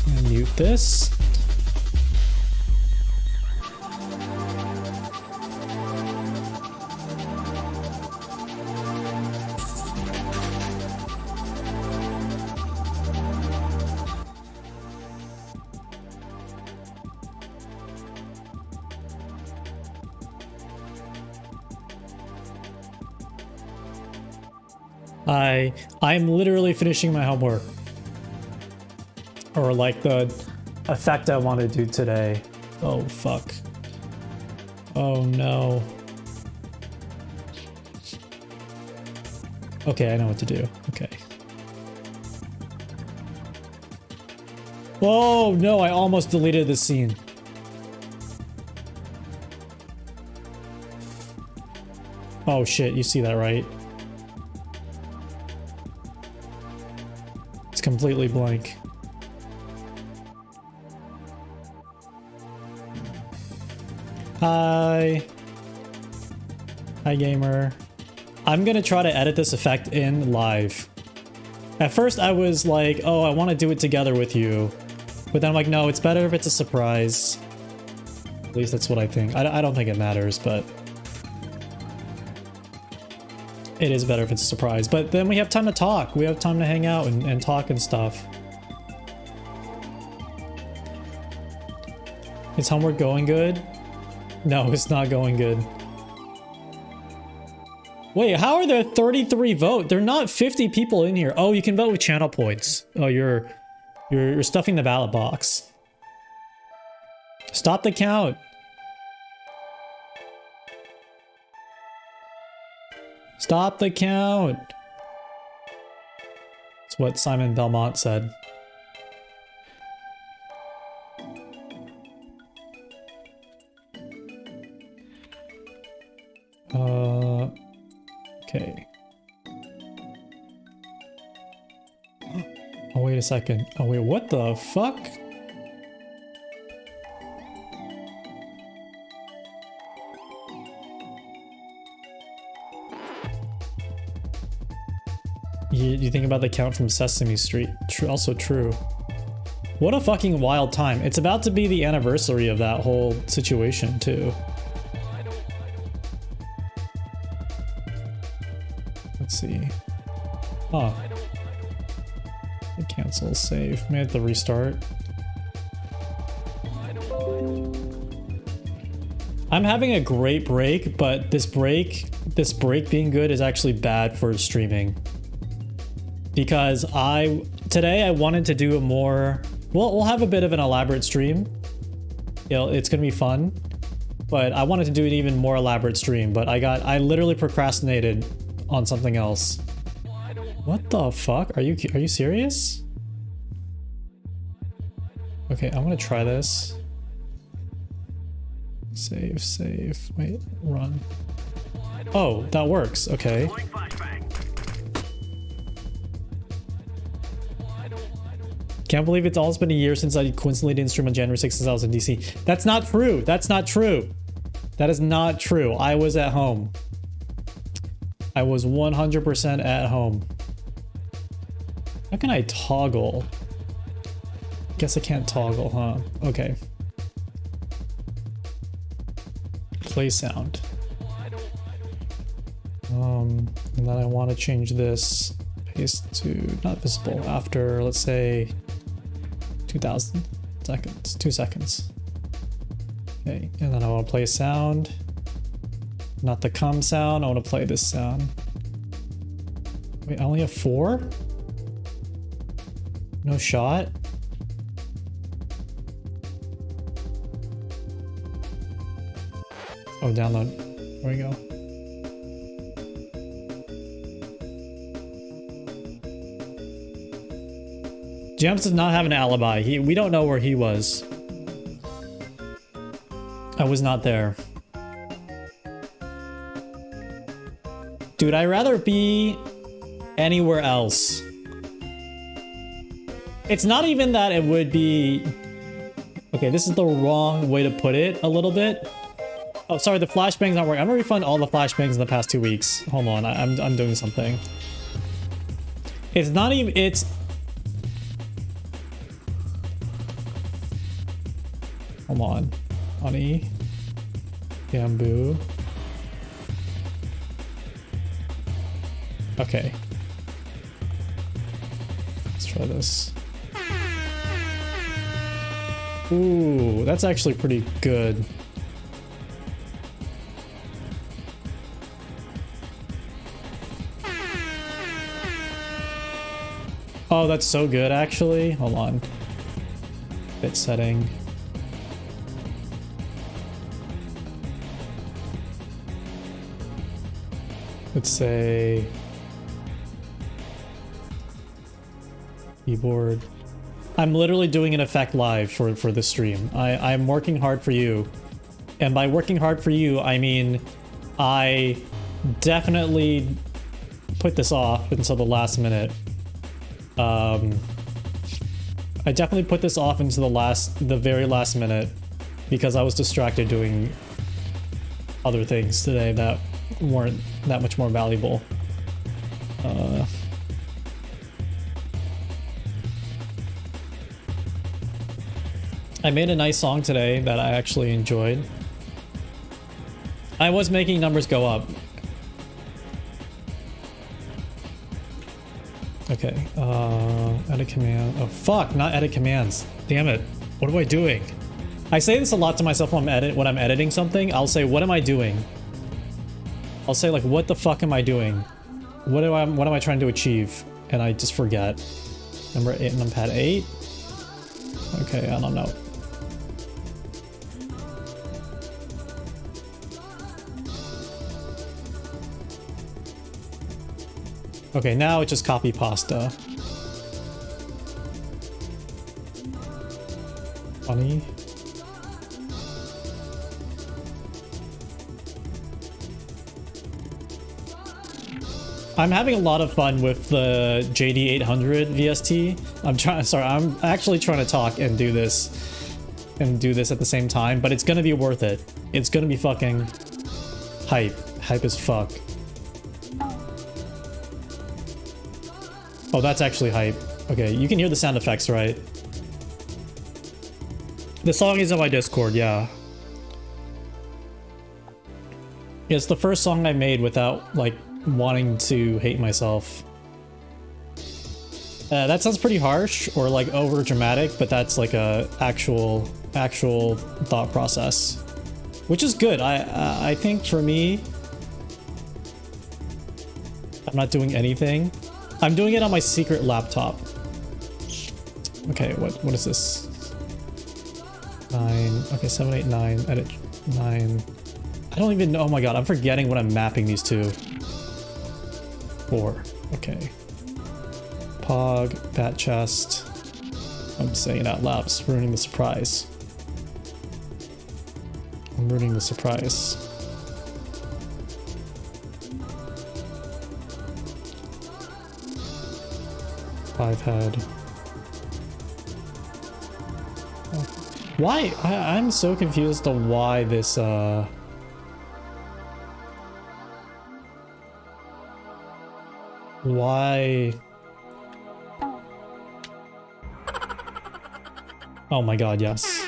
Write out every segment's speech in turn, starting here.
I'm gonna mute this. I'm literally finishing my homework. Or like the effect I want to do today. Oh fuck. Oh no. Okay, I know what to do. Okay. Oh no, I almost deleted the scene. Oh shit, you see that, right? It's completely blank. Hi. Hi, gamer. I'm gonna try to edit this effect in live. At first I was like, oh, I want to do it together with you. But then I'm like, no, it's better if it's a surprise. At least that's what I think. I don't think it matters, but it is better if it's a surprise. But then we have time to talk. We have time to hang out and talk and stuff. Is homework going good? No, it's not going good. Wait, how are there 33 votes? There are not 50 people in here. Oh, you can vote with channel points. Oh, you're stuffing the ballot box. Stop the count. Stop the count. That's what Simon Belmont said. Okay. Oh, wait a second. Oh, wait, what the fuck? You think about the count from Sesame Street. Also true. What a fucking wild time. It's about to be the anniversary of that whole situation, too. Let's see. Huh. Cancel, save. May have to restart. I'm having a great break, but this break being good is actually bad for streaming. Because today I wanted to do a more, we'll have a bit of an elaborate stream. It's gonna be fun, but I wanted to do an even more elaborate stream, but I literally procrastinated on something else. What the fuck? Are you serious? Okay, I'm gonna try this. Save. Wait, run. Oh, that works. Okay. Can't believe it's almost been a year since I coincidentally didn't stream on January 6th since I was in DC. That's not true. That's not true. That is not true. I was at home. I was 100% at home. How can I toggle? Guess I can't toggle, huh? Okay. Play sound. And then I want to change this paste to not visible after, let's say, 2,000 seconds. 2 seconds. Okay, and then I want to play sound. Not the cum sound, I want to play this sound. Wait, I only have 4? No shot? Oh, download. There we go. Jams does not have an alibi. We don't know where he was. I was not there. Dude, I'd rather be anywhere else. It's not even that it would be... Okay, this is the wrong way to put it a little bit. Oh, sorry, the flashbang's not working. I'm gonna refund all the flashbangs in the past 2 weeks. Hold on, I'm doing something. It's not even... It's... Hold on. Honey. Bamboo. Okay. Let's try this. Ooh, that's actually pretty good. Oh, that's so good, actually. Hold on. Bit setting. Let's say keyboard. I'm literally doing an effect live for the stream. I'm working hard for you. And by working hard for you, I mean I definitely put this off until the last minute. I definitely put this off into the very last minute because I was distracted doing other things today that weren't that much more valuable. I made a nice song today that I actually enjoyed. I was making numbers go up. Okay, edit command. Oh fuck, not edit commands. Damn it. What am I doing? I say this a lot to myself when I'm editing something. I'll say, what am I doing? I'll say like, what the fuck am I doing? What am I trying to achieve? And I just forget. Number 8, numpad 8. Okay, I don't know. Okay, now it's just copy pasta. Funny. I'm having a lot of fun with the JD800 VST. I'm actually trying to talk and do this at the same time, but it's gonna be worth it. It's gonna be fucking hype as fuck. Oh, that's actually hype. Okay, you can hear the sound effects, right? The song is on my Discord, yeah. It's the first song I made without, like, wanting to hate myself. That sounds pretty harsh or, like, over dramatic, but that's, like, a actual thought process. Which is good. I think for me, I'm not doing anything. I'm doing it on my secret laptop. Okay, what is this? 9. Okay, 7, 8, 9. Edit 9. I don't even know. Oh my god, I'm forgetting what I'm mapping these to. 4. Okay. Pog, bat chest. I'm saying it out loud. It's ruining the surprise. I'm ruining the surprise. Five head. Why? I'm so confused to why this, why? Oh my god, yes.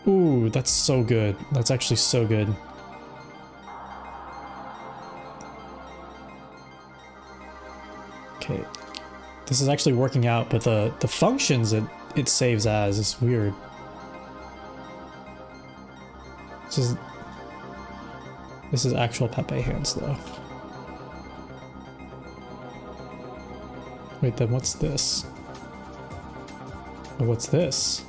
Ooh, that's so good. That's actually so good. Okay. This is actually working out, but the functions it saves as is weird. This is actual Pepe hands though. Wait, then what's this? What's this?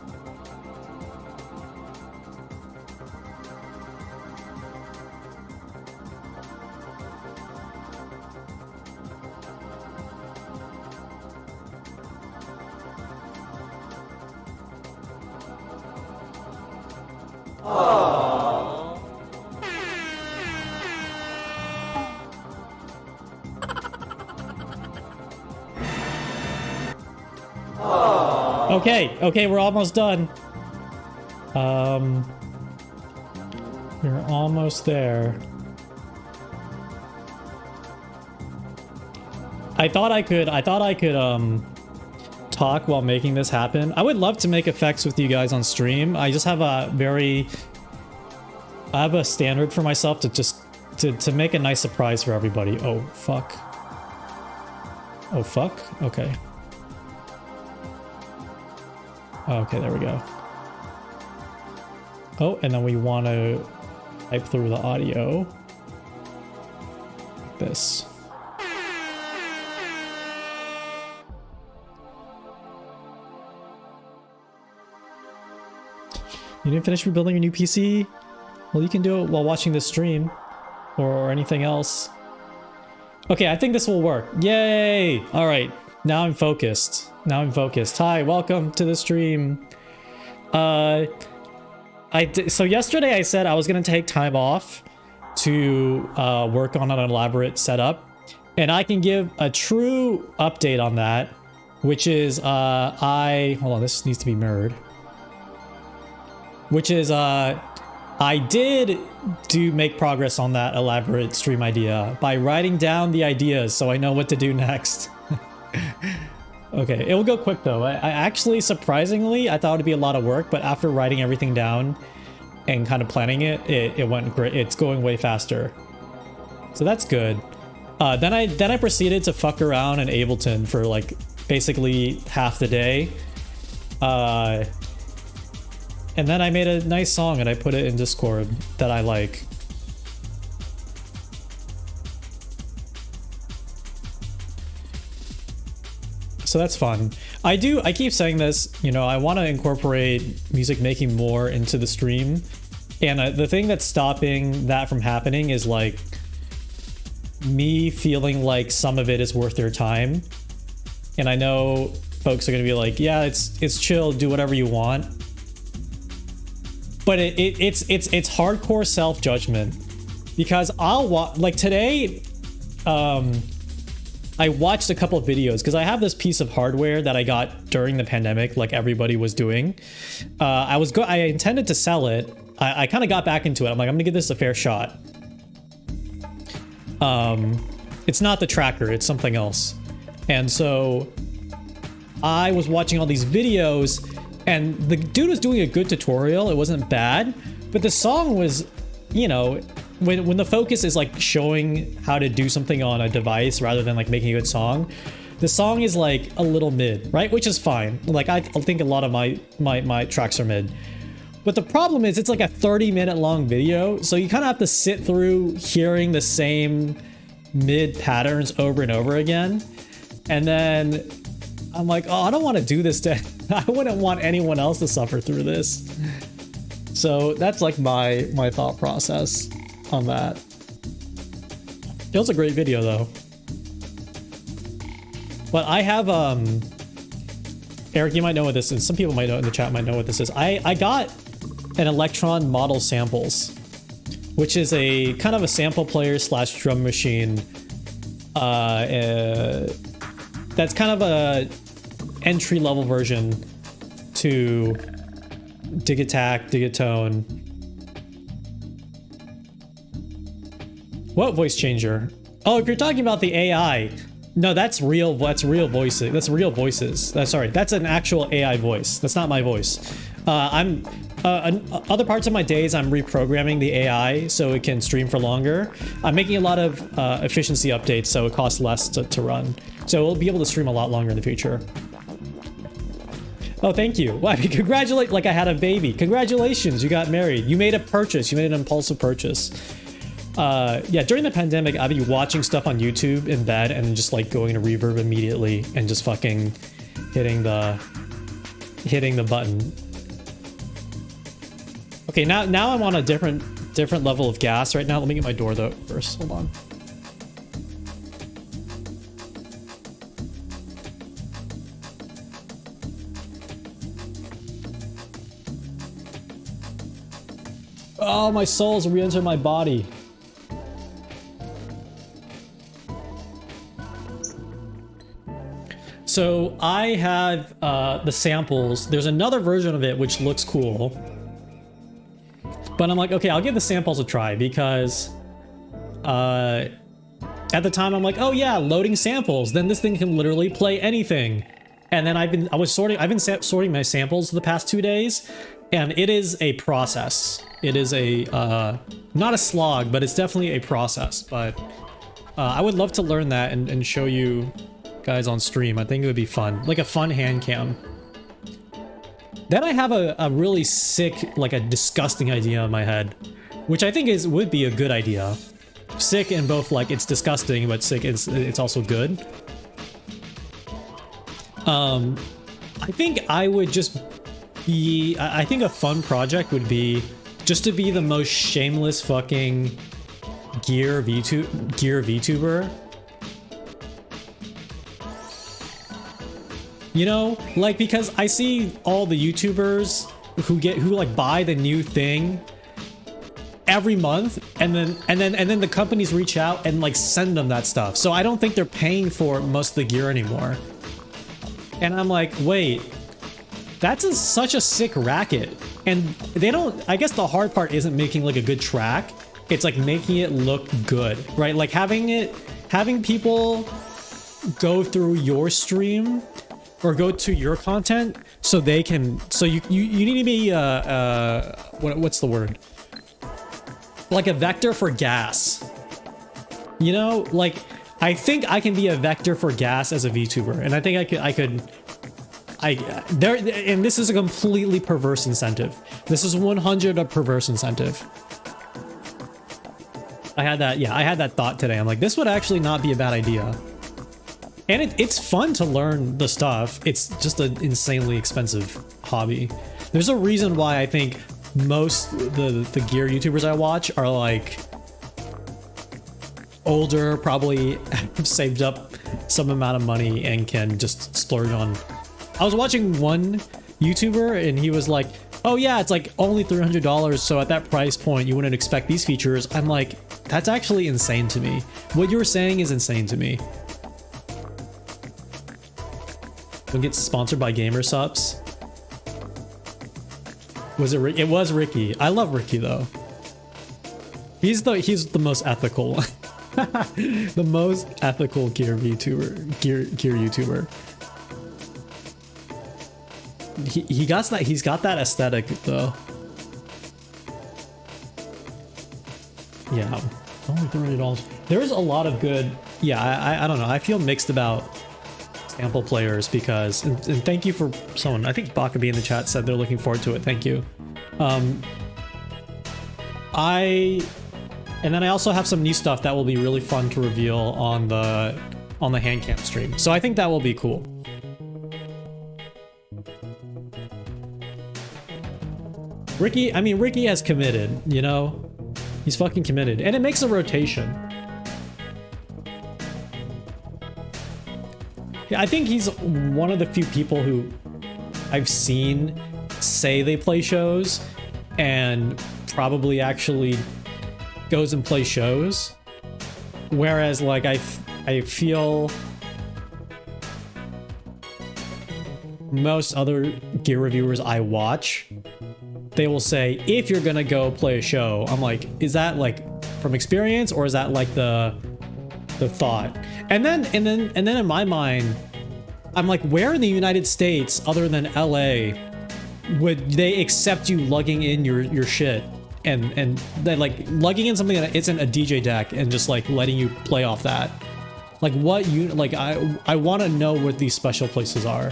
Okay, we're almost done. We're almost there. I thought I could talk while making this happen. I would love to make effects with you guys on stream. I just have a standard for myself to make a nice surprise for everybody. Oh fuck. Oh fuck. Okay. Okay, there we go. Oh, and then we want to type through the audio like this. You didn't finish rebuilding your new PC? Well, you can do it while watching this stream or anything else. Okay, I think this will work. Yay! All right, now I'm focused. Now I'm focused. Hi, welcome to the stream. So yesterday I said I was gonna take time off to work on an elaborate setup, and I can give a true update on that, which is hold on, this needs to be mirrored. Which is I did make progress on that elaborate stream idea by writing down the ideas so I know what to do next. Okay, it will go quick though. I actually, surprisingly, I thought it'd be a lot of work, but after writing everything down and kind of planning it went great. It's going way faster. So that's good. Then I proceeded to fuck around in Ableton for like basically half the day. And then I made a nice song and I put it in Discord that I like. So that's fun. I keep saying this, you know, I want to incorporate music making more into the stream. And the thing that's stopping that from happening is like me feeling like some of it is worth their time. And I know folks are going to be like, yeah, it's chill, do whatever you want. But it's hardcore self-judgment, because like today, I watched a couple of videos because I have this piece of hardware that I got during the pandemic, like everybody was doing. I intended to sell it. I kind of got back into it. I'm like, I'm gonna give this a fair shot. It's not the tracker, it's something else. And so I was watching all these videos, and the dude was doing a good tutorial. It wasn't bad, but the song was, you know, when the focus is like showing how to do something on a device rather than like making a good song, the song is like a little mid, right? Which is fine. Like I think a lot of my tracks are mid. But the problem is it's like a 30-minute long video, so you kind of have to sit through hearing the same mid patterns over and over again. And then I'm like, oh, I don't want to do this to I wouldn't want anyone else to suffer through this. So that's like my thought process on that. It was a great video though. But I have Eric, you might know what this is. Some people might know in the chat might know what this is. I got an Electron Model Samples, which is a kind of a sample player slash drum machine. That's kind of a entry-level version to Dig-Attack, Dig-A-Tone. What voice changer? Oh, if you're talking about the AI, no, that's real. That's real voices. That's real voices. Sorry, that's an actual AI voice. That's not my voice. Other parts of my days, I'm reprogramming the AI so it can stream for longer. I'm making a lot of efficiency updates, so it costs less to run. So we'll be able to stream a lot longer in the future. Oh, thank you. Well, congratulate, like I had a baby. Congratulations, you got married. You made a purchase. You made an impulsive purchase. Yeah, during the pandemic, I'd be watching stuff on YouTube in bed and then just like going to Reverb immediately and just fucking hitting the button. Okay, now I'm on a different level of gas right now. Let me get my door though first. Hold on. Oh, my soul's re-entered my body. So I have the samples. There's another version of it which looks cool. But I'm like, okay, I'll give the samples a try because at the time I'm like, oh yeah, loading samples, then this thing can literally play anything. And then I've been sorting my samples the past 2 days, and it is a process. It is a not a slog, but it's definitely a process. But I would love to learn that and show you guys on stream. I think it would be fun, like a fun hand cam. Then I have a really sick, like a disgusting idea in my head, which I think would be a good idea. Sick in both, like, it's disgusting, but sick it's also good. I think I would just be, I think a fun project would be just to be the most shameless fucking gear VTuber. You know, like, because I see all the YouTubers who like buy the new thing every month, and then the companies reach out and like send them that stuff. So I don't think they're paying for most of the gear anymore. And I'm like, wait, that's such a sick racket. And they don't, I guess the hard part isn't making like a good track. It's like making it look good, right? Like having people go through your stream or go to your content so they can, so you need to be, what's the word? Like a vector for gas. You know, like, I think I can be a vector for gas as a VTuber, and I think and this is a completely perverse incentive. This is 100 a perverse incentive. I had that thought today. I'm like, this would actually not be a bad idea. And it's fun to learn the stuff. It's just an insanely expensive hobby. There's a reason why I think most the gear YouTubers I watch are like older, probably have saved up some amount of money and can just splurge on. I was watching one YouTuber and he was like, oh yeah, it's like only $300, so at that price point you wouldn't expect these features. I'm like, that's actually insane to me. What you're saying is insane to me. Don't get sponsored by Gamersupps. Was it Ricky? It was Ricky. I love Ricky though. He's the most ethical. The most ethical gear VTuber, gear YouTuber. He's got that aesthetic though. Yeah, only $30. There's a lot of good. Yeah, I don't know. I feel mixed about sample players because, and thank you for someone. I think Bakabi in the chat said they're looking forward to it. Thank you. And then I also have some new stuff that will be really fun to reveal on the hand cam stream. So I think that will be cool. Ricky has committed, you know? He's fucking committed. And it makes a rotation. Yeah, I think he's one of the few people who I've seen say they play shows and probably actually goes and plays shows. Whereas, like, I feel most other gear reviewers I watch, they will say, if you're gonna go play a show, I'm like, is that like from experience or is that like the thought? And then in my mind, I'm like, where in the United States other than LA would they accept you lugging in your shit and then like lugging in something that isn't a DJ deck and just like letting you play off that? Like, what you like? I want to know what these special places are,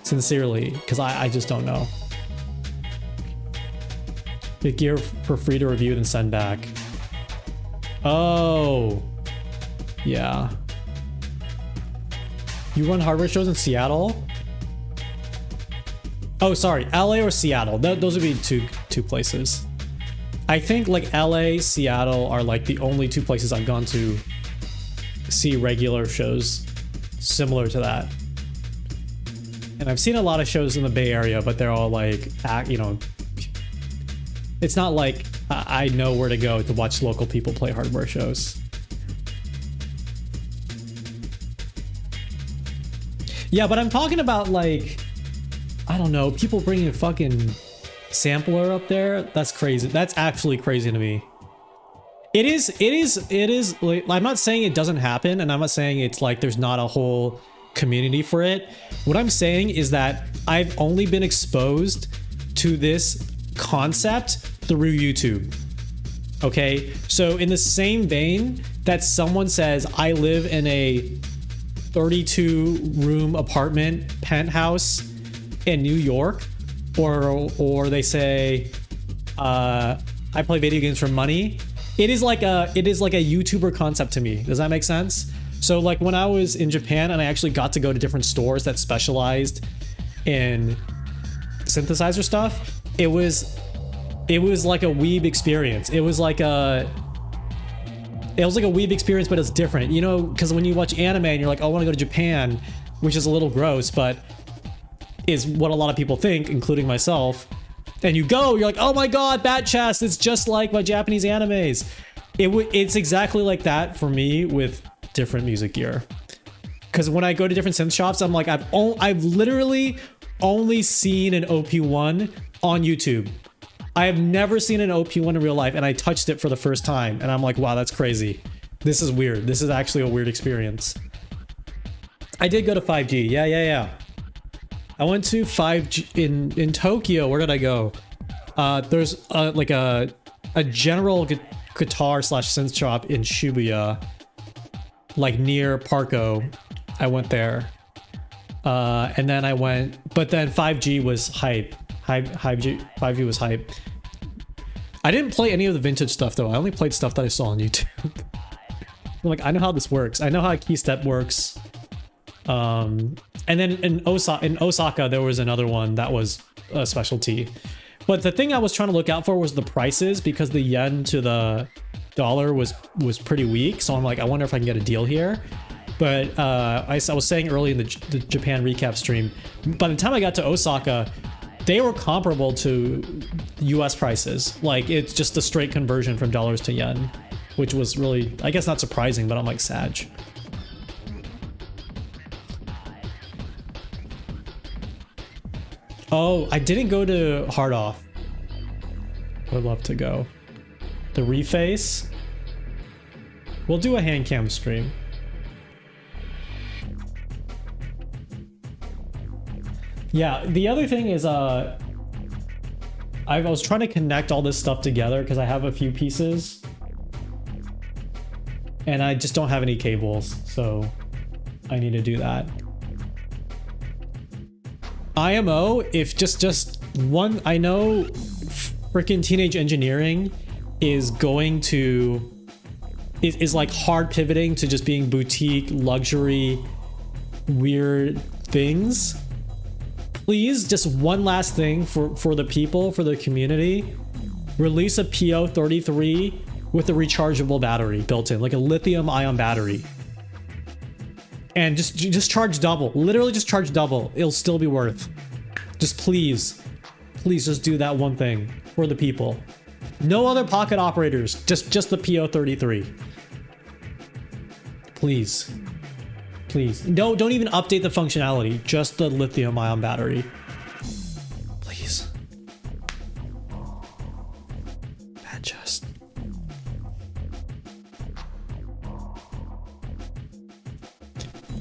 sincerely, because I just don't know. Get gear for free to review and send back. Oh, yeah. You run hardware shows in Seattle? Oh, sorry, LA or Seattle. Those would be two places. I think like LA, Seattle are like the only two places I've gone to see regular shows similar to that. And I've seen a lot of shows in the Bay Area, but they're all like, you know, it's not like I know where to go to watch local people play hardware shows. Yeah, but I'm talking about like, I don't know, people bringing a fucking sampler up there. That's crazy. That's actually crazy to me. It is like, I'm not saying it doesn't happen, and I'm not saying it's like there's not a whole community for it. What I'm saying is that I've only been exposed to this concept through YouTube. Okay, so in the same vein that someone says I live in a 32 room apartment penthouse in New York, or they say I play video games for money. It is like a YouTuber concept to me. Does that make sense? So like when I was in Japan and I actually got to go to different stores that specialized in synthesizer stuff, it was like a weeb experience. It was like a weeb experience, but it's different, you know, because when you watch anime and you're like, oh, I want to go to Japan, which is a little gross, but is what a lot of people think, including myself. And you go, you're like, oh my god, that chest, it's just like my Japanese animes. It's exactly like that for me with different music gear. Because when I go to different synth shops, I'm like, I've literally only seen an OP1 on YouTube. I have never seen an OP1 in real life, and I touched it for the first time, and I'm like, wow, that's crazy. This is weird. This is actually a weird experience. I did go to 5G. Yeah. I went to 5G in Tokyo. Where did I go? There's like a general guitar / synth shop in Shibuya, like near Parco. I went there, and then I went. But then 5G was hype. 5G was hype. I didn't play any of the vintage stuff though. I only played stuff that I saw on YouTube. I'm like, I know how this works. I know how a key step works. And then in Osaka, there was another one that was a specialty. But the thing I was trying to look out for was the prices, because the yen to the dollar was pretty weak. So I'm like, I wonder if I can get a deal here. But I was saying early in the Japan recap stream, by the time I got to Osaka, they were comparable to US prices. Like, it's just a straight conversion from dollars to yen, which was really, I guess, not surprising, but I'm like, Sag. Oh, I didn't go to Hard Off. I would love to go. The Reface. We'll do a hand cam stream. Yeah, the other thing is I was trying to connect all this stuff together because I have a few pieces. And I just don't have any cables, so I need to do that. IMO, if just one, I know freaking Teenage Engineering is going to, is like hard pivoting to just being boutique, luxury, weird things. Please, just one last thing for the people, for the community. Release a PO33 with a rechargeable battery built in, like a lithium ion battery. And just charge double. Literally just charge double. It'll still be worth. Just please just do that one thing for the people. No other pocket operators. Just the PO33. Please. Don't even update the functionality. Just the lithium ion battery. Please. Bad chest.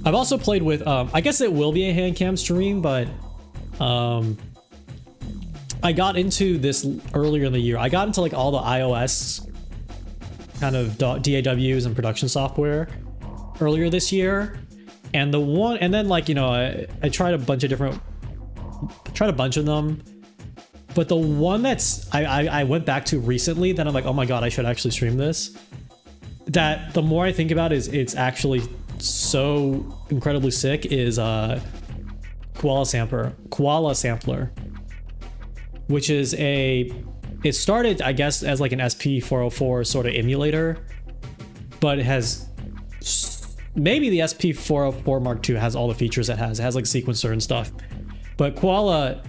I've also played with, I guess it will be a hand cam stream, but I got into this earlier in the year. I got into like all the iOS kind of DAWs and production software earlier this year. And then like, you know, I tried a bunch of them, but the one that's, I went back to recently that I'm like, oh my God, I should actually stream this. That the more I think about it, it's actually so incredibly sick, is Koala Sampler, which is it started, I guess, as like an SP404 sort of emulator, but it has, maybe the SP404 Mark II has all the features it has. It has like sequencer and stuff, but Koala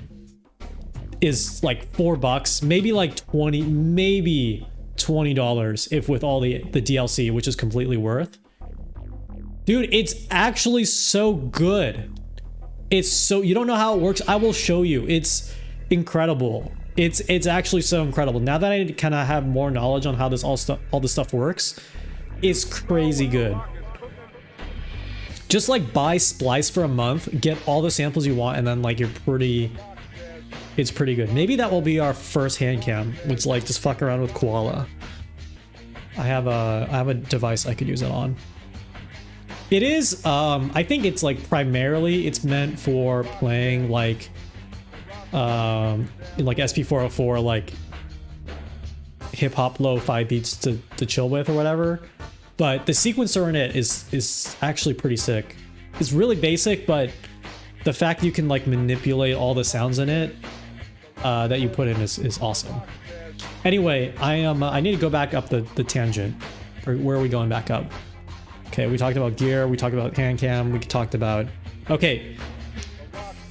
is like $4, maybe like 20, maybe $20 if with all the DLC, which is completely worth. Dude, it's actually so good. It's so, you don't know how it works. I will show you. It's incredible. It's actually so incredible. Now that I kind of have more knowledge on how this all this stuff works, it's crazy good. Just like buy Splice for a month, get all the samples you want, and then like it's pretty good. Maybe that will be our first hand cam. It's like just fuck around with Koala. I have a device I could use it on. It is I think it's like primarily it's meant for playing like like SP404, like hip hop lo-fi beats to chill with or whatever. But the sequencer in it is actually pretty sick. It's really basic, but the fact you can like manipulate all the sounds in it that you put in is awesome. Anyway, I need to go back up the tangent. Where are we going back up? Okay, we talked about gear, we talked about hand cam, we talked about... Okay.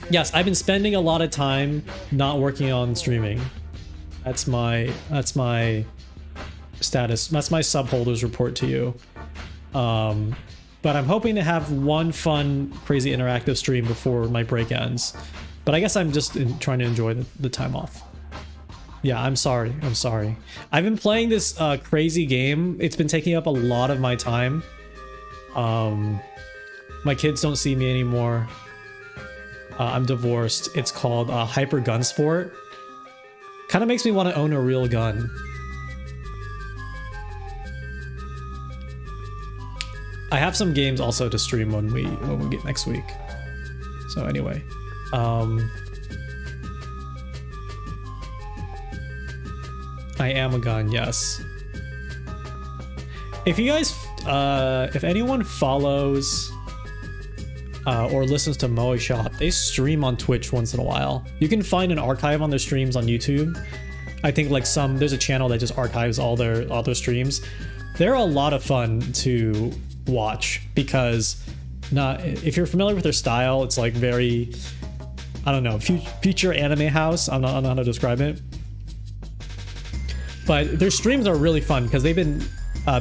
Yes, I've been spending a lot of time not working on streaming. That's my status. That's my subholders report to you. But I'm hoping to have one fun, crazy interactive stream before my break ends. But I guess I'm just trying to enjoy the time off. Yeah, I'm sorry. I've been playing this crazy game. It's been taking up a lot of my time. My kids don't see me anymore. I'm divorced. It's called Hyper Gun Sport. Kind of makes me want to own a real gun. I have some games also to stream when we get next week. So anyway, I am a gun, yes. If you guys, if anyone follows or listens to Moe Shop, they stream on Twitch once in a while. You can find an archive on their streams on YouTube. I think like there's a channel that just archives all their streams. They're a lot of fun to watch because if you're familiar with their style, it's like very, I don't know, future anime house. I don't know how to describe it. But their streams are really fun because they've been,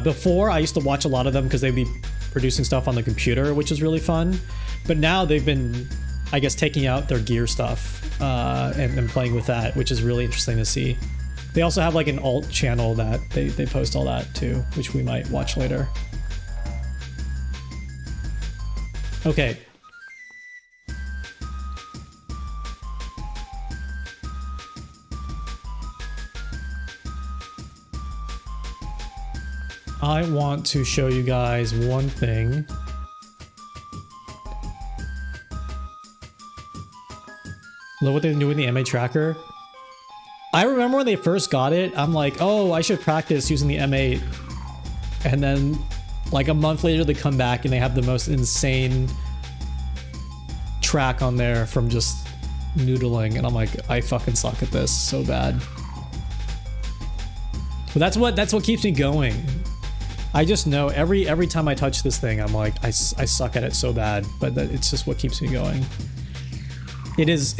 before I used to watch a lot of them because they'd be producing stuff on the computer, which is really fun. But now they've been, I guess, taking out their gear stuff and playing with that, which is really interesting to see. They also have like an alt channel that they post all that too, which we might watch later. Okay. I want to show you guys one thing. Look what they're doing with the MA tracker. I remember when they first got it, I'm like, oh, I should practice using the M8. And then like a month later, they come back and they have the most insane track on there from just noodling. And I'm like, I fucking suck at this so bad. But that's what keeps me going. I just know every time I touch this thing, I'm like, I suck at it so bad, but it's just what keeps me going. It is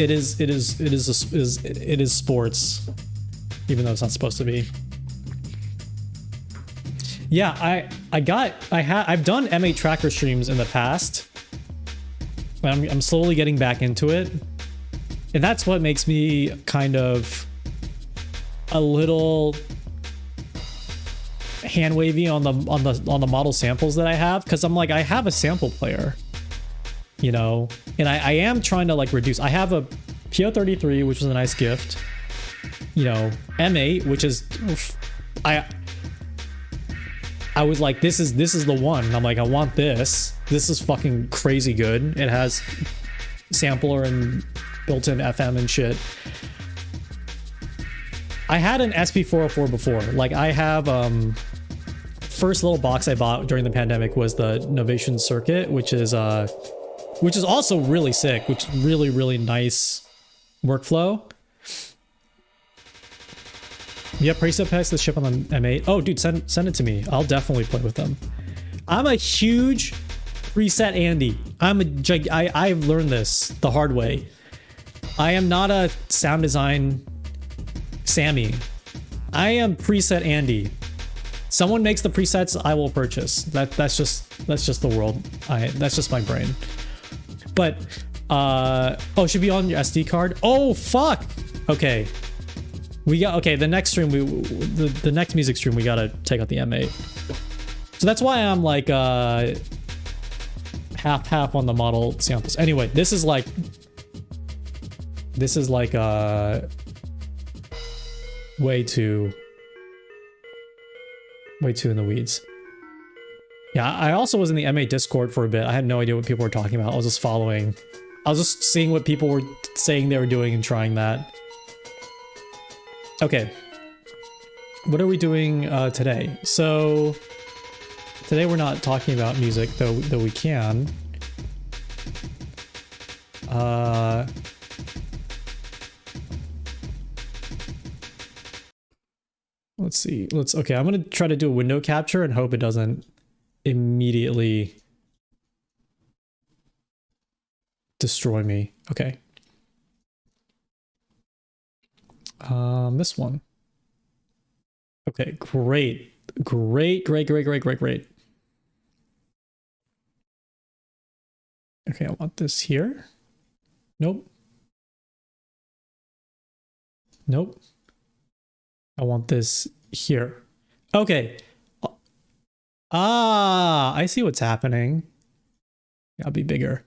sports, even though it's not supposed to be. Yeah, I've done M8 tracker streams in the past. I'm slowly getting back into it, and that's what makes me kind of a little hand wavy on the model samples that I have, because I'm like, I have a sample player, you know, and I am trying to like reduce. I have a PO33, which was a nice gift, you know, M8, which is I was like, this is the one. And I'm like, I want this. This is fucking crazy good. It has sampler and built-in FM and shit. I had an SP404 before. Like I have first little box I bought during the pandemic was the Novation Circuit, which is also really sick, which is really nice workflow. Yeah, preset packs that ship on the M8. Oh, dude, send it to me. I'll definitely play with them. I'm a huge preset Andy. I've learned this the hard way. I am not a sound design Sammy. I am preset Andy. Someone makes the presets, I will purchase. That's just the world. That's just my brain. But oh, it should be on your SD card. Oh fuck. Okay. We got, okay, the next stream, the next music stream, we gotta take out the M8. So that's why I'm like half on the model samples. Anyway, this is like way too in the weeds. Yeah, I also was in the M8 Discord for a bit. I had no idea what people were talking about. I was just following. I was just seeing what people were saying they were doing and trying that. Okay. What are we doing today? So today we're not talking about music, though we can. Let's see. Okay, I'm gonna try to do a window capture and hope it doesn't immediately destroy me. Okay. This one. Okay, great. Great. Okay, I want this here. Nope. Nope. I want this here. Okay. Ah, I see what's happening. Gotta be bigger.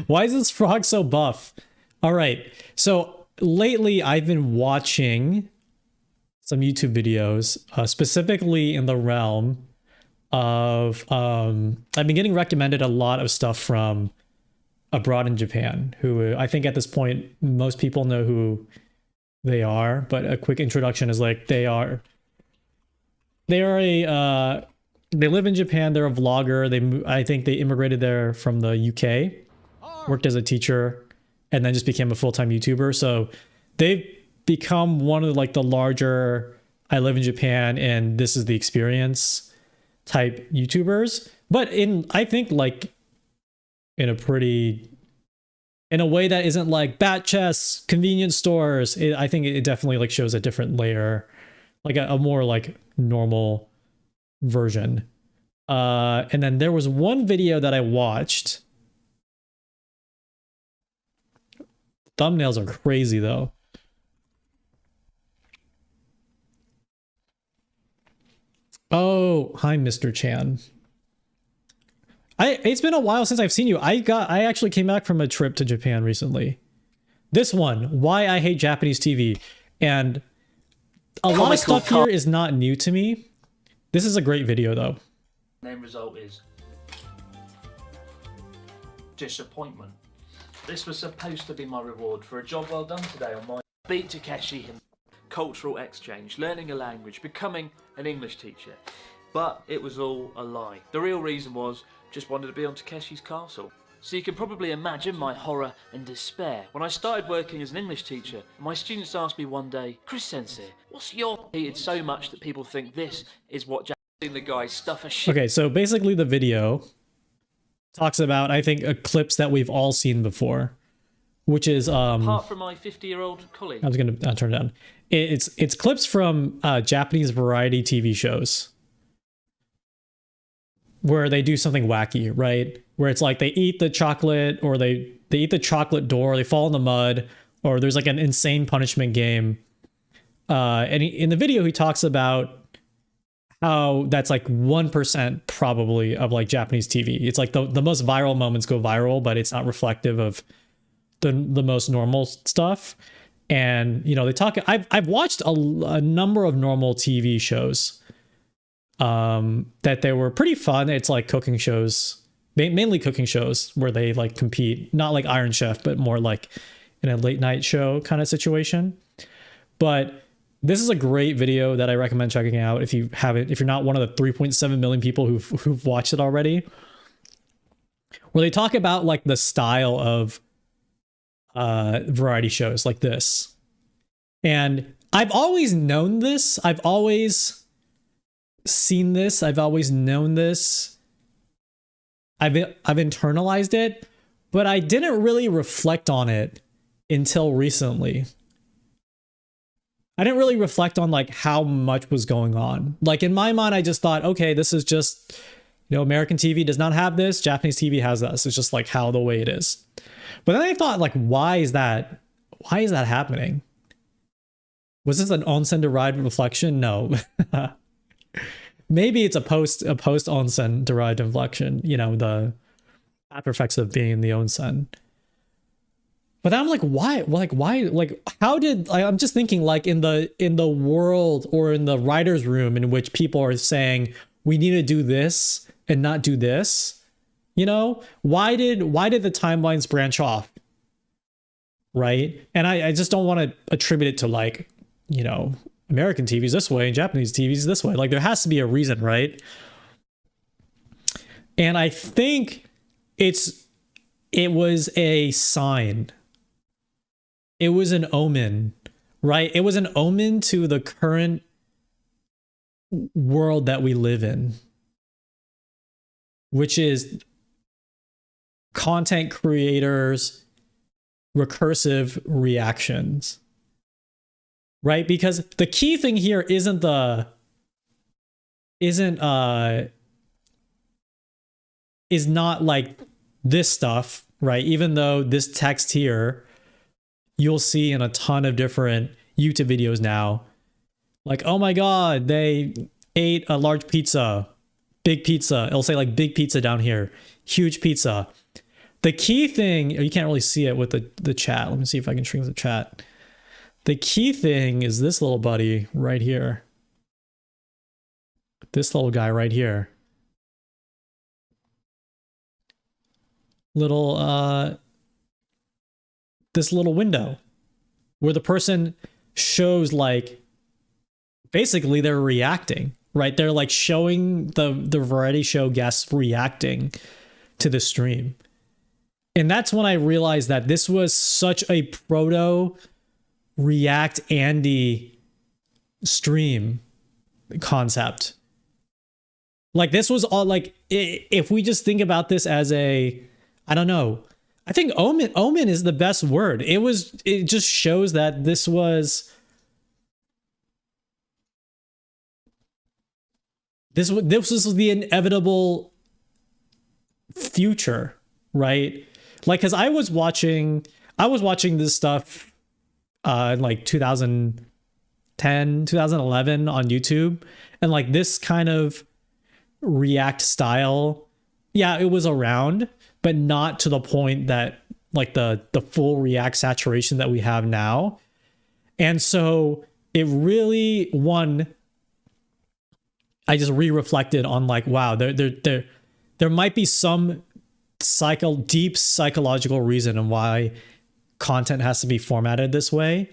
Why is this frog so buff? All right. So lately I've been watching some YouTube videos, specifically in the realm of, I've been getting recommended a lot of stuff from abroad in Japan, who I think at this point, most people know who they are, but a quick introduction is like, they live in Japan, they're a vlogger, I think they immigrated there from the UK, worked as a teacher, and then just became a full-time YouTuber. So they've become one of like the larger I live in Japan and this is the experience type YouTubers, but I think like in a way that isn't like bat chess, convenience stores. I think it definitely like shows a different layer, like a more like normal version. And then there was one video that I watched. Thumbnails are crazy though. Oh, hi, Mr. Chan. It's been a while since I've seen you. I actually came back from a trip to Japan recently. This one, why I hate Japanese TV. And a lot of stuff here is not new to me. This is a great video though. Main result is disappointment. This was supposed to be my reward for a job well done today on my beat Takeshi him. Cultural exchange, learning a language, becoming an English teacher. But it was all a lie. The real reason was just wanted to be on Takeshi's castle. So you can probably imagine my horror and despair when I started working as an English teacher. My students asked me one day, "Chris Sensei, what's your..." Heated so much that people think this is what the guys stuff a shit. Okay, so basically the video talks about, I think, clips that we've all seen before, which is apart from my 50-year-old colleague. I was gonna turn it down. It's clips from Japanese variety TV shows where they do something wacky, right? Where it's like they eat the chocolate, or they eat the chocolate door, or they fall in the mud, or there's like an insane punishment game. And in the video, he talks about how that's like 1% probably of like Japanese TV. It's like the most viral moments go viral, but it's not reflective of the most normal stuff. And, you know, they talk, I've watched a number of normal TV shows that they were pretty fun. It's like cooking shows, mainly cooking shows where they like compete, not like Iron Chef, but more like in a late night show kind of situation. But this is a great video that I recommend checking out if you haven't, if you're not one of the 3.7 million people who've watched it already, where they talk about like the style of variety shows like this. And I've always known this. I've always seen this. I've always known this. I've internalized it, but I didn't really reflect on it until recently. I didn't really reflect on like how much was going on. Like in my mind, I just thought, okay, this is just, you know, American TV does not have this. Japanese TV has this. It's just like how the way it is. But then I thought, like, why is that happening? Was this an onsen derived reflection? No. Maybe it's a post onsen derived inflection, you know, the after effects of being in the onsen. But I'm like, why? Like, how did, I'm just thinking, like, in the world or in the writer's room in which people are saying we need to do this and not do this, you know, why did the timelines branch off? Right? And I just don't want to attribute it to, like, you know, American TV's this way and Japanese TV's this way. Like, there has to be a reason, right? And I think it was a sign. It was an omen, right? It was an omen to the current world that we live in, which is content creators' recursive reactions, right? Because the key thing here isn't not like this stuff, right? Even though this text here, you'll see in a ton of different YouTube videos now, like, oh my God, they ate a large pizza, big pizza. It'll say like big pizza down here, huge pizza. The key thing, you can't really see it with the chat. Let me see if I can shrink the chat. The key thing is this little buddy right here. This little guy right here. This little window where the person shows, like, basically they're reacting, right? They're like showing the variety show guests reacting to the stream. And that's when I realized that this was such a proto React Andy stream concept. Like, this was all, like, if we just think about this as a, I don't know, I think omen is the best word. It just shows that this was the inevitable future, right? Like, cuz I was watching this stuff in like 2010, 2011 on YouTube, and like this kind of React style, yeah, it was around, but not to the point that, like, the full React saturation that we have now. And so it really, I just re-reflected on, like, wow, there might be some deep psychological reason on why content has to be formatted this way.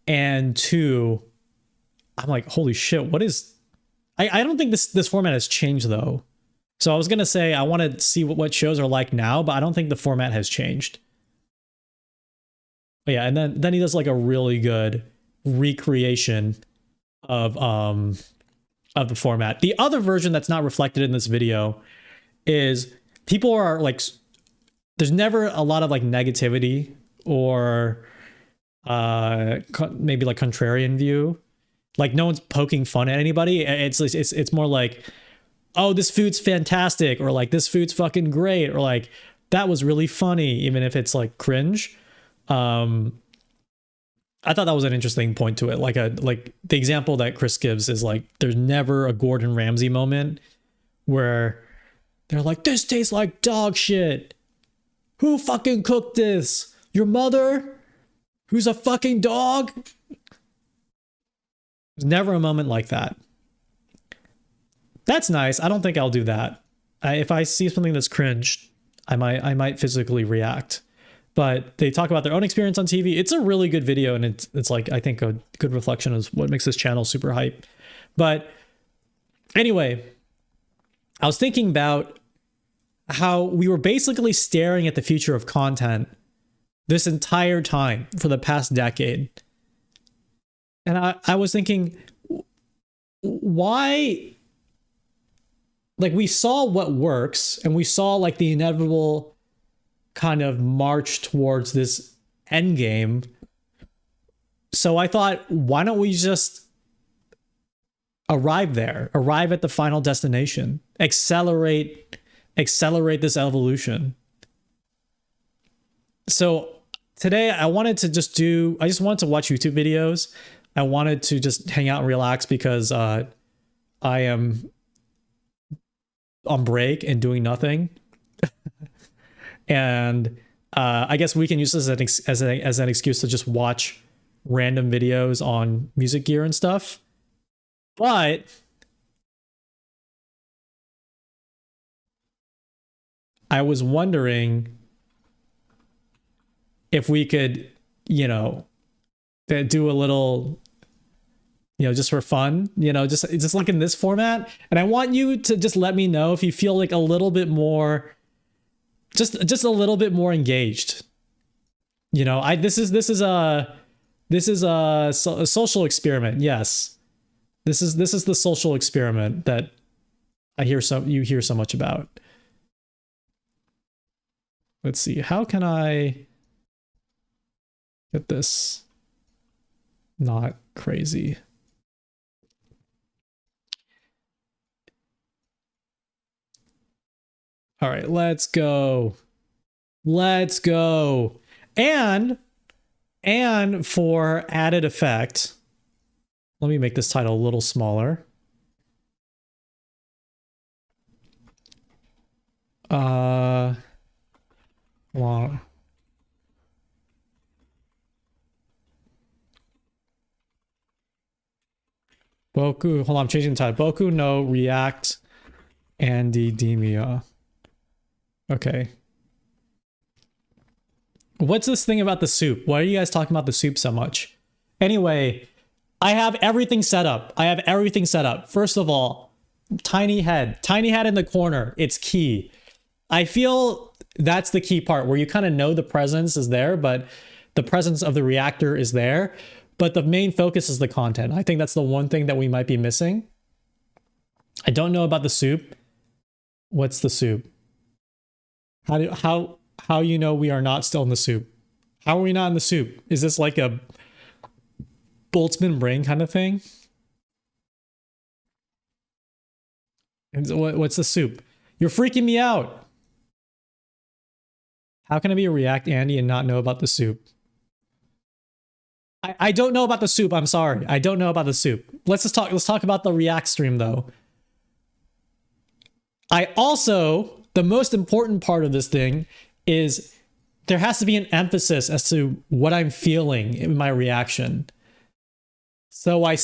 And two, I'm like, holy shit, what is, I don't think this format has changed though. So I was going to say, I want to see what shows are like now, but I don't think the format has changed. But yeah, and then he does like a really good recreation of the format. The other version that's not reflected in this video is people are like, there's never a lot of like negativity or maybe like contrarian view. Like, no one's poking fun at anybody. It's more like, oh, this food's fantastic, or like, this food's fucking great, or like, that was really funny, even if it's like cringe. I thought that was an interesting point to it. Like the example that Chris gives is like, there's never a Gordon Ramsay moment where they're like, this tastes like dog shit. Who fucking cooked this? Your mother? Who's a fucking dog? There's never a moment like that. That's nice. I don't think I'll do that. If I see something that's cringe, I might physically react. But they talk about their own experience on TV. It's a really good video, and it's like, I think, a good reflection of what makes this channel super hype. But anyway, I was thinking about how we were basically staring at the future of content this entire time for the past decade. And I was thinking, why? Like, we saw what works, and we saw like the inevitable kind of march towards this end game. So I thought, why don't we just arrive at the final destination, accelerate this evolution. So today I just wanted to watch YouTube videos I wanted to just hang out and relax because I am on break and doing nothing. And I guess we can use this as an excuse to just watch random videos on music gear and stuff. But I was wondering if we could, you know, do a little, you know, just for fun, you know, just like in this format. And I want you to just let me know if you feel like a little bit more, just a little bit more engaged. You know, this is a social experiment. Yes, this is the social experiment that you hear so much about. Let's see, how can I get this not crazy? All right, let's go. Let's go. And for added effect, let me make this title a little smaller. Long. Boku, hold on, I'm changing the title. Boku no React Andidemia. Okay. What's this thing about the soup? Why are you guys talking about the soup so much? Anyway, I have everything set up. First of all, tiny head in the corner. It's key. I feel that's the key part where you kind of know the presence is there, but the presence of the reactor is there, but the main focus is the content. I think that's the one thing that we might be missing. I don't know about the soup. What's the soup? How you know we are not still in the soup? How are we not in the soup? Is this like a Boltzmann brain kind of thing? And what's the soup? You're freaking me out. How can I be a React Andy and not know about the soup? I don't know about the soup. I'm sorry. I don't know about the soup. Let's talk about the React stream though. The most important part of this thing is there has to be an emphasis as to what I'm feeling in my reaction. So I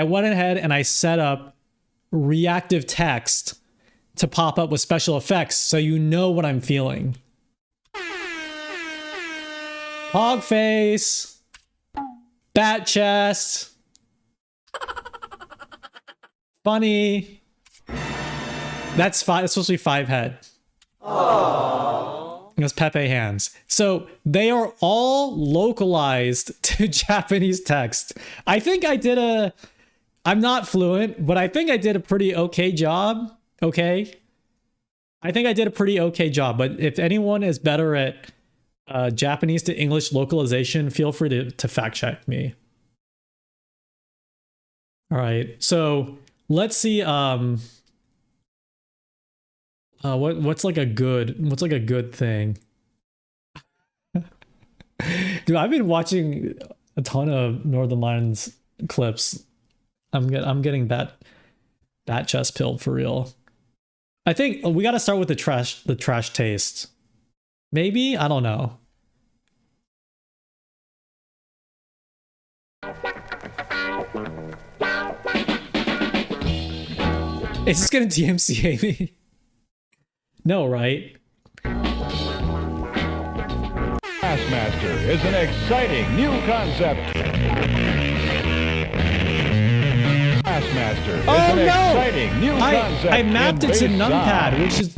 went ahead and I set up reactive text to pop up with special effects so you know what I'm feeling. Hog face, bat chest, funny. That's supposed to be 5 head. Aww. That's Pepe hands. So they are all localized to Japanese text. I think I'm not fluent, but I think I did a pretty okay job. Okay. I think I did a pretty okay job, but if anyone is better at Japanese to English localization, feel free to fact check me. All right. So let's see. What's like a good thing? Dude, I've been watching a ton of Northern Lions clips. I'm getting that chest pilled for real. I think we got to start with the trash taste. Maybe, I don't know. Is this gonna DMCA me? No, right? Bassmaster is an exciting new concept. Bassmaster is an exciting new concept. I mapped it to numpad, which is...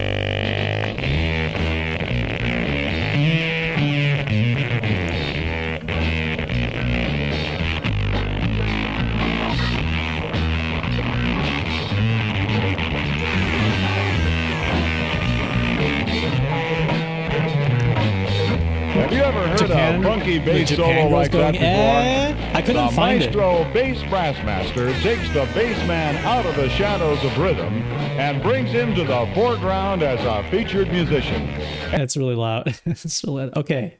Have you ever heard a funky bass solo like that before? I couldn't find it. The Maestro Bass Brassmaster takes the bassman out of the shadows of rhythm and brings him to the foreground as a featured musician. It's really loud. It's really loud. Okay.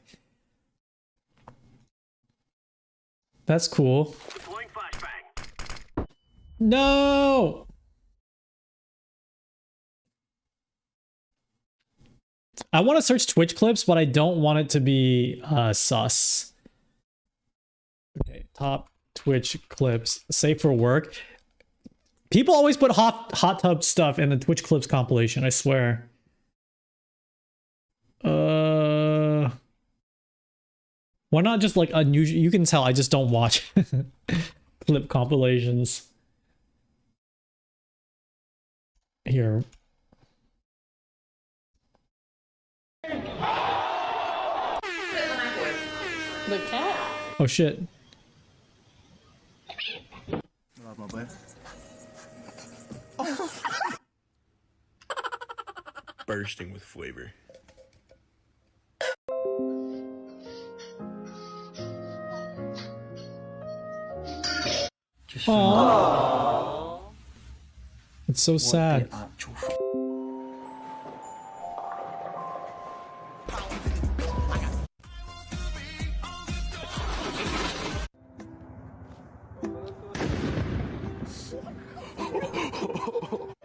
That's cool. No! I want to search Twitch clips, but I don't want it to be sus. Okay, top Twitch clips, safe for work. People always put hot tub stuff in the Twitch clips compilation, I swear. Why not just like unusual? You can tell I just don't watch clip compilations. Here. The cat. Oh shit. Bursting with flavor. Aww. It's so sad.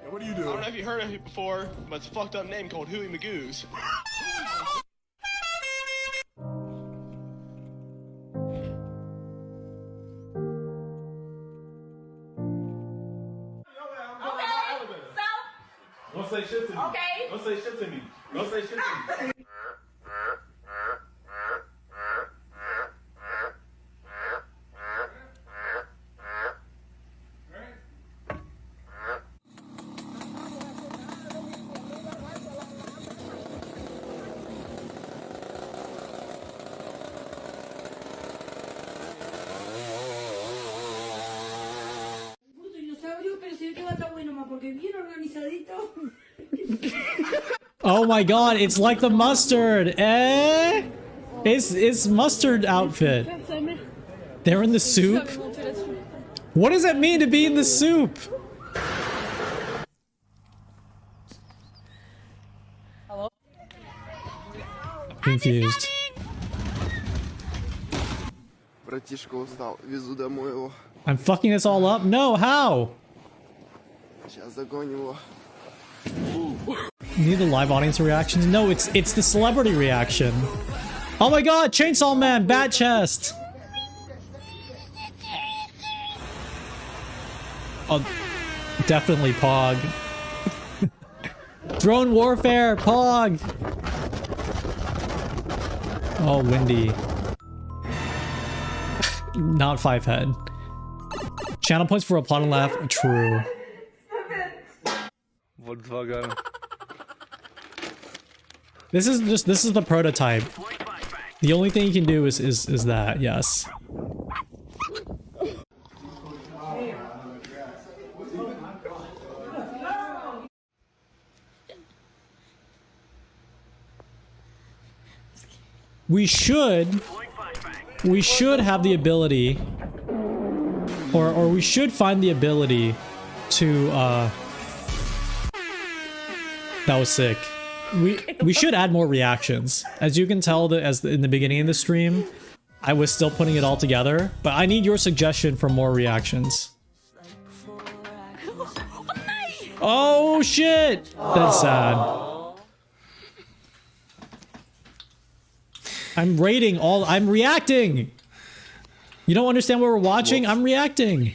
What are you doing? I don't know if you heard of it before, but it's a fucked up name called Huey Magoos. Don't say shit to me. Okay. Don't say shit to me. Don't say shit to me. Oh my god, it's like the mustard, eh? It's mustard outfit. They're in the soup? What does it mean to be in the soup? Hello? Confused. Братишка устал, везу домой его. I'm fucking this all up? No, how? Сейчас догоним его. You need the live audience reactions? No, it's the celebrity reaction. Oh my god, Chainsaw Man, bat chest! Oh, definitely Pog. Drone warfare, Pog! Oh, windy. Not 5 head. Channel points for applaud and laugh, true. Volkswagen. This is the prototype. The only thing you can do is that, yes. We should have the ability, or we should find the ability to that was sick. We should add more reactions. As you can tell, in the beginning of the stream, I was still putting it all together, but I need your suggestion for more reactions. Oh shit! That's sad. I'm reacting! You don't understand what we're watching? I'm reacting!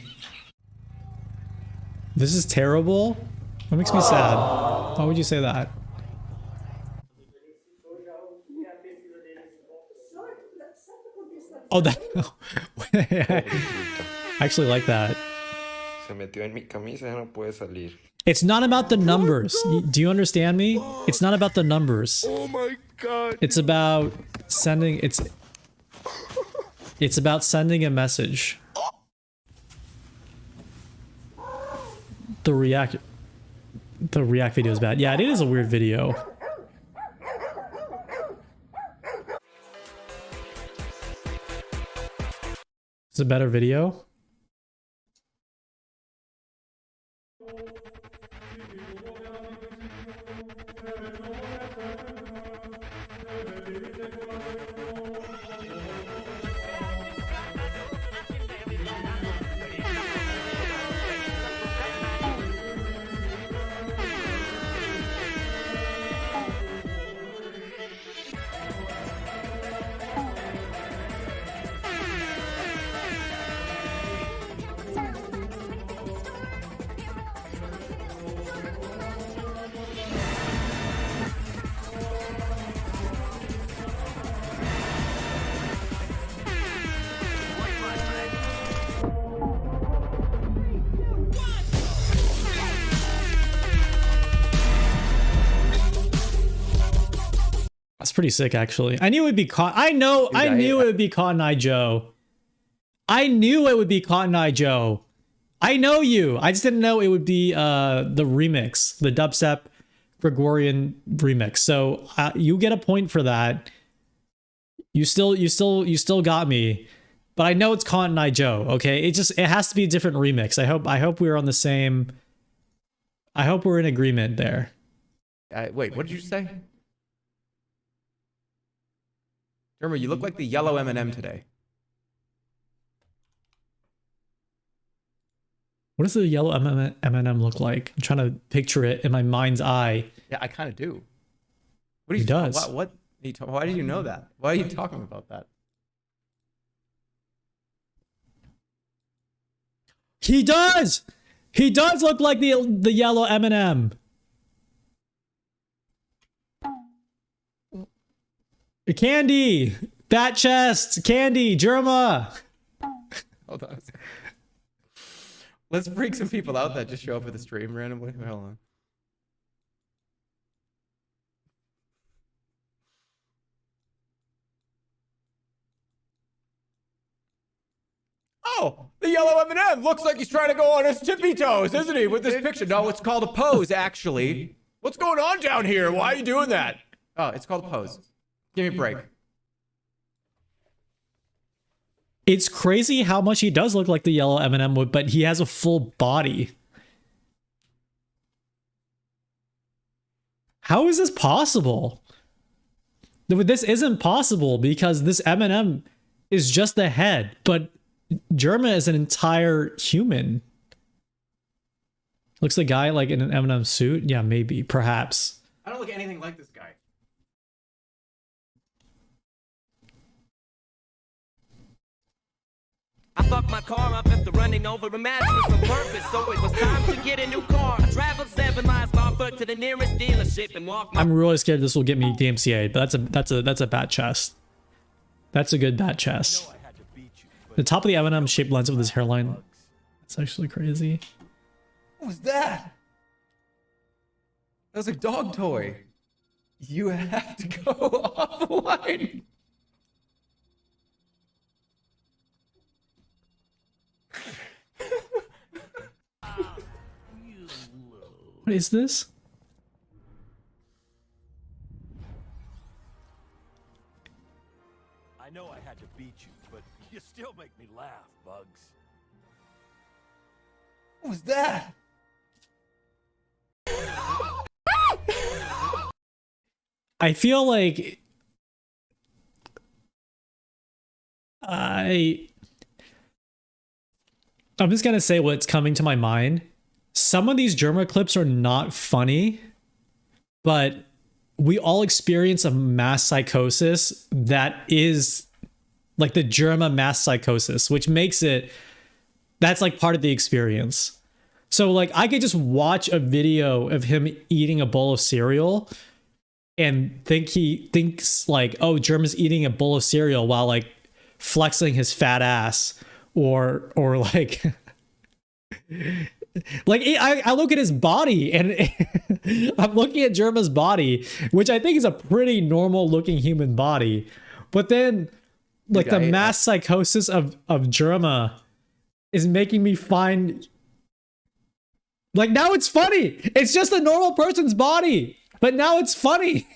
This is terrible? That makes me sad. Why would you say that? Oh, that... I actually like that. Se metió en mi camisa y no puede salir. It's not about the numbers. Do you understand me? It's not about the numbers. Oh my god. It's about sending... It's about sending a message. The react video is bad. Yeah, it is a weird video. It's a better video. pretty sick, actually. I knew it would be I knew it would be Cotton Eye Joe. I knew it would be Cotton Eye Joe. I know you. I just didn't know it would be the remix, the dubstep Gregorian remix. So you get a point for that. You still got me. But I know it's Cotton Eye Joe. Okay, it has to be a different remix. I hope we're on the same. I hope we're in agreement there. Wait, what did you say? Remember, you look like the yellow M&M today. What does the yellow M&M look like? I'm trying to picture it in my mind's eye. Yeah, I kind of do. What do you? He does. What? Why did you know that? Why are you talking about that? He does. He does look like the yellow M&M. Candy, fat chest, Candy, Germa. Hold on. Let's freak some people out that just show up at the stream randomly. Hold on. Oh, the yellow M&M looks like he's trying to go on his tippy toes, isn't he? With this picture. No, it's called a pose, actually. What's going on down here? Why are you doing that? Oh, it's called a pose. Give me a break. It's crazy how much he does look like the yellow M&M would, but he has a full body. How is this possible? This isn't possible because this M&M is just the head, but Germa is an entire human. Looks the guy like in an M&M suit? Yeah, maybe, perhaps. I don't look anything like this guy. I fucked my car up after running over a mattress on purpose, so it was time to get a new car. I traveled 7 miles by foot to the nearest dealership and walked. I'm really scared this will get me DMCA, but that's a bat chest. That's a good bat chest. The top of the M&M shape lines with his hairline. That's actually crazy. What was that? That was a dog toy. You have to go offline. What is this? I know I had to beat you, but you still make me laugh, Bugs. What was that? I feel like I'm just gonna say what's coming to my mind. Some of these Germa clips are not funny, but we all experience a mass psychosis that is like the Germa mass psychosis, which makes it, that's like part of the experience. So like I could just watch a video of him eating a bowl of cereal and he thinks like, oh, Germa's eating a bowl of cereal while like flexing his fat ass or like like I look at his body and I'm looking at Germa's body, which I think is a pretty normal looking human body, but then like the mass psychosis of Germa is making me find like, now it's funny. It's just a normal person's body, but now it's funny.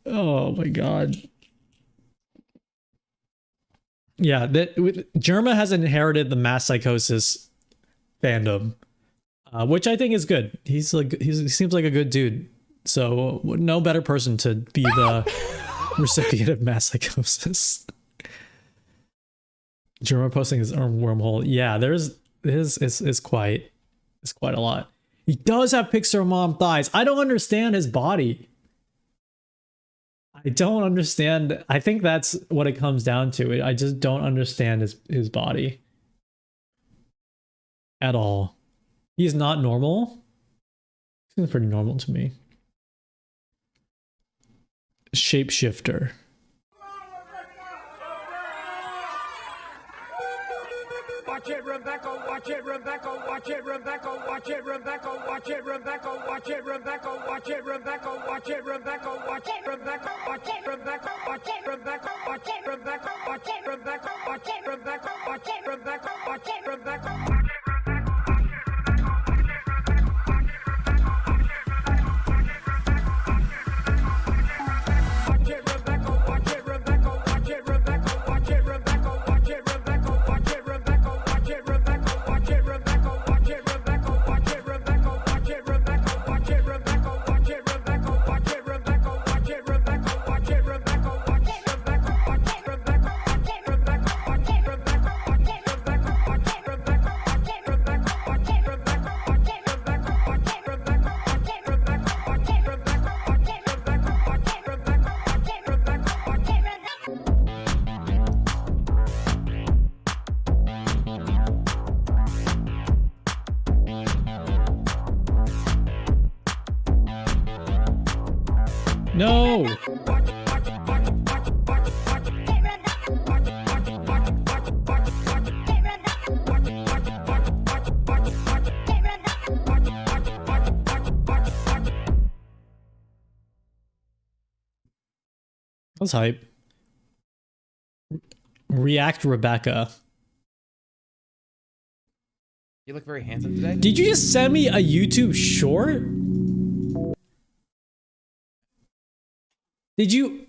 Oh my god. Yeah, Germa has inherited the mass psychosis fandom, which I think is good. He seems like a good dude. So no better person to be the recipient of mass psychosis. Germa posting his own wormhole. Yeah, it's quite a lot. He does have Pixar mom thighs. I don't understand his body. I don't understand. I think that's what it comes down to. I just don't understand his body at all. He's not normal. Seems pretty normal to me. Shapeshifter. watch it, Rebecca, watch it, Rebecca, watch it, Rebecca, watch it, Rebecca, watch it, Rebecca, watch it, Rebecca, watch it, Rebecca, watch it, Rebecca, watch it, Rebecca, watch it, Rebecca, watch it, Rebecca, watch it, Rebecca, watch it, Rebecca, watch it, Rebecca, watch it, Rebecca, watch it, Rebecca. No! That's hype. React Rebecca. You look very handsome today. Did you just send me a YouTube short? Did you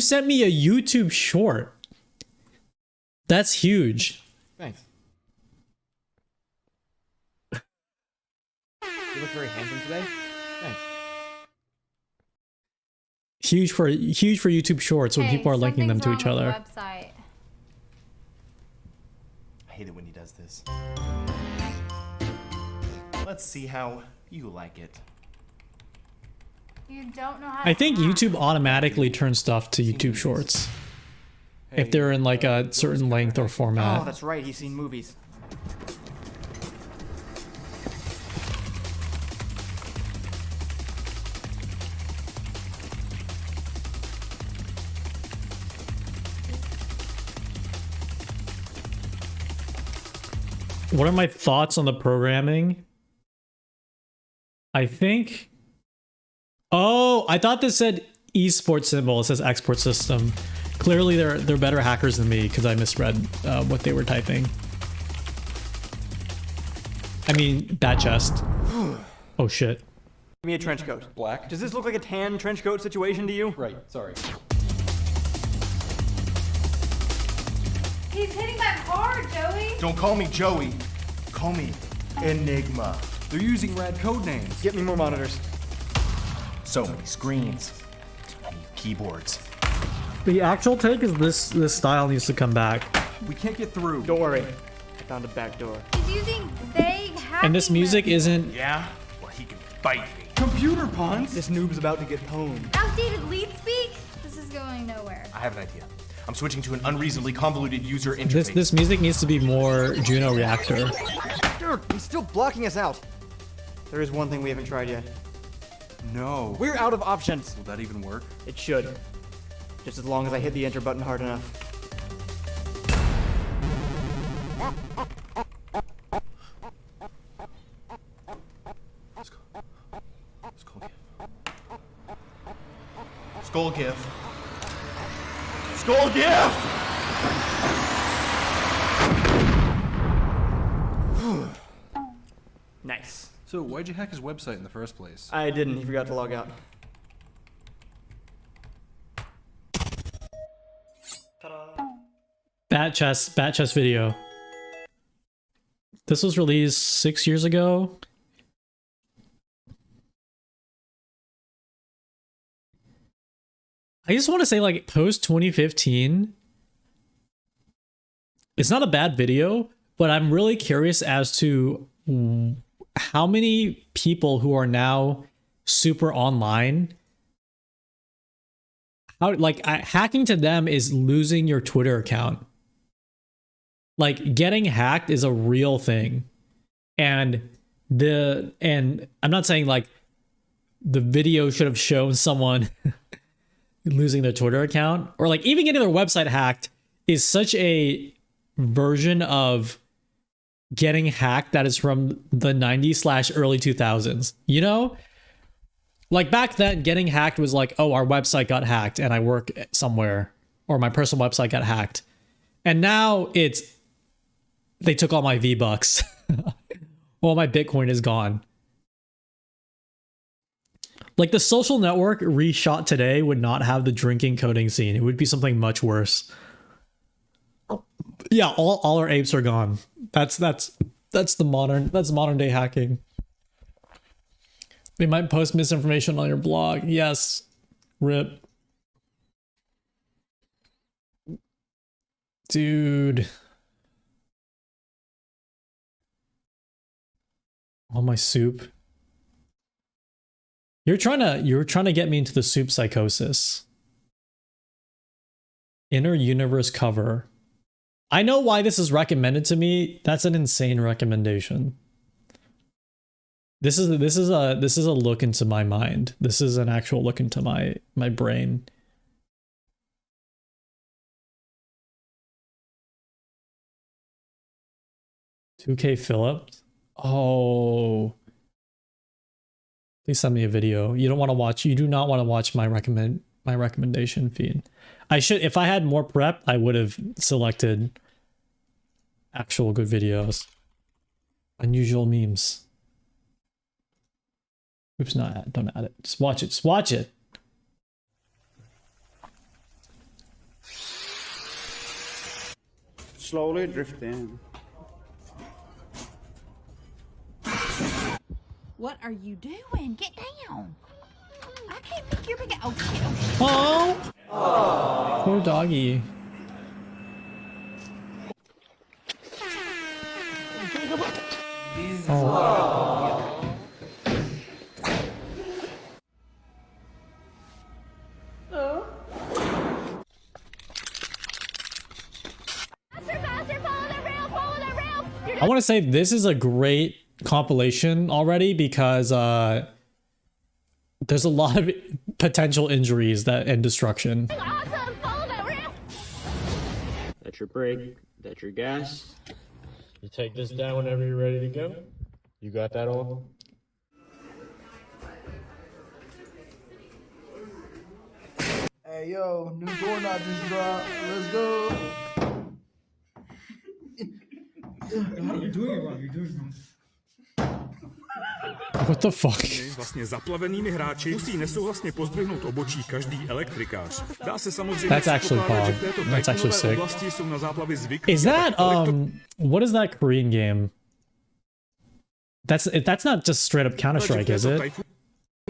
sent me a YouTube short? That's huge. Thanks. You look very handsome today. Thanks. Huge for YouTube shorts when people are linking them to each other. Website. I hate it when he does this. Let's see how you like it. You don't know how I think YouTube automatically turns stuff to YouTube shorts. If they're in like a certain length or format. Oh, that's right. He's seen movies. What are my thoughts on the programming? I think... Oh, I thought this said esports symbol. It says export system. Clearly, they're better hackers than me because I misread what they were typing. I mean, bad chest. Oh shit. Give me a trench coat. Black. Does this look like a tan trench coat situation to you? Right. Sorry. He's hitting that hard, Joey. Don't call me Joey. Call me Enigma. They're using rad code names. Get me more monitors. So many screens. Too many keyboards. The actual take is this style needs to come back. We can't get through. Don't worry. I found a back door. He's using vague hacking. And this music isn't... Yeah? Well, he can bite me. Computer puns? This noob's about to get pwned. Outdated lead speak? This is going nowhere. I have an idea. I'm switching to an unreasonably convoluted user interface. This music needs to be more Juno Reactor. Dude, he's still blocking us out. There is one thing we haven't tried yet. No. We're out of options. Will that even work? It should. Just as long as I hit the enter button hard enough. Skull GIF. Skull GIF! Nice. So why'd you hack his website in the first place? I didn't. He forgot to log out. Bat chest video. This was released 6 years ago. I just want to say, like, post 2015, it's not a bad video, but I'm really curious as to how many people who are now super online, how, like, hacking to them is losing your Twitter account. Like, getting hacked is a real thing. And I'm not saying like the video should have shown someone losing their Twitter account, or like even getting their website hacked is such a version of getting hacked that is from the 90s / early 2000s. You know? Like back then, getting hacked was like, oh, our website got hacked and I work somewhere, or my personal website got hacked. And now it's, they took all my V-Bucks. All my Bitcoin is gone. Like the Social Network reshot today would not have the drinking coding scene. It would be something much worse. Yeah, all our apes are gone. That's the modern day hacking. They might post misinformation on your blog. Yes. RIP. Dude. All my soup. You're trying to get me into the soup psychosis. Inner universe cover. I know why this is recommended to me. That's an insane recommendation. This is a look into my mind. This is an actual look into my brain. $2K Phillips. Oh. Please send me a video. You don't want to watch. You do not want to watch my recommendation feed. I should, if I had more prep, I would have selected actual good videos. Unusual memes. Oops, not don't add it. Just watch it. Just watch it. Slowly drifting. What are you doing? Get down. I can't pick your big. Oh shit. Oh. Poor doggy. Oh. I want to say this is a great compilation already because there's a lot of potential injuries and destruction. Awesome. Follow that rail. That's your brake. That's your gas. You take this down whenever you're ready to go. You got that all? Hey yo, new doorknob just dropped. Let's go. You're doing it wrong. You're doing it wrong. What the fuck? Vlastně zaplavenými hráči musí nesouhlasně pozdvihnout obočí každý elektrikář. Dá se samozřejmě That's actually předpokládat, že v této That's actually sick. oblasti jsou na záplavy zvyklí. Is that what is that Korean game? That's not just straight up Counter-Strike, is it?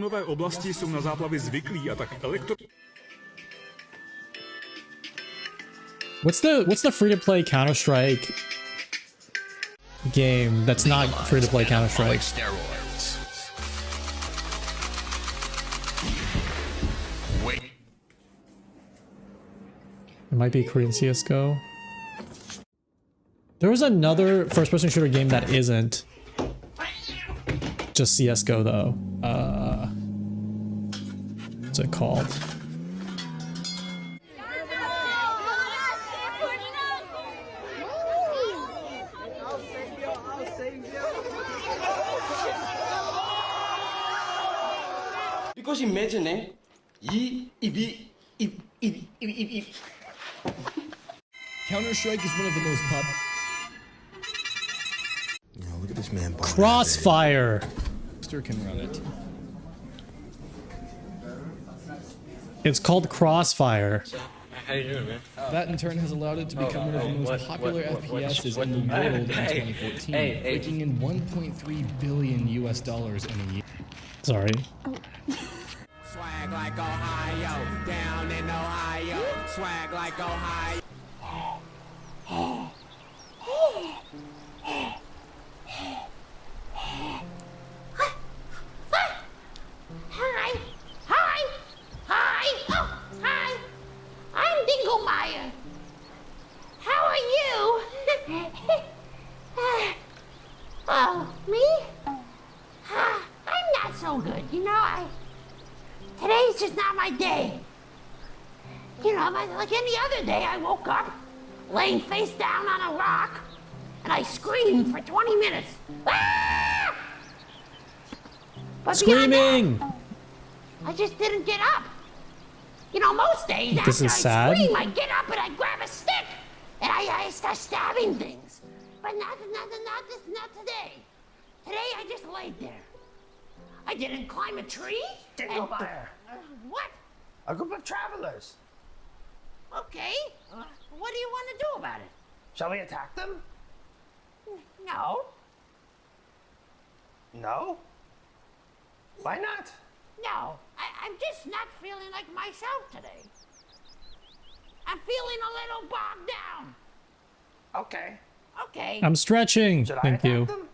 Nové oblasti jsou na záplavy zvyklí a tak What's the free-to-play Counter-Strike game that's not free-to-play Counter-Strike? It might be Korean CSGO. There was another first-person shooter game that isn't just CSGO though. What's it called? Because imagine, Counter-Strike is one of the most pop. Look at this man. Crossfire. Can run it. It's called Crossfire. How you doing, man? That in turn has allowed it to become one of the most popular FPSs in the world in 2014, raking in $1.3 billion US in a year. Sorry. Swag like Ohio, down in Ohio. Swag like Ohio. Hi. Hi. Hi. Oh, hi. I'm Dinglemeyer. How are you? Oh, me? I'm not so good. You know, today's just not my day. You know, like any other day, I woke up laying face down on a rock, and I screamed for 20 minutes. Ah! But Screaming! I just didn't get up. You know, most days This after is I sad. scream, I get up and I grab a stick and I start stabbing things. But not today. Today I just laid there. I didn't climb a tree. Dingle Buyer. What? A group of travelers. Okay. What do you want to do about it? Shall we attack them? No. No? Why not? No. I'm just not feeling like myself today. I'm feeling a little bogged down. Okay. Okay. I'm stretching. Should I Thank attack you. them?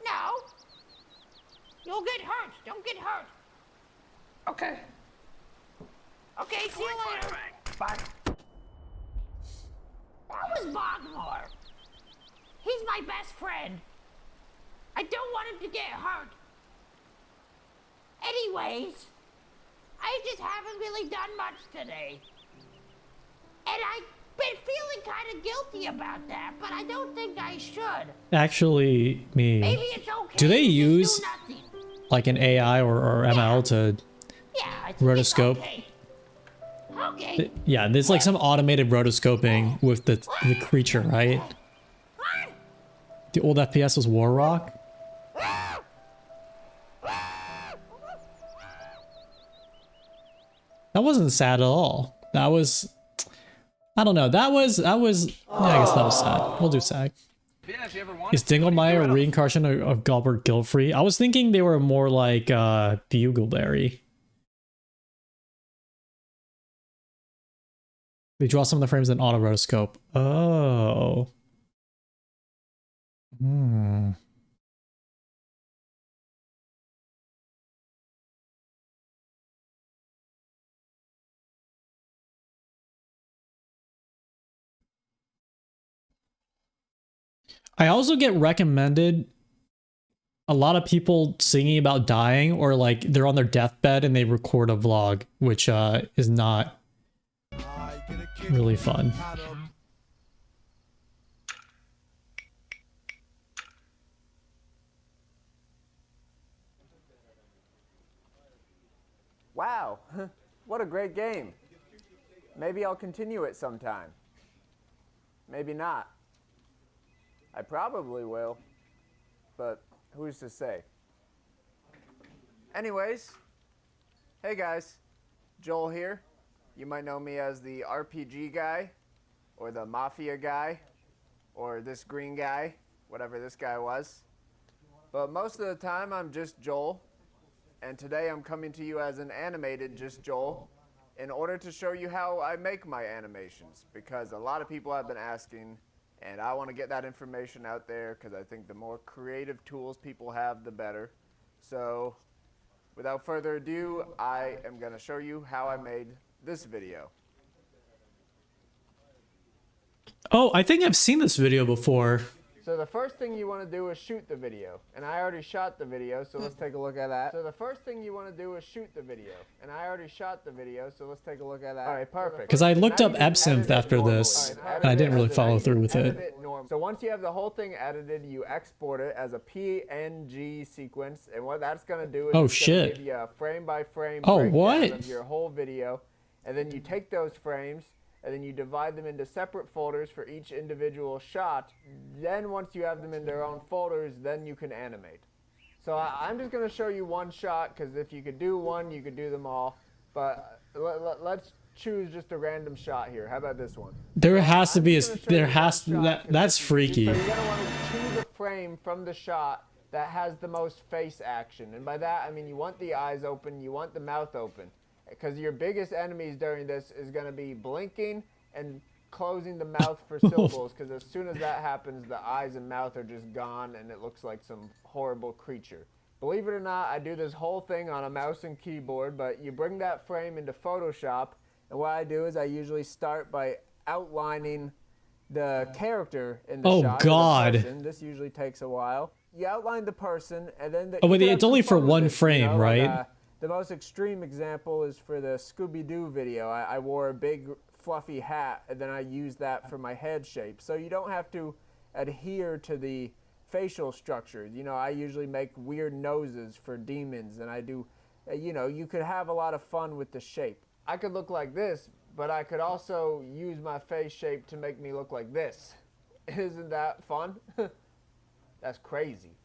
No. You'll get hurt. Don't get hurt. Okay. Okay, see you later. Bye. That was Bogmore. He's my best friend. I don't want him to get hurt. Anyways, I just haven't really done much today. And I've been feeling kind of guilty about that, but I don't think I should. Actually, Maybe it's okay. do they to just use do nothing. like an AI or ML to Yeah, I think it's rotoscope? okay. Okay. Yeah, there's like some automated rotoscoping with the creature, right? The old FPS was War Rock. That wasn't sad at all. That was, I don't know. That was. Yeah, I guess that was sad. We'll do sad. Is Dinglemeyer a reincarnation of Gilbert Gilfrey? I was thinking they were more like Bugleberry. They draw some of the frames in auto rotoscope. Oh. Hmm. I also get recommended a lot of people singing about dying, or like they're on their deathbed and they record a vlog, which is not really fun. Wow, what a great game. Maybe I'll continue it sometime. Maybe not. I probably will, but who's to say? Anyways, hey guys, Joel here. You might know me as the RPG guy, or the Mafia guy, or this green guy, whatever this guy was. But most of the time I'm just Joel, and today I'm coming to you as an animated just Joel in order to show you how I make my animations, because a lot of people have been asking, and I want to get that information out there because I think the more creative tools people have, the better. So, without further ado, I am going to show you how I made this video. Oh, I think I've seen this video before. So the first thing you want to do is shoot the video. And I already shot the video, so let's take a look at that. So the first thing you want to do is shoot the video. And I already shot the video, so let's take a look at that. All right, perfect. Because I looked up Absinthe after this, and I didn't really follow through with it. So once you have the whole thing edited, you export it as a PNG sequence. And what that's going to do is it's gonna give you a frame-by-frame breakdown of your whole video. And then you take those frames, and then you divide them into separate folders for each individual shot. Then once you have them in their own folders, then you can animate. So I'm just going to show you one shot, because if you could do one, you could do them all. But let's choose just a random shot here. How about this one? There has to be that's freaky. So you're going to want to choose a frame from the shot that has the most face action. And by that, I mean you want the eyes open, you want the mouth open. Because your biggest enemies during this is going to be blinking and closing the mouth for syllables, because as soon as that happens, the eyes and mouth are just gone and it looks like some horrible creature. Believe it or not, I do this whole thing on a mouse and keyboard, but you bring that frame into Photoshop, and what I do is I usually start by outlining the character in the shot. Oh God. This usually takes a while. You outline the person, and then Oh wait, it's only for one frame, right? The most extreme example is for the Scooby-Doo video. I wore a big fluffy hat, and then I used that for my head shape. So you don't have to adhere to the facial structures. You know, I usually make weird noses for demons, and I do, you know, you could have a lot of fun with the shape. I could look like this, but I could also use my face shape to make me look like this. Isn't that fun? That's crazy.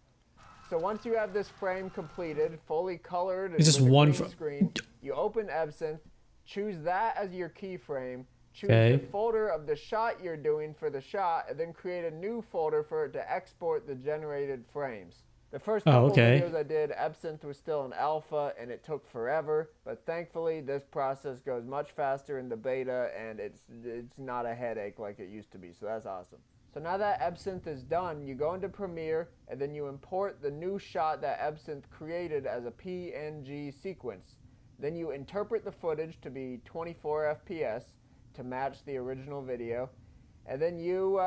So once you have this frame completed, fully colored, and It's just with a one green screen, you open Absinthe, choose that as your keyframe, choose Okay. the folder of the shot you're doing for the shot, and then create a new folder for it to export the generated frames. The first couple videos I did, Absinthe was still in alpha, and it took forever, but thankfully this process goes much faster in the beta, and it's not a headache like it used to be, so that's awesome. So now that Absinthe is done, you go into Premiere, and then you import the new shot that Absinthe created as a PNG sequence. Then you interpret the footage to be 24 FPS to match the original video. And then you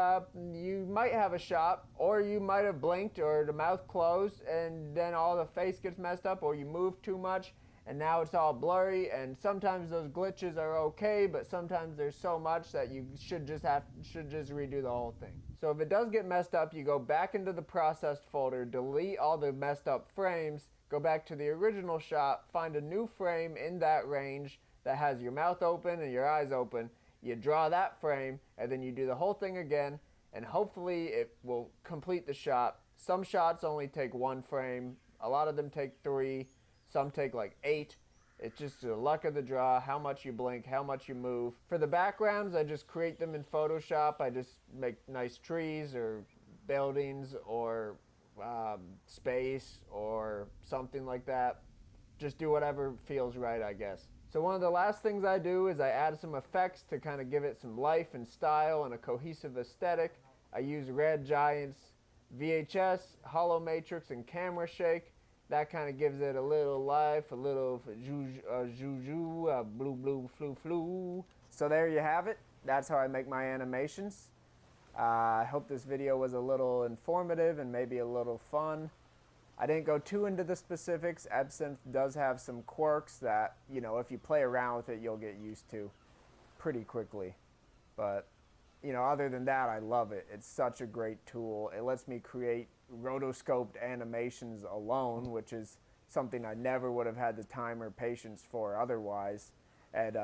might have a shot, or you might have blinked, or the mouth closed, and then all the face gets messed up, or you move too much, and now it's all blurry. And sometimes those glitches are okay, but sometimes there's so much that you should just redo the whole thing. So if it does get messed up, you go back into the processed folder, delete all the messed up frames, go back to the original shot, find a new frame in that range that has your mouth open and your eyes open. You draw that frame, and then you do the whole thing again, and hopefully it will complete the shot. Some shots only take 1 frame, a lot of them take 3, some take like 8. It's just the luck of the draw, how much you blink, how much you move. For the backgrounds, I just create them in Photoshop. I just make nice trees or buildings or space or something like that. Just do whatever feels right, I guess. So one of the last things I do is I add some effects to kind of give it some life and style and a cohesive aesthetic. I use Red Giant's VHS, Hollow Matrix, and Camera Shake. That kind of gives it a little life, a little juju, blue, blue, flu, flu. So there you have it. That's how I make my animations. I hope this video was a little informative and maybe a little fun. I didn't go too into the specifics. Absinthe does have some quirks that, you know, if you play around with it, you'll get used to pretty quickly. But, you know, other than that, I love it. It's such a great tool. It lets me create rotoscoped animations alone, which is something I never would have had the time or patience for otherwise. And,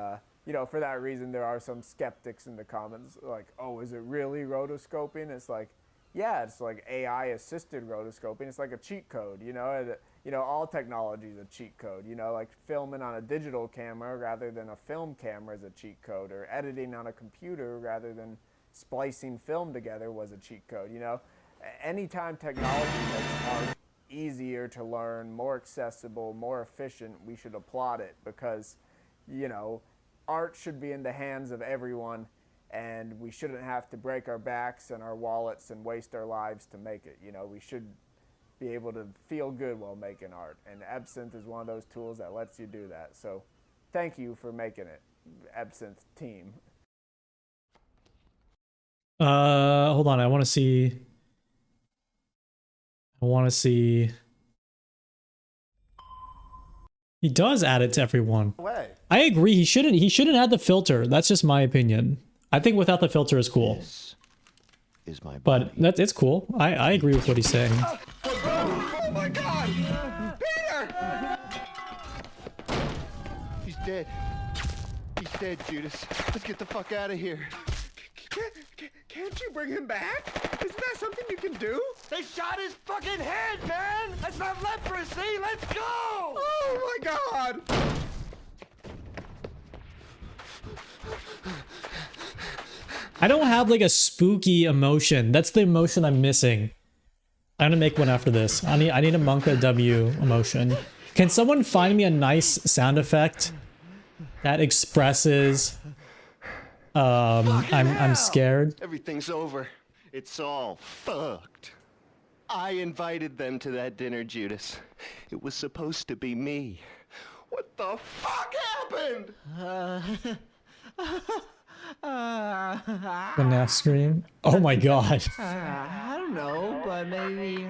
you know, for that reason, there are some skeptics in the comments like, oh, is it really rotoscoping? It's like, yeah, it's like AI-assisted rotoscoping. It's like a cheat code, you know? And, you know, all technology is a cheat code, you know? Like filming on a digital camera rather than a film camera is a cheat code, or editing on a computer rather than splicing film together was a cheat code, you know? Anytime technology makes art easier to learn, more accessible, more efficient, we should applaud it because, you know, art should be in the hands of everyone, and we shouldn't have to break our backs and our wallets and waste our lives to make it. You know, we should be able to feel good while making art, and Absinthe is one of those tools that lets you do that. So thank you for making it, Absinthe team. Hold on, I want to see. He does add it to everyone. I agree. He shouldn't add the filter. That's just my opinion. I think without the filter is cool. Is my but it's cool. I agree with what he's saying. Oh my God! Peter! He's dead. He's dead, Judas. Let's get the fuck out of here. Can't you bring him back? Isn't that something you can do? They shot his fucking head, man! That's not leprosy! Let's go! Oh my God! I don't have like a spooky emotion. That's the emotion I'm missing. I'm gonna make one after this. I need a Monka W emotion. Can someone find me a nice sound effect that expresses I'm scared? Everything's over. It's all fucked. I invited them to that dinner, Judas. It was supposed to be me. What the fuck happened? The NAF scream. Oh my God. I don't know, but maybe.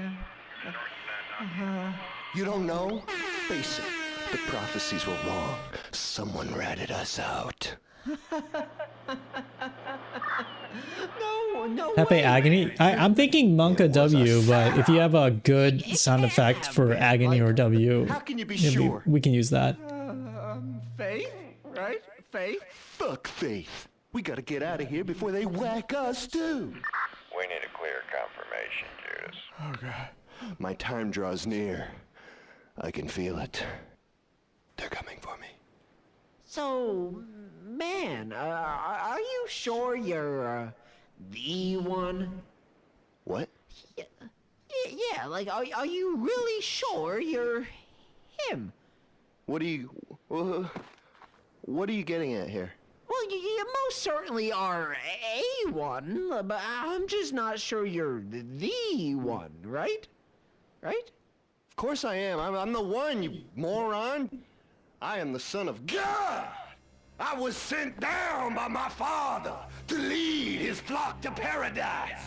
You don't know? Face it, the prophecies were wrong. Someone ratted us out. No Pepe way. Agony? I'm thinking Monka W, but if you have a good sound effect for Agony or W, How can you be yeah, sure? we can use that. Faith, right? Faith? Fuck Faith. We gotta get out of here before they whack us too. We need a clear confirmation, Judas. Oh God. My time draws near. I can feel it. They're coming for me. So, man, are you sure you're the one? What? Yeah, like, are you really sure you're him? What are you getting at here? Well, you most certainly are a one, but I'm just not sure you're the one, right? Right? Of course I am. I'm the one, you moron. I am the son of God. I was sent down by my father to lead his flock to paradise,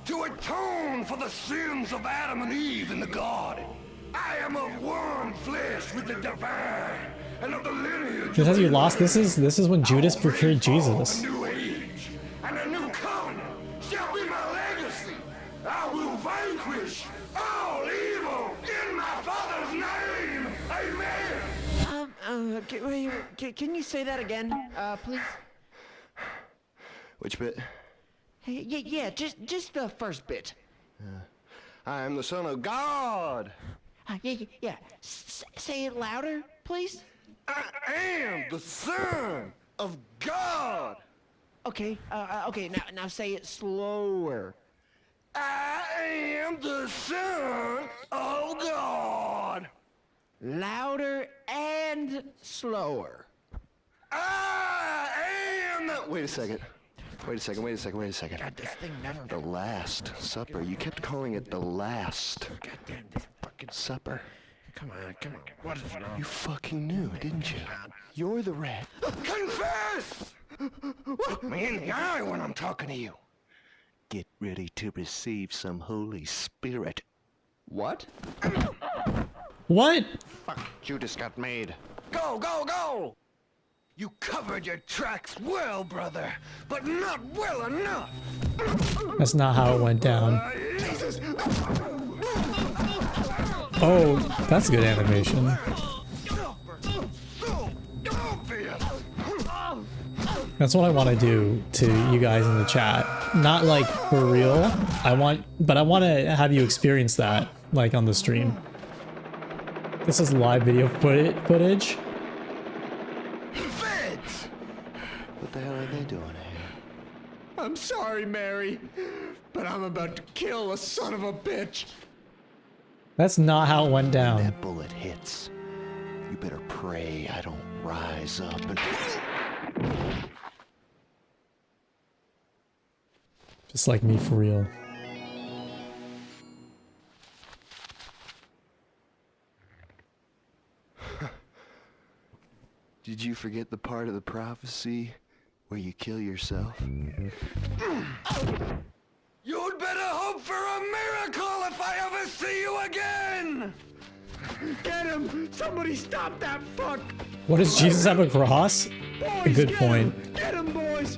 to atone for the sins of Adam and Eve in the garden. I am of worm flesh with the divine, and of the lineage. Just as you lost, this is when Judas procured Jesus. A new age and a new covenant shall be my legacy. I will vanquish all evil in my father's name. Amen. Can you say that again, please? Which bit? Yeah, just the first bit. I am the son of God. Yeah. Say it louder, please. I am the son of God. Okay, now say it slower. I am the son of God. Louder and slower. I am the... Wait a second. God, this thing never... The Last Supper. You kept calling it the Last. Goddamn this fucking Supper. Come on. What is wrong? You fucking knew, didn't you? You're the rat. Confess! Look me in the eye when I'm talking to you. Get ready to receive some Holy Spirit. What? What? Fuck, Judas got made. Go! You covered your tracks well, brother, but not well enough. That's not how it went down. Oh, that's good animation. That's what I want to do to you guys in the chat. Not like for real. I want to have you experience that, like on the stream. This is live video footage. What the hell are they doing here? I'm sorry, Mary, but I'm about to kill a son of a bitch. That's not how it went down. That bullet hits. You better pray I don't rise up and... Just like me for real. Did you forget the part of the prophecy where you kill yourself? You'd better hope for a miracle if I ever see you again! Get him! Somebody stop that fuck! What, does Jesus have a cross? A good point. Get him, boys!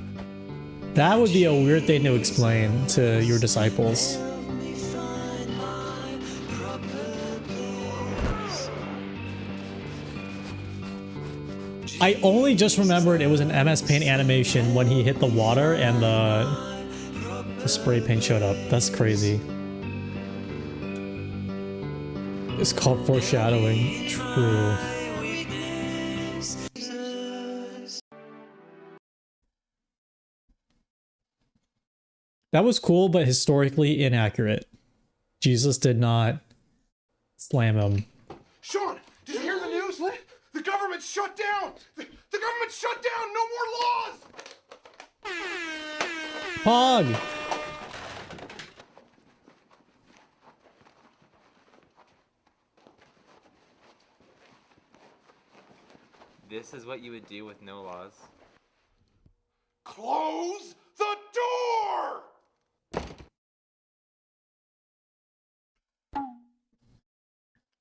That would be a weird thing to explain to your disciples. I only just remembered it was an MS Paint animation when he hit the water and the spray paint showed up. That's crazy. It's called foreshadowing. True. That was cool, but historically inaccurate. Jesus did not slam him. Sean, did you hear the news? The government's shut down! The government's shut down! No more laws! Pog! This is what you would do with no laws? Close the door!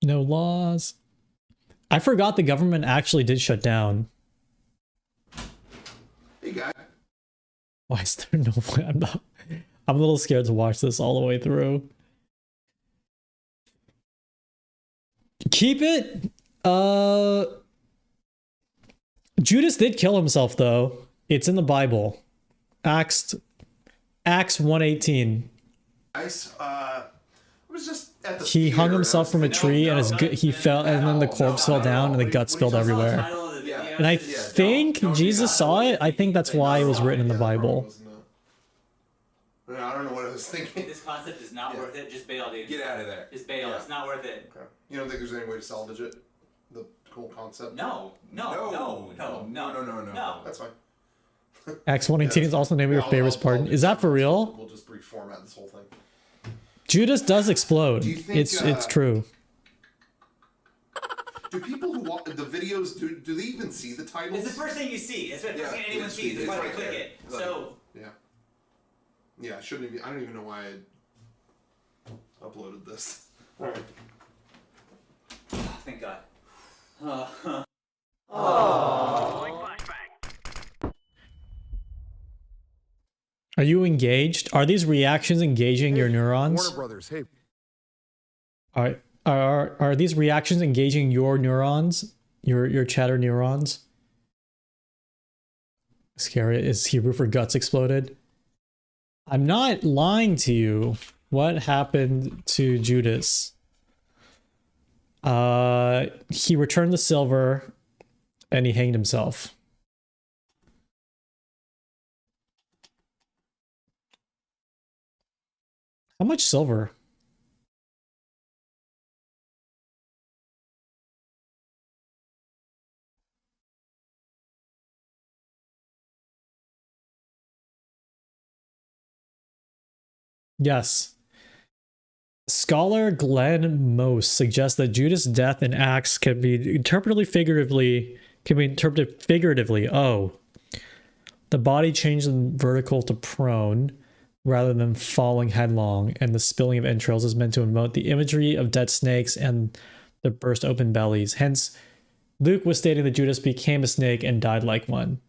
No laws. I forgot the government actually did shut down. Hey, guys. Why is there no way? I'm a little scared to watch this all the way through. Keep it. Judas did kill himself though. It's in the Bible. Acts 1:18. Nice. It was just at the He hung himself from a tree and he fell, and then the corpse fell down and the guts spilled everywhere. And I think Jesus saw it. I think that's why it was written in the Bible. I don't know what I was thinking. This concept is not worth it. Just bail, dude. Get out of there. Just bail. Yeah. It's not worth it. Okay. You don't think there's any way to salvage it? The whole concept? No. That's fine. Acts 1:18 is also the name of your favorite part. Is that for real? We'll just reformat this whole thing. Judas does explode. It's true. Do people who watch the videos do they even see the titles? It's the first thing you see. It's the first thing anyone sees. It's why they click it. So yeah, shouldn't even. I don't even know why I uploaded this. All right. Oh, thank God. Are you engaged? Are these reactions engaging your neurons? Warner Brothers, hey. Are these reactions engaging your neurons? Your chatter neurons? Scary. Is Hebrew for guts exploded? I'm not lying to you. What happened to Judas? He returned the silver and he hanged himself. How much silver? Yes. Scholar Glenn Mose suggests that Judas' death in Acts can be interpreted figuratively. Oh. The body changed from vertical to prone rather than falling headlong, and the spilling of entrails is meant to emote the imagery of dead snakes and the burst open bellies. Hence, Luke was stating that Judas became a snake and died like one.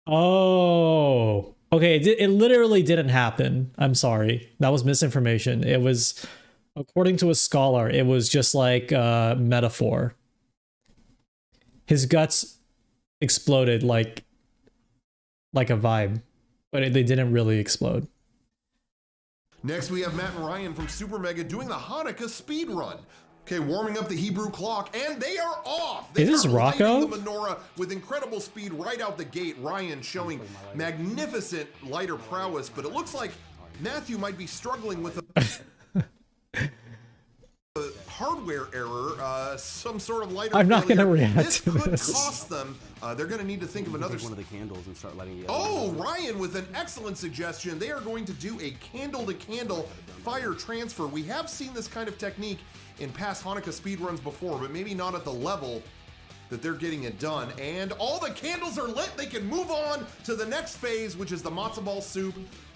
Oh. Okay, it literally didn't happen. I'm sorry. That was misinformation. It was, according to a scholar, it was just like a metaphor. His guts exploded like a vibe, but they didn't really explode. Next, we have Matt and Ryan from Super Mega doing the Hanukkah speed run. Okay, warming up the Hebrew clock, and they are off. They Is this are Rocco? lighting the menorah with incredible speed right out the gate. Ryan showing magnificent lighter prowess, but it looks like Matthew might be struggling with a hardware error, some sort of lighter. I'm not going to failure. react This to could this. cost them. They're going to need to think of another. Take one of the candles and start lighting the other. Oh, Ryan with an excellent suggestion. They are going to do a candle-to-candle fire transfer. We have seen this kind of technique in past Hanukkah speedruns before, but maybe not at the level that they're getting it done. And all the candles are lit. They can move on to the next phase, which is the matzo ball soup.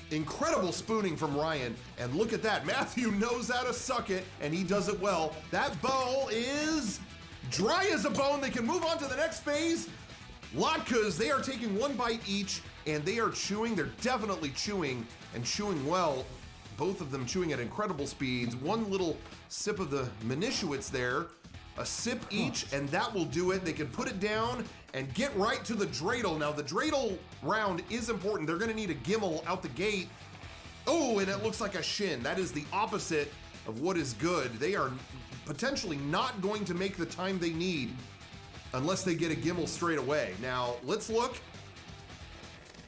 Incredible spooning from Ryan. And look at that. Matthew knows how to suck it, and he does it well. That bowl is dry as a bone. They can move on to the next phase. Latkes, they are taking one bite each, and they are chewing. They're definitely chewing, and chewing well. Both of them chewing at incredible speeds. One little sip of the Menishewitz there. A sip each, and that will do it. They can put it down and get right to the dreidel. Now, the dreidel round is important. They're going to need a gimel out the gate. Oh, and it looks like a shin. That is the opposite of what is good. They are potentially not going to make the time they need unless they get a gimel straight away. Now, let's look.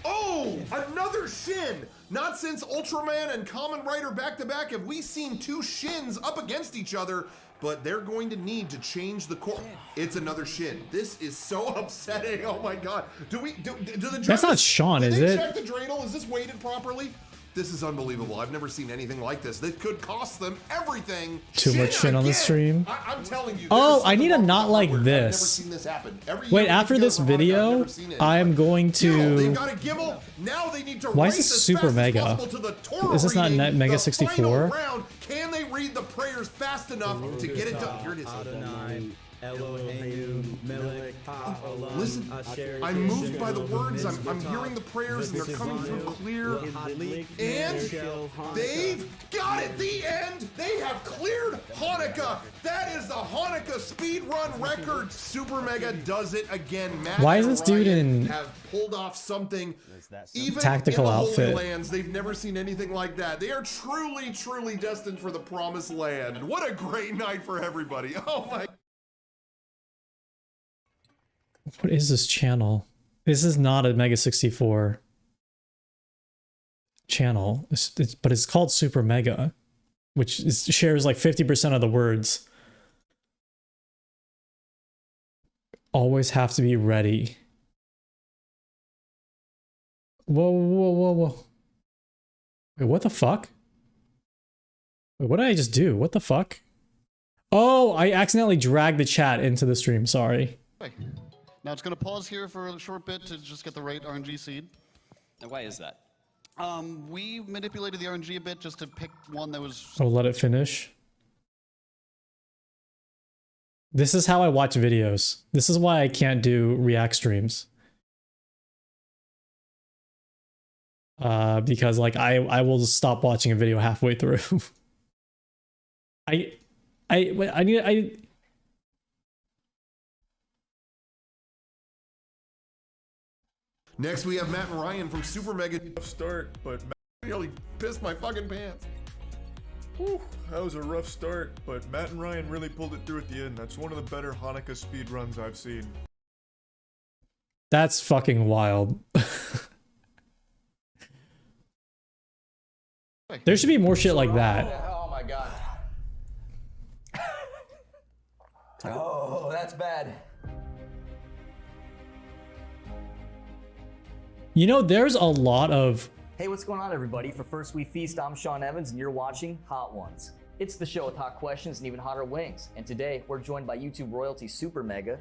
Oh, another shin. Not since Ultraman and Kamen Rider back-to-back have we seen two shins up against each other, but they're going to need to change the core. It's another shin. This is so upsetting. Oh my God. Do the That's not Sean, is it? Check the dreidel. Is this weighted properly? This is unbelievable. I've never seen anything like this. This could cost them everything. Too much shit on the stream. I'm telling you. Oh, I need a not like I've never this. seen this happen. Every Wait, year after we go this to Hanukkah, I've video, never seen it. I'm going They've to... got a gimel. Now they need to Why is race this as super fast as mega? possible to the Torah Is this not reading. Mega The 64? final round. Can they read the prayers fast enough to get it done? Here it is. Listen, I'm moved by the words. I'm hearing the prayers, and they're coming through clear. And they've got it. The end. They have cleared Hanukkah. That is the Hanukkah speedrun record. Super Mega does it again. Matt Why is and this dude Ryan in have pulled off something even tactical in the outfit? Holy Lands. They've never seen anything like that. They are truly, truly destined for the promised land. What a great night for everybody. Oh my. What is this channel? This is not a Mega 64 channel, but it's called Super Mega, which shares like 50% of the words. Always have to be ready. Whoa, whoa, whoa, whoa. Wait, what the fuck? Wait, what did I just do? What the fuck? Oh, I accidentally dragged the chat into the stream, sorry. Now it's going to pause here for a short bit to just get the right RNG seed. And why is that? We manipulated the RNG a bit just to pick one that was... Oh, let it finish. This is how I watch videos. This is why I can't do react streams. Because like I will just stop watching a video halfway through. Next we have Matt and Ryan from Super Mega. Tough start, but Matt really pissed my fucking pants. Whew, that was a rough start, but Matt and Ryan really pulled it through at the end. That's one of the better Hanukkah speedruns I've seen. That's fucking wild. There should be more shit like that. Oh my god. Oh, that's bad. You know, there's a lot of... Hey, what's going on, everybody? For First We Feast, I'm Sean Evans, and you're watching Hot Ones. It's the show with hot questions and even hotter wings. And today, we're joined by YouTube royalty Super Mega.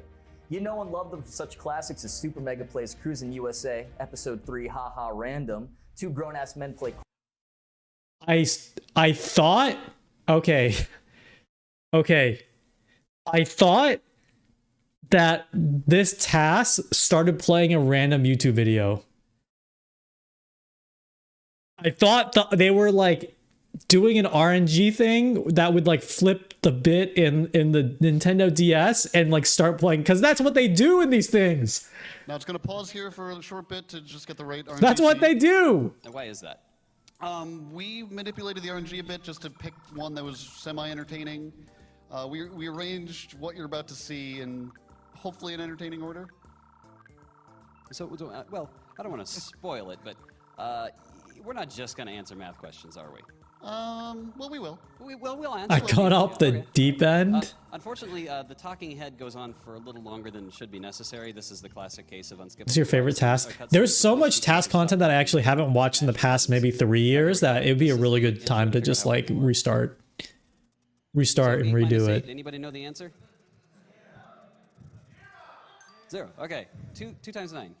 You know and love them for such classics as Super Mega Plays Cruisin' USA, Episode 3, Ha Ha Random, Two Grown-Ass Men Play... I thought... Okay. Okay. I thought that this task started playing a random YouTube video. I thought they were like doing an RNG thing that would like flip the bit in the Nintendo DS and like start playing, because that's what they do in these things. Now it's going to pause here for a short bit to just get the right RNG. That's what they do. And why is that? We manipulated the RNG a bit just to pick one that was semi-entertaining. We arranged what you're about to see in hopefully an entertaining order. So, well, I don't want to spoil it, but we're not just going to answer math questions, are we? Well, we will. We'll answer. I got off the deep end. Unfortunately, the talking head goes on for a little longer than should be necessary. This is the classic case of unskippable. What's your favorite task? There's so much task content that I actually haven't watched in the past maybe 3 years that it'd be a really good time to just like restart and redo it. Anybody know the answer? 0. Okay. 2 times 9.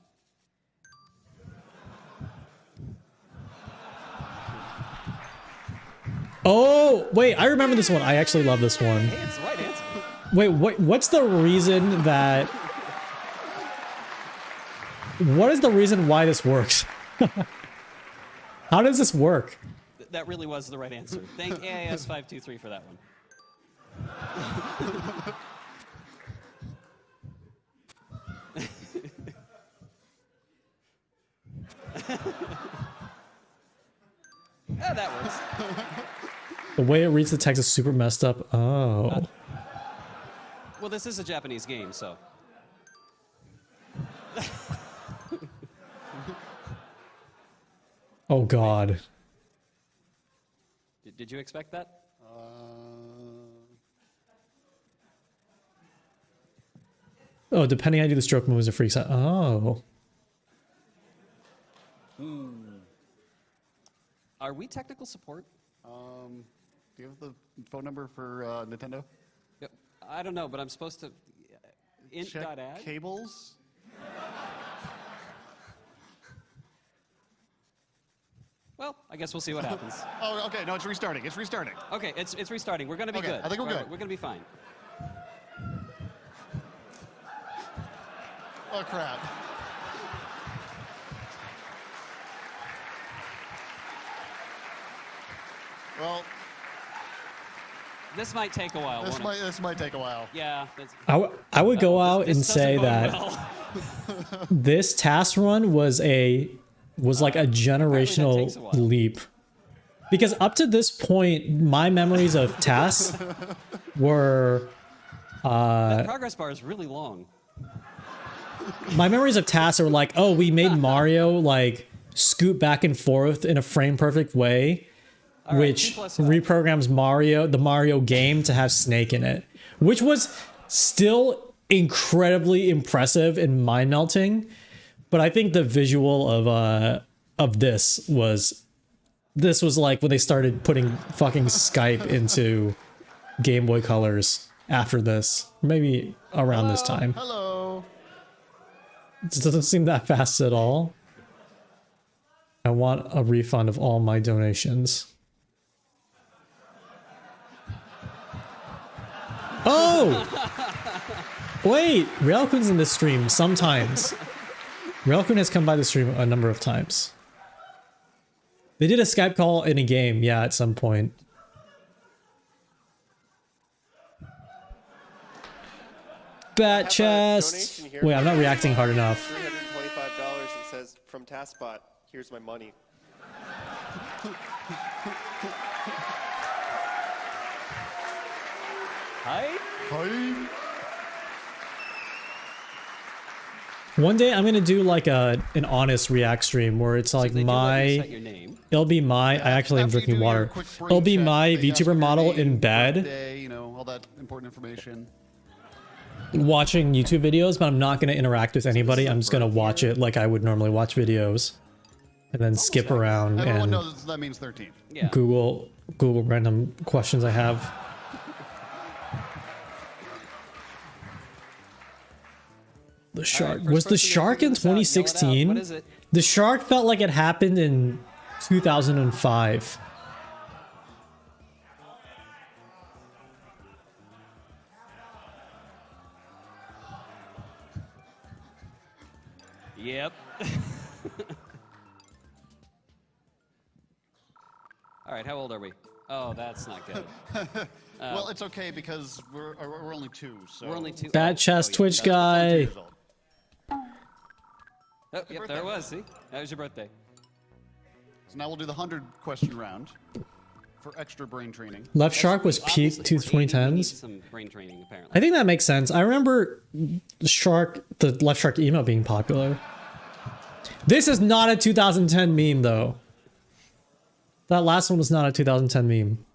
Oh, wait, I remember this one. I actually love this one. Hey, it's the right answer. Wait, what's the reason that... What is the reason why this works? How does this work? That really was the right answer. Thank AIS523 for that one. Yeah, that works. The way it reads the text is super messed up. Oh. Well, this is a Japanese game, so. Oh, God. Did you expect that? Oh, depending on how you do the stroke moves, it freaks out. Oh. Are we technical support? Do you have the phone number for Nintendo? Yep. I don't know, but I'm supposed to... Check cables? Well, I guess we'll see what happens. Oh, okay. No, it's restarting. It's restarting. Okay, it's restarting. We're going to be good. I think we're good. We're going to be fine. Oh, crap. Well, this might take a while. This might take a while. Yeah. I would go out this and say doesn't bode that well. this task run was like a generational leap. Because up to this point, my memories of tasks were That progress bar is really long. my memories of tasks are like, oh, we made Mario like scoot back and forth in a frame perfect way, which reprograms the Mario game to have Snake in it, which was still incredibly impressive and mind melting. But I think the visual of this was like when they started putting fucking Skype into Game Boy Colors after this, maybe around this time. Hello. It doesn't seem that fast at all. I want a refund of all my donations. Oh! Wait, Railkun's in this stream sometimes. Railkun has come by the stream a number of times. They did a Skype call in a game, yeah, at some point. Bat chest! Wait, I'm not reacting hard enough. $325 and says, from TaskBot, here's my money. Hi. Hi. One day I'm gonna do like an honest React stream where it's like it'll be my I actually am drinking water. It'll be my VTuber model in bed You know, all that important information. watching YouTube videos, but I'm not gonna interact with anybody. I'm just gonna watch it like I would normally watch videos, and then skip around Everyone and knows that means 13. Yeah. Google random questions I have. The shark was the shark in 2016. What is it? The shark felt like it happened in 2005. Yep. All right, how old are we? Oh, that's not good. Well, it's okay because we're only 2. So We're only 2. Bad chest Twitch guy. Oh, yep, there it was. See, that was your birthday. So now we'll do the 100 question round for extra brain training. Left shark was peak to 2010s. Some brain training, apparently. I think that makes sense. I remember the left shark emo being popular. This is not a 2010 meme though. That last one was not a 2010 meme.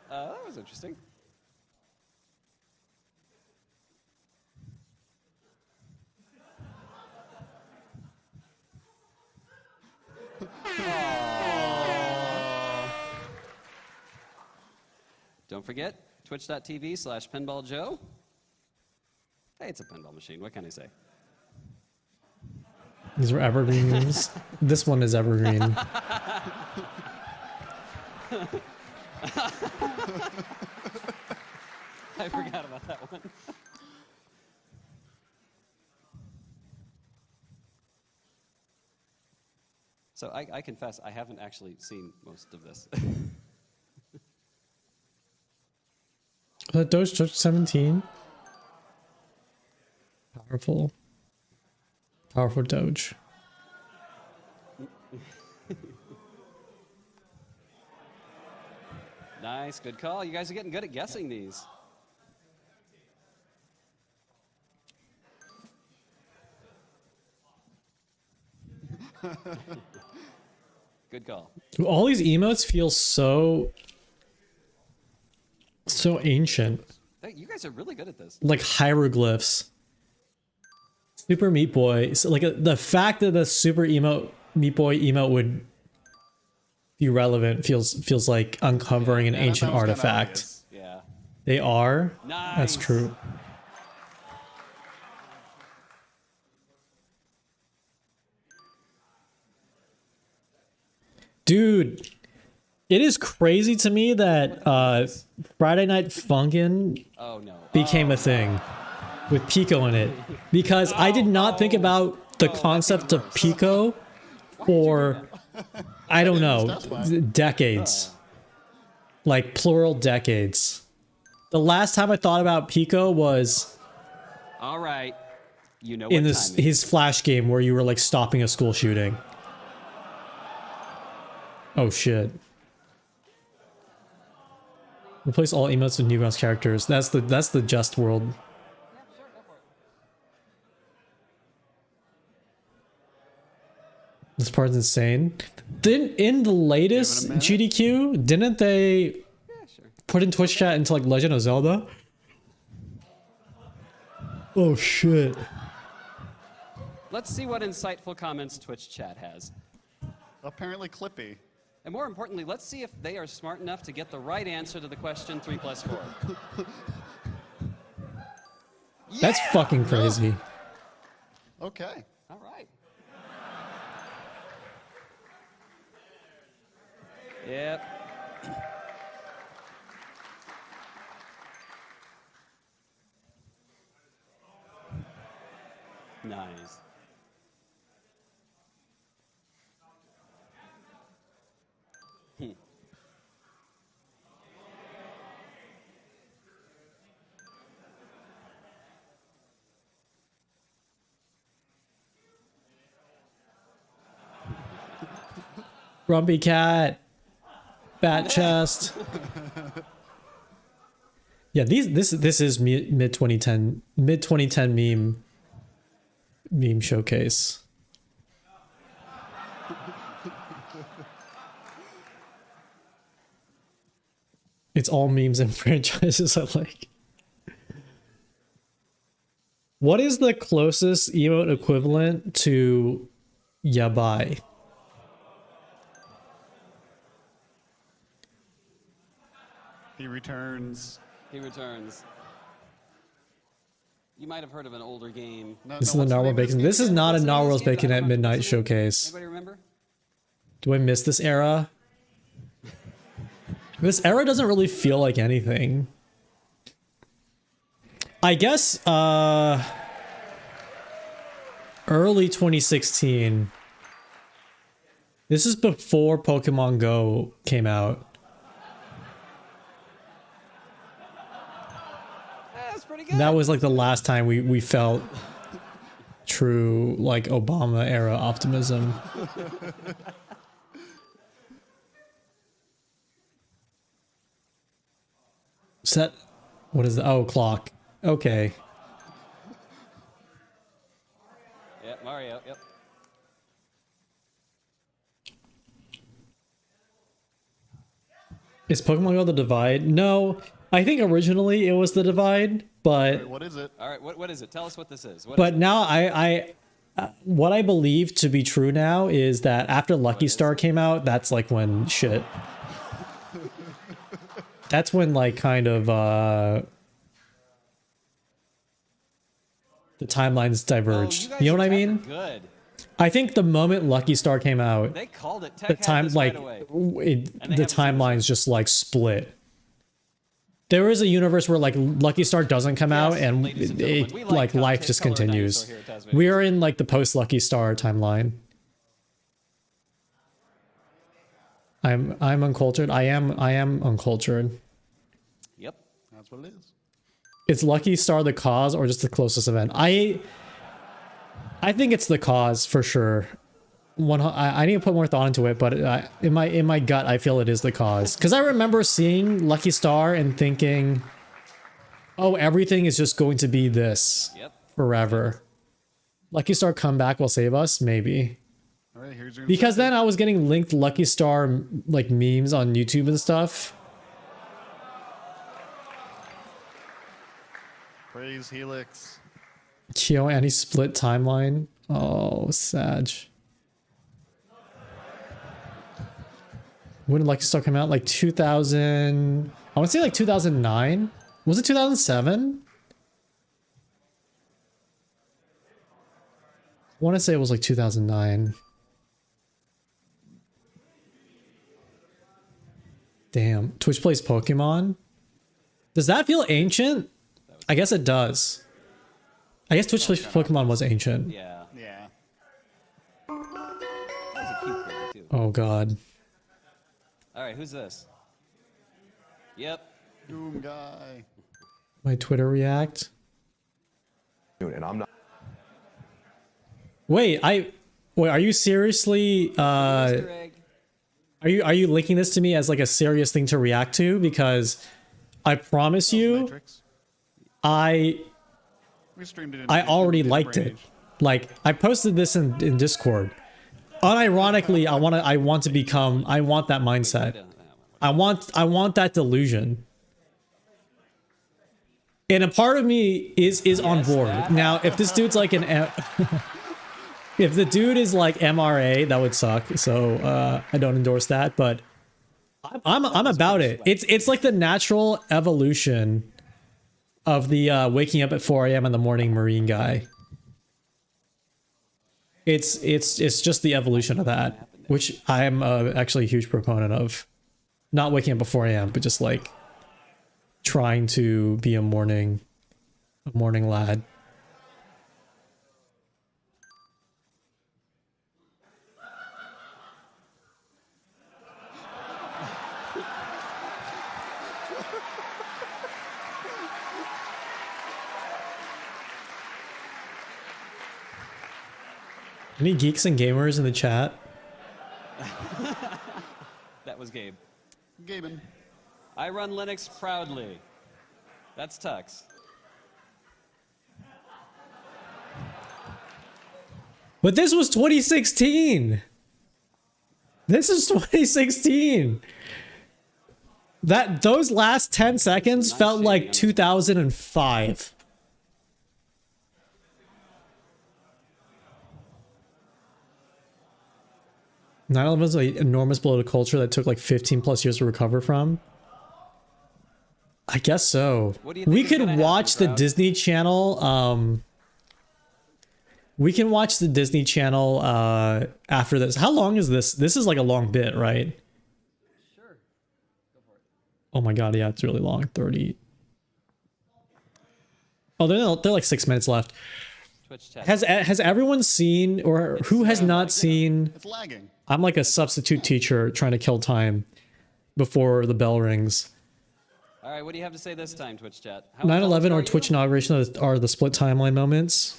That was interesting. Don't forget, twitch.tv/pinballjoe. Hey, it's a pinball machine. What can I say? These were evergreen memes. This one is evergreen. I forgot about that one. So I confess, I haven't actually seen most of this. Doge 17. Powerful Doge. Nice, good call. You guys are getting good at guessing these. Good call. All these emotes feel so ancient. Hey, you guys are really good at this. Like hieroglyphs. Super Meat Boy. So like the fact that the Super Meat Boy emote would be relevant feels like uncovering an ancient artifact. Yeah. They are. Nice. That's true. Dude, it is crazy to me that Friday Night Funkin' became a thing. with Pico in it, because I did not think about the concept of Pico for, I don't know, decades. Like plural decades. The last time I thought about Pico was All right. You know in what this time it is. his Flash game where you were like stopping a school shooting. Oh shit. Replace all emotes with Newgrounds characters. That's the Just World. This part's insane. Didn't in the latest GDQ, didn't they put in Twitch chat into like Legend of Zelda? Oh shit. Let's see what insightful comments Twitch chat has. Apparently Clippy. And more importantly, let's see if they are smart enough to get the right answer to the question 3 plus 4. That's fucking crazy. Okay. All right. Yep. Nice. Grumpy cat. Bat chest. Yeah, this is mid 2010 meme showcase. It's all memes and franchises I like. What is the closest emote equivalent to yabai? He returns. He returns. You might have heard of an older game. This is the Narwhal Bacon. This is not a Narwhal's Bacon at Midnight showcase. Anybody remember? Do I miss this era? This era doesn't really feel like anything. I guess early 2016. This is before Pokemon Go came out. That was like the last time we felt true like Obama era optimism. Set. What is the clock? Okay. Yep, Mario, yep. Is Pokemon Go the Divide? No, I think originally it was the Divide, but Wait, what is it? All right, what is it? Tell us what this is. What but is it? now what I believe to be true now is that after Lucky Star came out, that's like when shit. That's when like kind of the timelines diverged. You know what I mean? Good. I think the moment Lucky Star came out, They called it. Tech the had time this like right away. the timelines just like split. There is a universe where like Lucky Star doesn't come out and it like life just continues. We are in like the post Lucky Star timeline. I'm uncultured. I am uncultured. Yep. That's what it is. Is Lucky Star the cause or just the closest event? I think it's the cause for sure. I need to put more thought into it, but in my gut, I feel it is the cause. Because I remember seeing Lucky Star and thinking, oh, everything is just going to be this forever. Lucky Star comeback will save us, maybe. All right, here's your Because then I was getting linked Lucky Star like memes on YouTube and stuff. Praise Helix. Kyo Annie split timeline. Oh, Sag. When did Lucky Star come out? Like 2000... I want to say like 2009? Was it 2007? I want to say it was like 2009. Damn. Twitch plays Pokemon? Does that feel ancient? I guess it does. I guess Twitch Pokemon was ancient. Yeah. Yeah. That was a cute character, too. Oh god. Alright, who's this? Yep. Doom guy. My Twitter react. And I'm not. Wait, are you seriously are you linking this to me as like a serious thing to react to? Because I promise you I already liked it. Like I posted this in Discord. Unironically, I want that mindset. I want that delusion. And a part of me is on board. Now, if this dude's like if the dude is like MRA, that would suck. So I don't endorse that. But I'm about it. It's like the natural evolution of the waking up at 4 a.m. in the morning Marine guy. It's just the evolution of that, which I'm actually a huge proponent of. Not waking up at 4 a.m., but just like trying to be a morning lad. Any geeks and gamers in the chat? That was Gabe. Gaben. I run Linux proudly. That's Tux. But this was 2016. This is 2016. Those last 10 seconds felt like 2005. "9/11 was an enormous blow to culture that took like 15 plus years to recover from." I guess so. We could watch the Disney Channel. We can watch the Disney Channel after this. How long is this? This is like a long bit, right? Sure. Go for it. Oh my god, yeah, it's really long. 30. Oh, they're like 6 minutes left. Twitch chat. Has everyone seen, or who has not seen? It's lagging. I'm like a substitute teacher trying to kill time before the bell rings. All right, what do you have to say this time, Twitch chat? 9/11 or Twitch inauguration are the split timeline moments.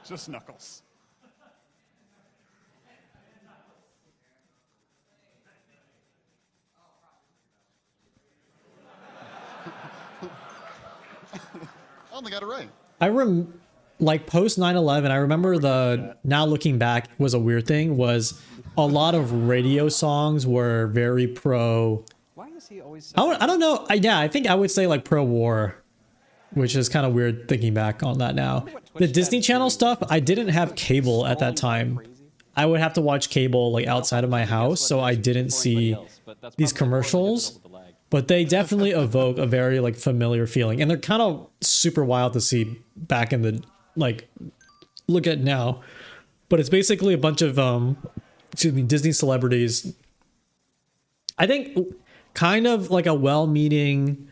Just Knuckles. I only got it right. Like post 9/11, I remember now looking back was a weird thing, was a lot of radio songs were very pro. Why is he always I don't know. Yeah, I think I would say like pro-war, which is kind of weird thinking back on that now. The Disney Channel stuff, I didn't have cable at that time. I would have to watch cable like outside of my house, so I didn't see these commercials. But they definitely evoke a very like familiar feeling, and they're kind of super wild to see back in the like look at now. But it's basically a bunch of Disney celebrities. I think kind of like a well-meaning.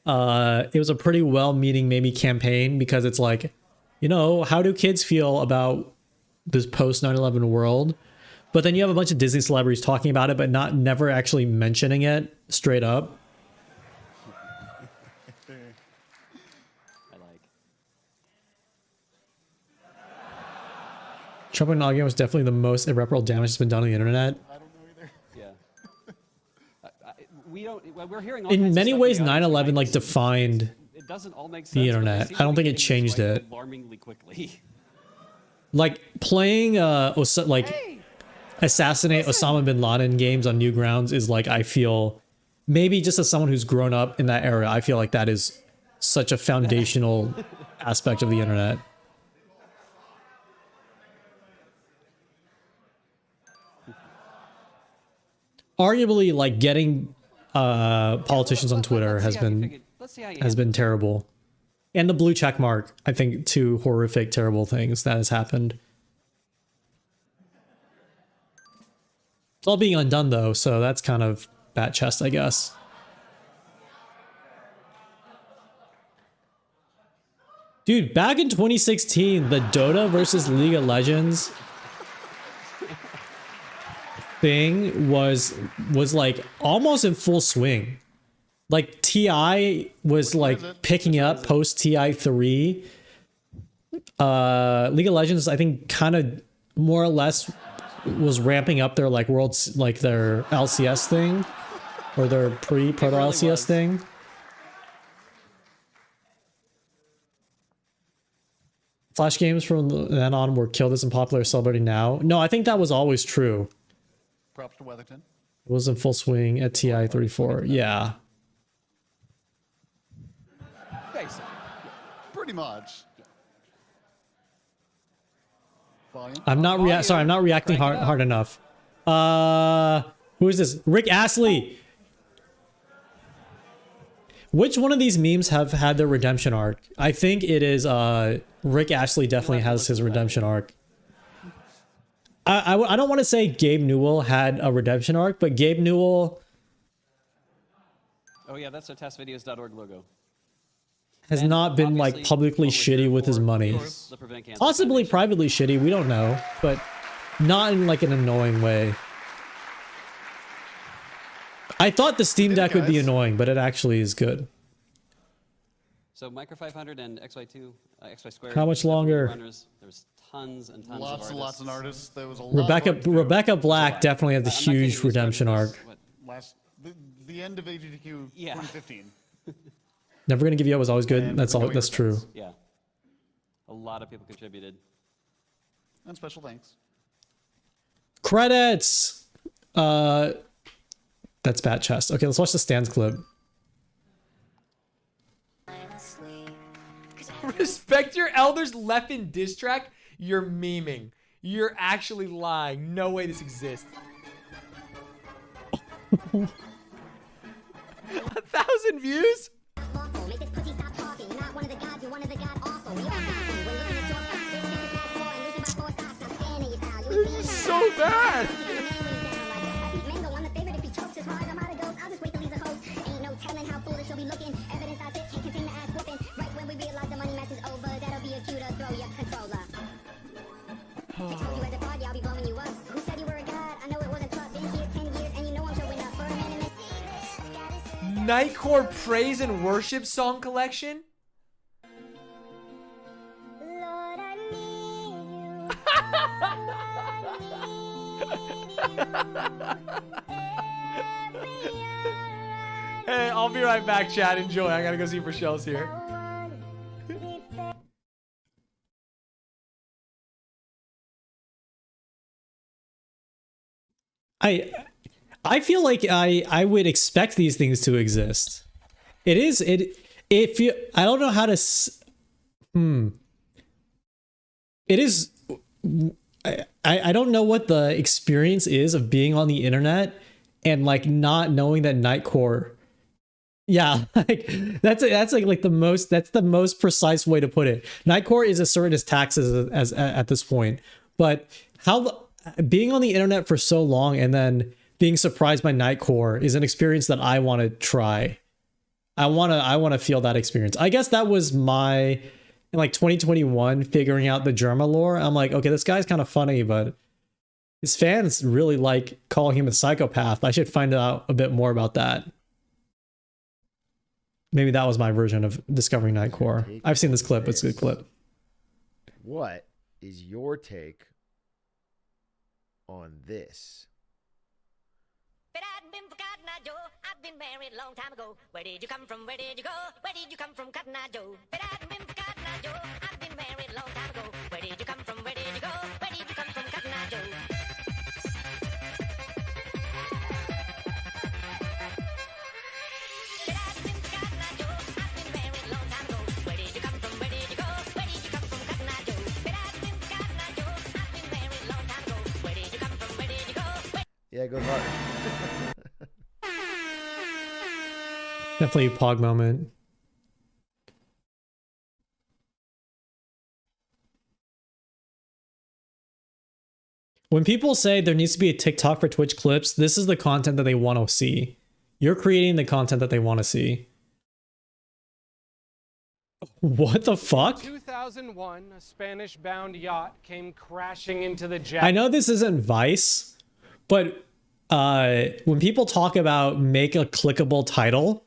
It was a pretty well-meaning maybe campaign, because it's like, you know, how do kids feel about this post 9/11 world? But then you have a bunch of Disney celebrities talking about it, but never actually mentioning it straight up. I like. Trump inauguration was definitely the most irreparable damage that's been done on the internet. I don't know either. Yeah. We don't. Well, we're hearing all In kinds of many stuff ways, in the audience 9/11 like tonight. defined It doesn't all make sense, the but they internet. seem I to don't be think it getting this changed right it. alarmingly quickly. Like playing assassinate Osama bin Laden games on Newgrounds is like, I feel, maybe just as someone who's grown up in that era, I feel like that is such a foundational aspect of the internet. Arguably, like getting politicians on Twitter has been terrible. And the blue check mark, I think, two horrific, terrible things that has happened. It's all being undone though, so that's kind of bat chest, I guess. Dude, back in 2016, the Dota versus League of Legends thing was like almost in full swing. Like TI was like picking up post TI 3. League of Legends, I think, kind of more or less was ramping up their like worlds, like their LCS thing, or their pre-proto LCS thing. Flash games from then on were killed as unpopular, celebrating now. No, I think that was always true. Props to Weatherton. It was in full swing at TI 34. Yeah. Basically. Pretty much. Volume. I'm not sorry, I'm not reacting hard enough. Who is this? Rick Astley. Which one of these memes have had their redemption arc? I think it is Rick Astley definitely has his redemption arc. I don't want to say Gabe Newell had a redemption arc, but Gabe Newell Oh yeah, that's a testvideos.org logo. Has not been like publicly shitty with his money. Possibly privately shitty, we don't know, but not in like an annoying way. I thought the Steam Deck would be annoying, but it actually is good. So Micro 500 and XY2, XY Squared. How much longer? Runners. There's tons and tons lots of and lots of artists. There was a lot Rebecca Black definitely has a huge redemption arc. The end of AGDQ 2015. Never Gonna Give You Up was always good. That's all. That's true. Yeah. A lot of people contributed. And special thanks. Credits. That's Bat Chest. Okay, let's watch the stands clip. Respect your elders left in diss track. You're memeing. You're actually lying. No way this exists. 1,000 views? This is so bad. Nightcore Praise and Worship Song Collection? Hey, I'll be right back, chat. Enjoy. I gotta go see for shells here. I feel like I would expect these things to exist. If you, I don't know how to it is I don't know what the experience is of being on the internet and like not knowing that Nightcore, yeah, like that's the most precise way to put it. Nightcore is as certain as taxes as at this point, but how being on the internet for so long and then being surprised by Nightcore is an experience that I want to try. I want to feel that experience. I guess that was my, in like 2021, figuring out the Germa lore. I'm like, okay, this guy's kind of funny, but his fans really like calling him a psychopath. I should find out a bit more about that. Maybe that was my version of discovering Nightcore. I've seen this clip. It's a good clip. What is your take on this? I've been married a long time ago. Where did you come from? Where did you go? Where did you come from, Cotton Eye Joe? I've been married a long time ago. Where did you come from? Where did you go? Where did you come from, Cotton Eye Joe? Yeah, it goes hard. Definitely a Pog moment. When people say there needs to be a TikTok for Twitch clips, this is the content that they want to see. You're creating the content that they want to see. What the fuck? 2001, a Spanish-bound yacht came crashing into the Jack. I know this isn't Vice, but when people talk about make a clickable title,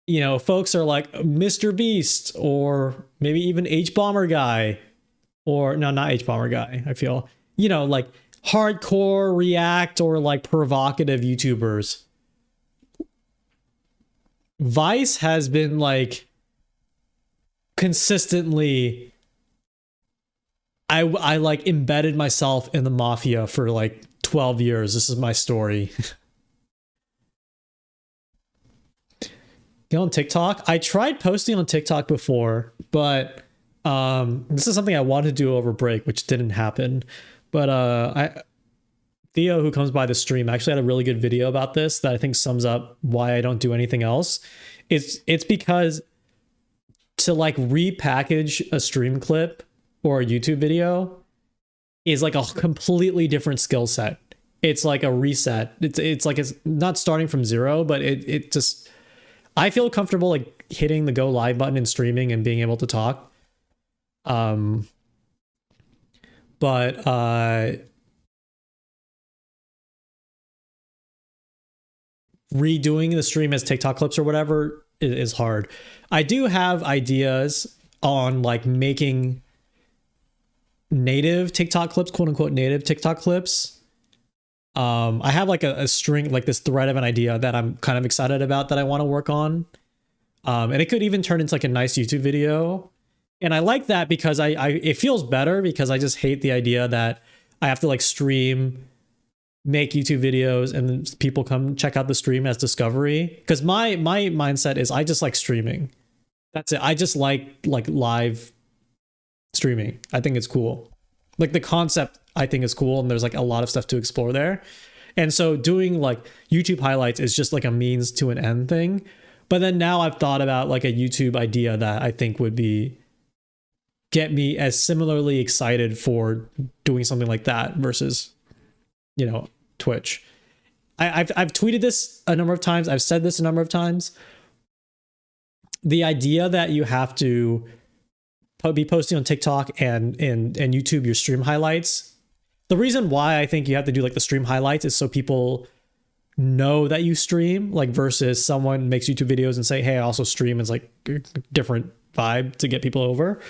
you know, folks are like Mr. Beast or maybe even H-Bomber Guy, or no, not H-Bomber Guy. I feel, you know, like hardcore react or like provocative YouTubers. Vice has been like consistently, I like embedded myself in the mafia for like 12 years. This is my story. Get on TikTok. I tried posting on TikTok before, but this is something I wanted to do over break, which didn't happen. But Theo, who comes by the stream, actually had a really good video about this that I think sums up why I don't do anything else. It's because to like repackage a stream clip or a YouTube video is like a completely different skill set. It's like a reset. It's like it's not starting from zero, but it just, I feel comfortable like hitting the go live button and streaming and being able to talk. Redoing the stream as TikTok clips or whatever is hard. I do have ideas on like making native TikTok clips, quote unquote native TikTok clips. I have like a string, like this thread of an idea that I'm kind of excited about that I want to work on. And it could even turn into like a nice YouTube video. And I like that because it feels better, because I just hate the idea that I have to like stream, make YouTube videos, and then people come check out the stream as discovery. Because my mindset is I just like streaming. That's it. I just like live streaming. I think it's cool. Like the concept I think is cool, and there's like a lot of stuff to explore there. And so doing like YouTube highlights is just like a means to an end thing. But then now I've thought about like a YouTube idea that I think would get me as similarly excited for doing something like that versus, you know, Twitch. I've tweeted this a number of times. I've said this a number of times. The idea that you have to be posting on TikTok and YouTube your stream highlights. The reason why I think you have to do like the stream highlights is so people know that you stream, like versus someone makes YouTube videos and say, hey, I also stream. It's like a different vibe to get people over.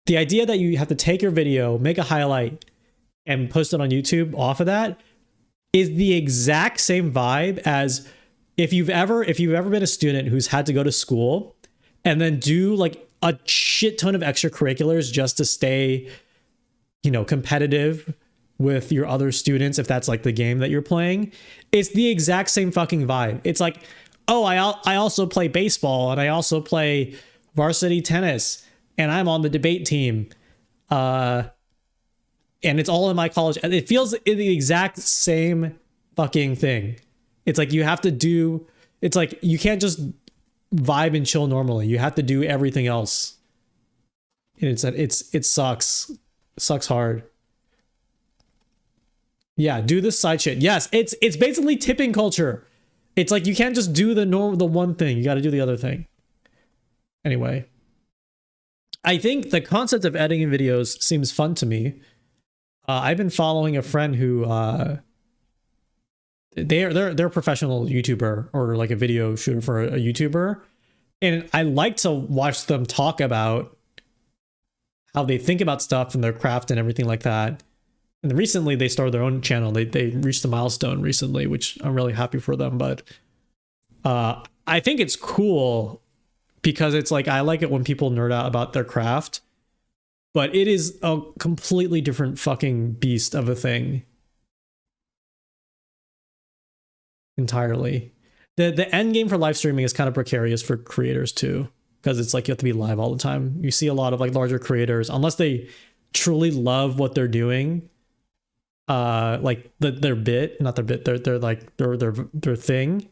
The idea that you have to take your video, make a highlight, and post it on YouTube off of that is the exact same vibe as if you've ever been a student who's had to go to school and then do like a shit ton of extracurriculars just to stay, you know, competitive with your other students, if that's like the game that you're playing. It's the exact same fucking vibe. It's like, oh, I also play baseball, and I also play varsity tennis, and I'm on the debate team. And it's all in my college. And it feels the exact same fucking thing. It's like you have to do, it's like you can't just vibe and chill normally. You have to do everything else. And it sucks. It sucks hard. Yeah, do this side shit. Yes, it's basically tipping culture. It's like you can't just do the one thing. You got to do the other thing. Anyway, I think the concept of editing videos seems fun to me. I've been following a friend who they're a professional YouTuber, or like a video shooter for a YouTuber, and I like to watch them talk about how they think about stuff and their craft and everything like that. And recently they started their own channel. They reached a milestone recently, which I'm really happy for them. But I think it's cool because it's like, I like it when people nerd out about their craft, but it is a completely different fucking beast of a thing. Entirely. The end game for live streaming is kind of precarious for creators too, because it's like you have to be live all the time. You see a lot of like larger creators, unless they truly love what they're doing, like their thing.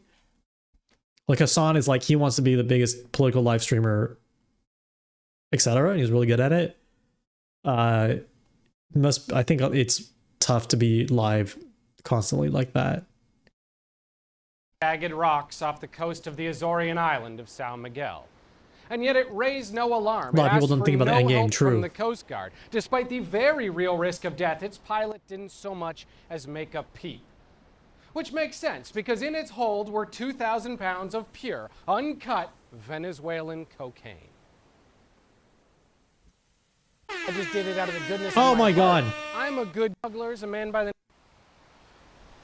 Like Hassan is like, he wants to be the biggest political live streamer, etc. He's really good at it. I think it's tough to be live constantly like that. Jagged rocks off the coast of the Azorian island of São Miguel. And yet it raised no alarm. A lot of people It asked don't for think about the no end game, help true. From the Coast Guard. Despite the very real risk of death, its pilot didn't so much as make a peep. Which makes sense, because in its hold were 2,000 pounds of pure, uncut Venezuelan cocaine. I just did it out of the goodness Oh of my heart. God. I'm a good smuggler, a man by the...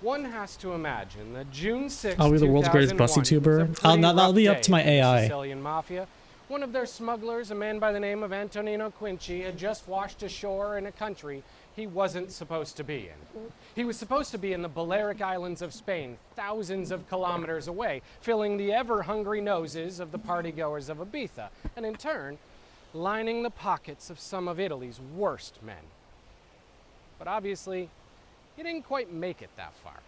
One has to imagine that June 6th, I'll be the world's greatest bus 2001 YouTuber. was a pretty That'll be rough up to my day for the AI. Sicilian Mafia. One of their smugglers, a man by the name of Antonino Quinci, had just washed ashore in a country he wasn't supposed to be in. He was supposed to be in the Balearic Islands of Spain, thousands of kilometers away, filling the ever-hungry noses of the partygoers of Ibiza, and in turn, lining the pockets of some of Italy's worst men. But obviously, he didn't quite make it that far.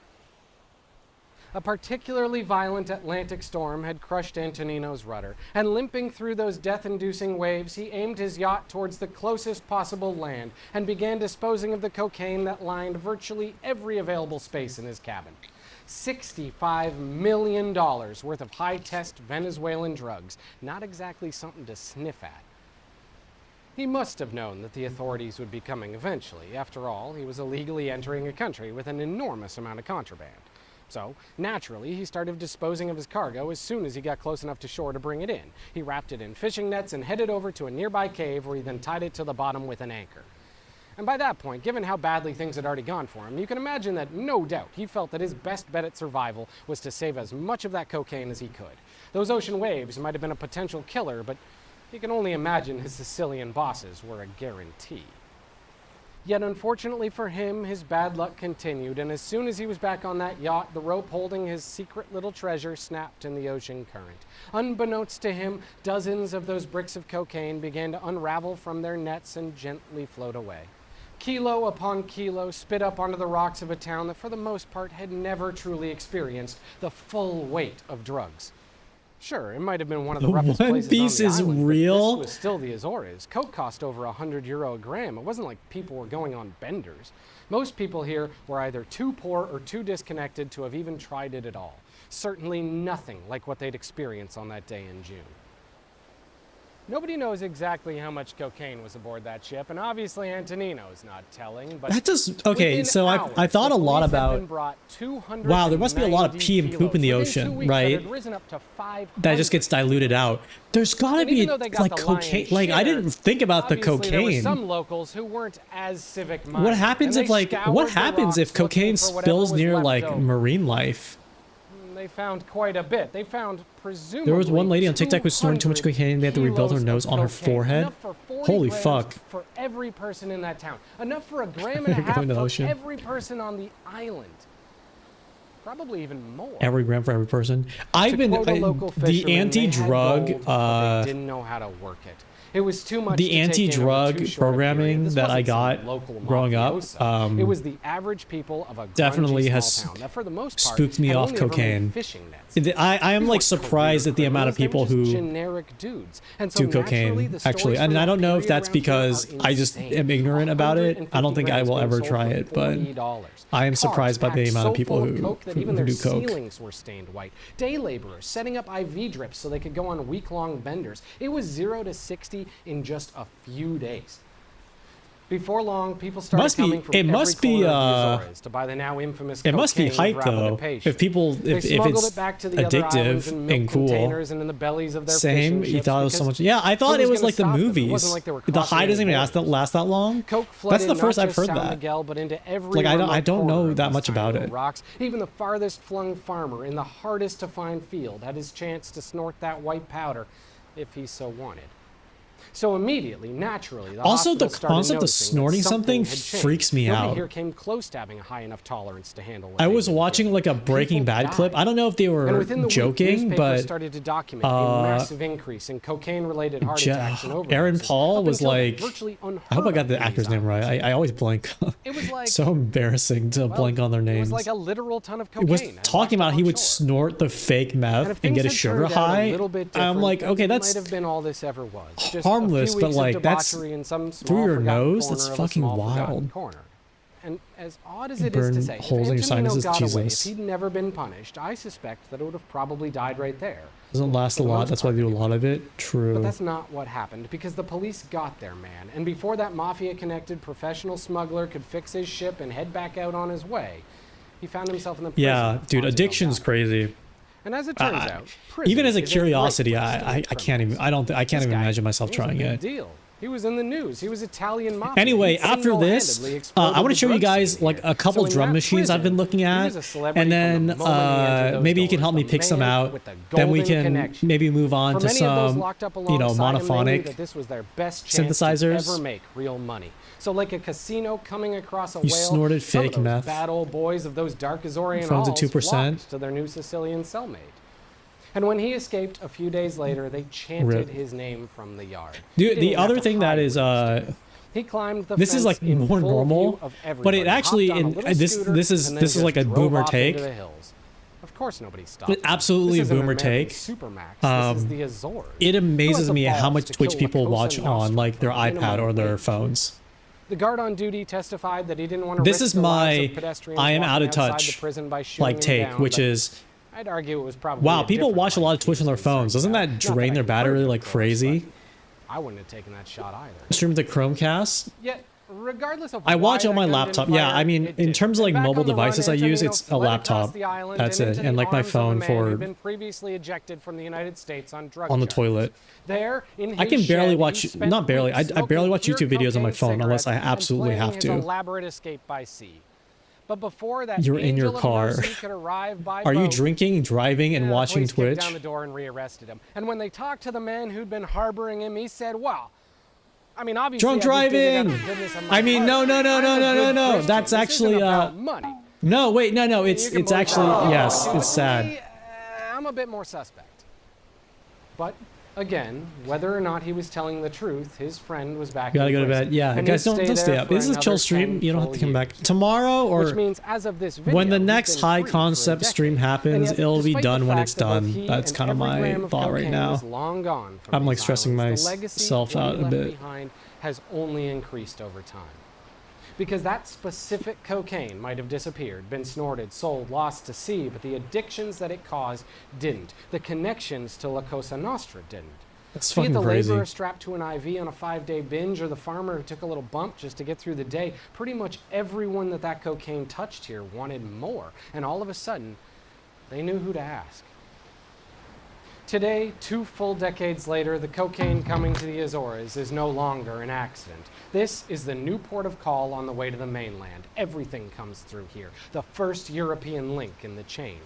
A particularly violent Atlantic storm had crushed Antonino's rudder, and limping through those death-inducing waves, he aimed his yacht towards the closest possible land and began disposing of the cocaine that lined virtually every available space in his cabin. $65 million worth of high-test Venezuelan drugs, not exactly something to sniff at. He must have known that the authorities would be coming eventually. After all, he was illegally entering a country with an enormous amount of contraband. So, naturally, he started disposing of his cargo as soon as he got close enough to shore to bring it in. He wrapped it in fishing nets and headed over to a nearby cave where he then tied it to the bottom with an anchor. And by that point, given how badly things had already gone for him, you can imagine that, no doubt, he felt that his best bet at survival was to save as much of that cocaine as he could. Those ocean waves might have been a potential killer, but you can only imagine his Sicilian bosses were a guarantee. Yet unfortunately for him, his bad luck continued, and as soon as he was back on that yacht, the rope holding his secret little treasure snapped in the ocean current. Unbeknownst to him, dozens of those bricks of cocaine began to unravel from their nets and gently float away. Kilo upon kilo spit up onto the rocks of a town that for the most part had never truly experienced the full weight of drugs. Sure, it might have been one of the roughest One places Piece on the is island, real? but this was still the Azores. Coke cost over €100 a gram. It wasn't like people were going on benders. Most people here were either too poor or too disconnected to have even tried it at all. Certainly nothing like what they'd experienced on that day in June. Nobody knows exactly how much cocaine was aboard that ship, and obviously Antonino's not telling, but That just okay. within So hours, I thought the a lot police had about. been brought Wow, there must be a lot of 290 pee and poop in the kilos. Within 2 ocean, weeks, that right? had risen up to 500. That just gets diluted out. There's gotta And be even though they got like the cocaine. lion's Like I share, didn't think about the obviously there were cocaine. some locals who weren't as civic minded. What happens and if they like scoured what the happens if rocks looking cocaine for whatever spills was near left like over. marine life? They found quite a bit. They found presumably There was one lady on TikTok who was snorting too much 200 cocaine. They had to rebuild her kilos nose of on her cocaine, forehead. enough for 40 Holy grams fuck! For every person in that town. Enough for a gram and a Going half to the for ocean. every person on the island. Probably even more. Every gram for every person. I've To been quote a local the fisherman, they had anti-drug. gold, but they didn't know how to work it. It was too much. The to take in over anti-drug too short a period. programming This that I wasn't some got local growing up, mafiosa. It was the average people of a grungy definitely small has town that for the most part spooked me had off only ever made cocaine. fishing nets. I am like surprised at the amount of people They were just who generic dudes. And so do naturally, cocaine. the stories Actually, from and I that don't know if period that's around here because are I just insane. am ignorant about it. I don't 150 think I will grams ever being try sold it, for but $40. I am Cars surprised by the packed amount so of people full who coke that even who their do coke. ceilings were stained white. Day laborers setting up IV drips so they could go on week-long benders. It was 0 to 60 in just a few days. Before long, people started coming from every corner of the Azores to buy the now infamous it must be cocaine hype with though. rapidipation. If people, They if smuggled it's it back to the other islands addictive in milk and cool, containers and in the bellies of their same. fishing You ships thought it was so because much. Yeah, I thought who it was was gonna like the stop them? It movies. wasn't like they were The crossing high doesn't any even borders. last that long. Coke That's flooded the not first I've just heard San that. Miguel, but into every Like I remote don't corner know of that these much tiny about little it. Rocks. Even the farthest flung farmer in the hardest to find field had his chance to snort that white powder if he so wanted. So immediately, naturally, the Also, the hospital started concept of noticing that snorting something had changed. freaks me Nobody out. here came close to having a high enough tolerance to handle what I they was did. watching like a Breaking Bad died. clip. I don't know if they And were within the week, joking, newspapers but started to document a massive increase in cocaine-related heart attacks and overdoses. Aaron Paul up was until then, like, virtually I hope I got unheard the of in actor's these name right. I always blank. It was like so embarrassing to blank on their It names. was like a literal ton of It cocaine. was and talking about he would shore. snort the fake And meth if and get a things had sugar turned out high. a little bit I'm different, like, okay, it that's might have been all this ever was. Just a few harmless, but weeks of like that's debauchery in some through small your forgotten nose. corner That's of a fucking small forgotten wild. corner. And as odd as it is to Burn say, if holes in your Antonino sinuses, got away, if Jesus. he'd never been punished, I suspect that it would have probably died right there. Doesn't last a lot. That's why they do a lot of it. True. But that's not what happened, because the police got their man, and before that mafia-connected professional smuggler could fix his ship and head back out on his way, he found himself in the prison. Yeah, dude, addiction's crazy. And as it turns out, prison even as a is curiosity, great place to I meet can't even. I can't even imagine myself trying He was a it. big deal. He was in the news. He was Italian mafia. Anyway, He after this, single-handedly I exploded want to the show you drug guys scene like here. a couple So in drum that machines I've been looking he at, was a celebrity and from then the moment he entered those maybe you can doors, help me the pick some man out. with the Then we golden can connection. maybe move on For to many of those some, locked up you know, alongside him, they knew monophonic that this was their best chance to synthesizers. ever make real money. So like a casino coming across a You whale, snorted some of fake those meth. bad old boys of those dark Azorian Phones at halls 2%. flocked to their new Sicilian cellmate. And when he escaped a few days later, they chanted Rip. his name from the yard. Dude, He didn't the even have other to thing that hide is he climbed the this is fence like in more full normal, view of but everybody, it actually hopped on a in little this scooter, this is and then this is just like a drove boomer off into take. the hills. Of course nobody stopped. him. Absolutely This a is an boomer American take. Supermax. This is the Azores. It Who amazes has the me how balls much to Twitch kill people La watch Cosa on like their Nostra iPad or their minimum phones. The guard on duty testified that he didn't want to This risk is the lives my of pedestrians I am walking out of outside touch the prison by shooting like them take, down, which but is I'd argue it was probably wow. a People different watch a life lot of Twitch on their phones. Doesn't that Not drain that their I battery heard it, like of course, crazy? I wouldn't have taken that shot either. Stream the Chromecast. Yet, regardless of I watch why on my that gun laptop. didn't Yeah, fire, I mean, it in did. terms of like Back mobile on the run, devices I use, Antonino it's a fled across laptop. the island That's and it, into and the like my arms of a phone man who'd for been previously ejected from the United States on drug on the charges. toilet. There, in I his can barely shed, he watch, spent not barely, weeks I barely watch smoking YouTube videos on my pure phone unless I cocaine cigarettes absolutely and have planning his to. elaborate escape by sea. But before that You're in your angel of car. mercy could arrive by Are you boat, drinking, driving, and watching police kicked Twitch? down the door and rearrested him. And when they talked to the man who'd been harboring him, he said, "Well, I mean, obviously, Drunk I just did it out driving. of the goodness of my I mean, no, heart. no, no, I'm no, a no, no, good no. Christian. That's This actually isn't about money. no, wait, no, no. You It's can believe actually that. yes. But It's sad. me, I'm a bit more suspect. But again, whether or not he was telling the truth, his friend was back. You gotta in go to prison, bed. Yeah, and guys, he'd don't stay there up. for This is a chill another stream. 10 You don't have to full come back years. tomorrow, or Which means, as of this video, when the he's next been high free for a concept decade. stream And happens. yet, It'll be despite done the when fact it's that both done. he That's and kind of every my gram of thought right cocaine now. is long gone from I'm like these stressing islands. The legacy myself that he out a left bit. behind has only increased over time. Because that specific cocaine might have disappeared, been snorted, sold, lost to sea, but the addictions that it caused didn't. The connections to La Cosa Nostra didn't. That's Be it fucking the crazy. laborer strapped to an IV on a 5-day binge or the farmer who took a little bump just to get through the day, pretty much everyone that cocaine touched here wanted more. And all of a sudden, they knew who to ask. Today, 2 full decades later, the cocaine coming to the Azores is no longer an accident. This is the new port of call on the way to the mainland. Everything comes through here. The first European link in the chain.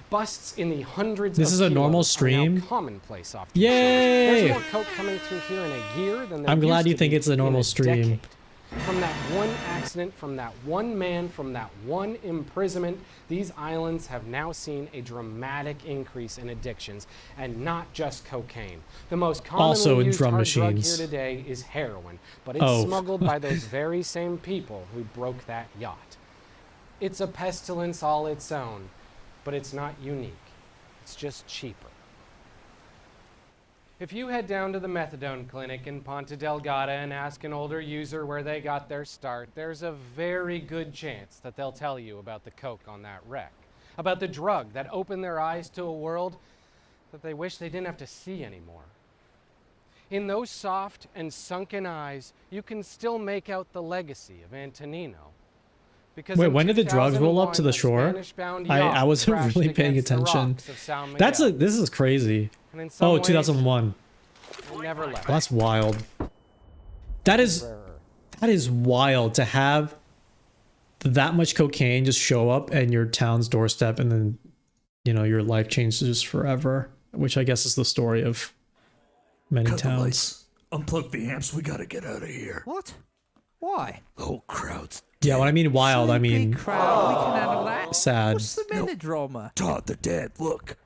Busts in the hundreds This of is a normal kilos are now stream? commonplace off the Yay! shores. There's more coke coming through here in a year than there I'm glad used you to think be it's a in normal stream. decade. From that one accident, from that one man, from that one imprisonment, these islands have now seen a dramatic increase in addictions, and not just cocaine. The most commonly Also in used drum hard drug machines. here today is heroin, but it's Oh. smuggled by those very same people who broke that yacht. It's a pestilence all its own, but it's not unique. It's just cheaper. If you head down to the methadone clinic in Ponta Delgada and ask an older user where they got their start, there's a very good chance that they'll tell you about the coke on that wreck, about the drug that opened their eyes to a world that they wish they didn't have to see anymore. In those soft and sunken eyes, you can still make out the legacy of Antonino. Because Wait, in when did the drugs roll up to the 2001, a shore? Spanish-bound I yacht wasn't crashed really paying against the attention. rocks of San That's Miguel. this is crazy. And in some Oh, ways, 2001. we never left. That's wild. That is wild to have that much cocaine just show up at your town's doorstep, and then your life changes forever. Which I guess is the story of many Cut the towns. lights. Unplug the amps. We gotta get out of here. What? Why? The whole crowd's Yeah, when I mean wild, I mean Crowd, we can handle that. sad. What's the melodrama? Todd, they're dead. Look.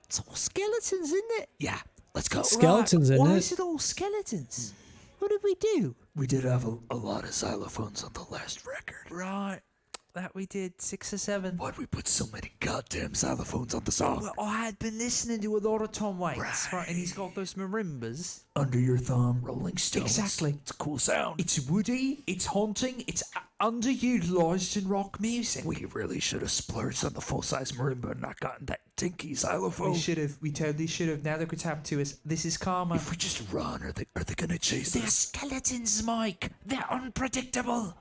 It's all skeletons, isn't it? Yeah, let's go. Skeletons in Why it. is it all skeletons? What did we do? We did have a lot of xylophones on the last record. Right. that we did 6 or 7. Why'd we put so many goddamn xylophones on the song? Well, I had been listening to a lot of Tom Waits, right? And he's got those marimbas. Under Your Thumb, Rolling Stones. Exactly. It's a cool sound. It's woody, it's haunting, it's underutilized in rock music. We really should have splurged on the full-size marimba and not gotten that dinky xylophone. We totally should have. Now look what's happened to us. This is karma. If we just run, are they gonna chase They're us? skeletons, Mike. They're unpredictable.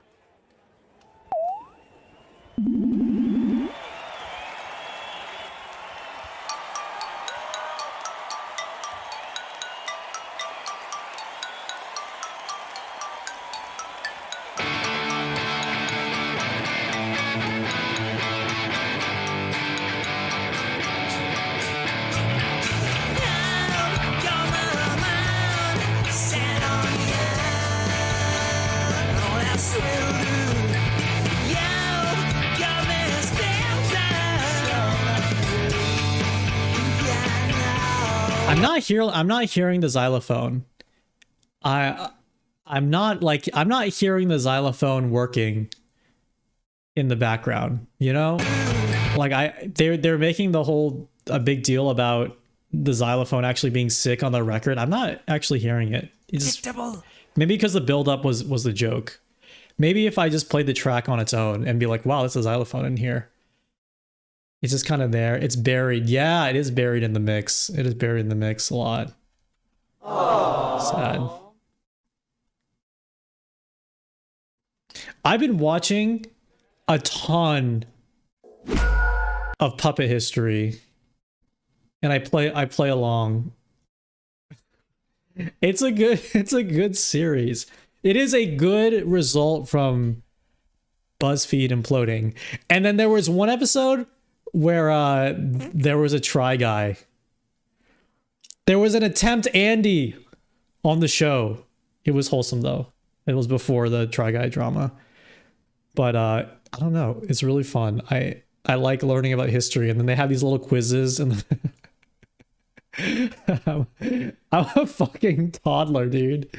I'm not hearing the xylophone. I'm not hearing the xylophone working in the background, you know? Like they're making a big deal about the xylophone actually being sick on the record. I'm not actually hearing it. Maybe because the build up was the joke. Maybe if I just played the track on its own and be like, wow, there's a xylophone in here. It's just kind of there. It's buried. Yeah, it is buried in the mix. It is buried in the mix a lot. Aww. Sad. I've been watching a ton of Puppet History, and I play along. It's a good series. It is a good result from BuzzFeed imploding. And then there was one episode where there was a Try Guy. There was an Attempt Andy on the show. It was wholesome though. It was before the Try Guy drama. But I don't know. It's really fun. I like learning about history, and then they have these little quizzes, and I'm a fucking toddler, dude.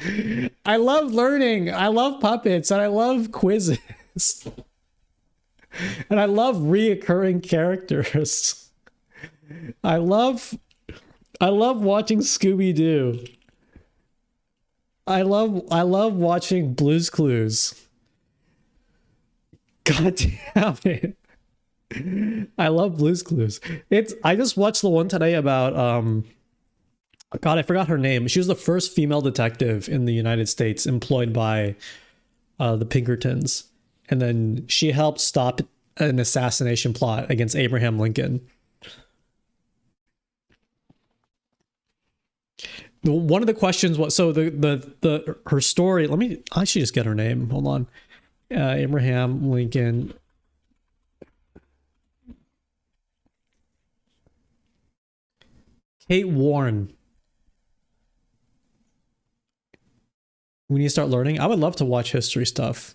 I love learning. I love puppets, and I love quizzes. And I love reoccurring characters. I love watching Scooby-Doo. I love watching Blue's Clues. God damn it. I love Blue's Clues. I just watched the one today about God, I forgot her name. She was the first female detective in the United States employed by the Pinkertons. And then she helped stop an assassination plot against Abraham Lincoln. One of the questions was, so her story, I should just get her name. Hold on. Abraham Lincoln. Kate Warren. We need to start learning. I would love to watch history stuff.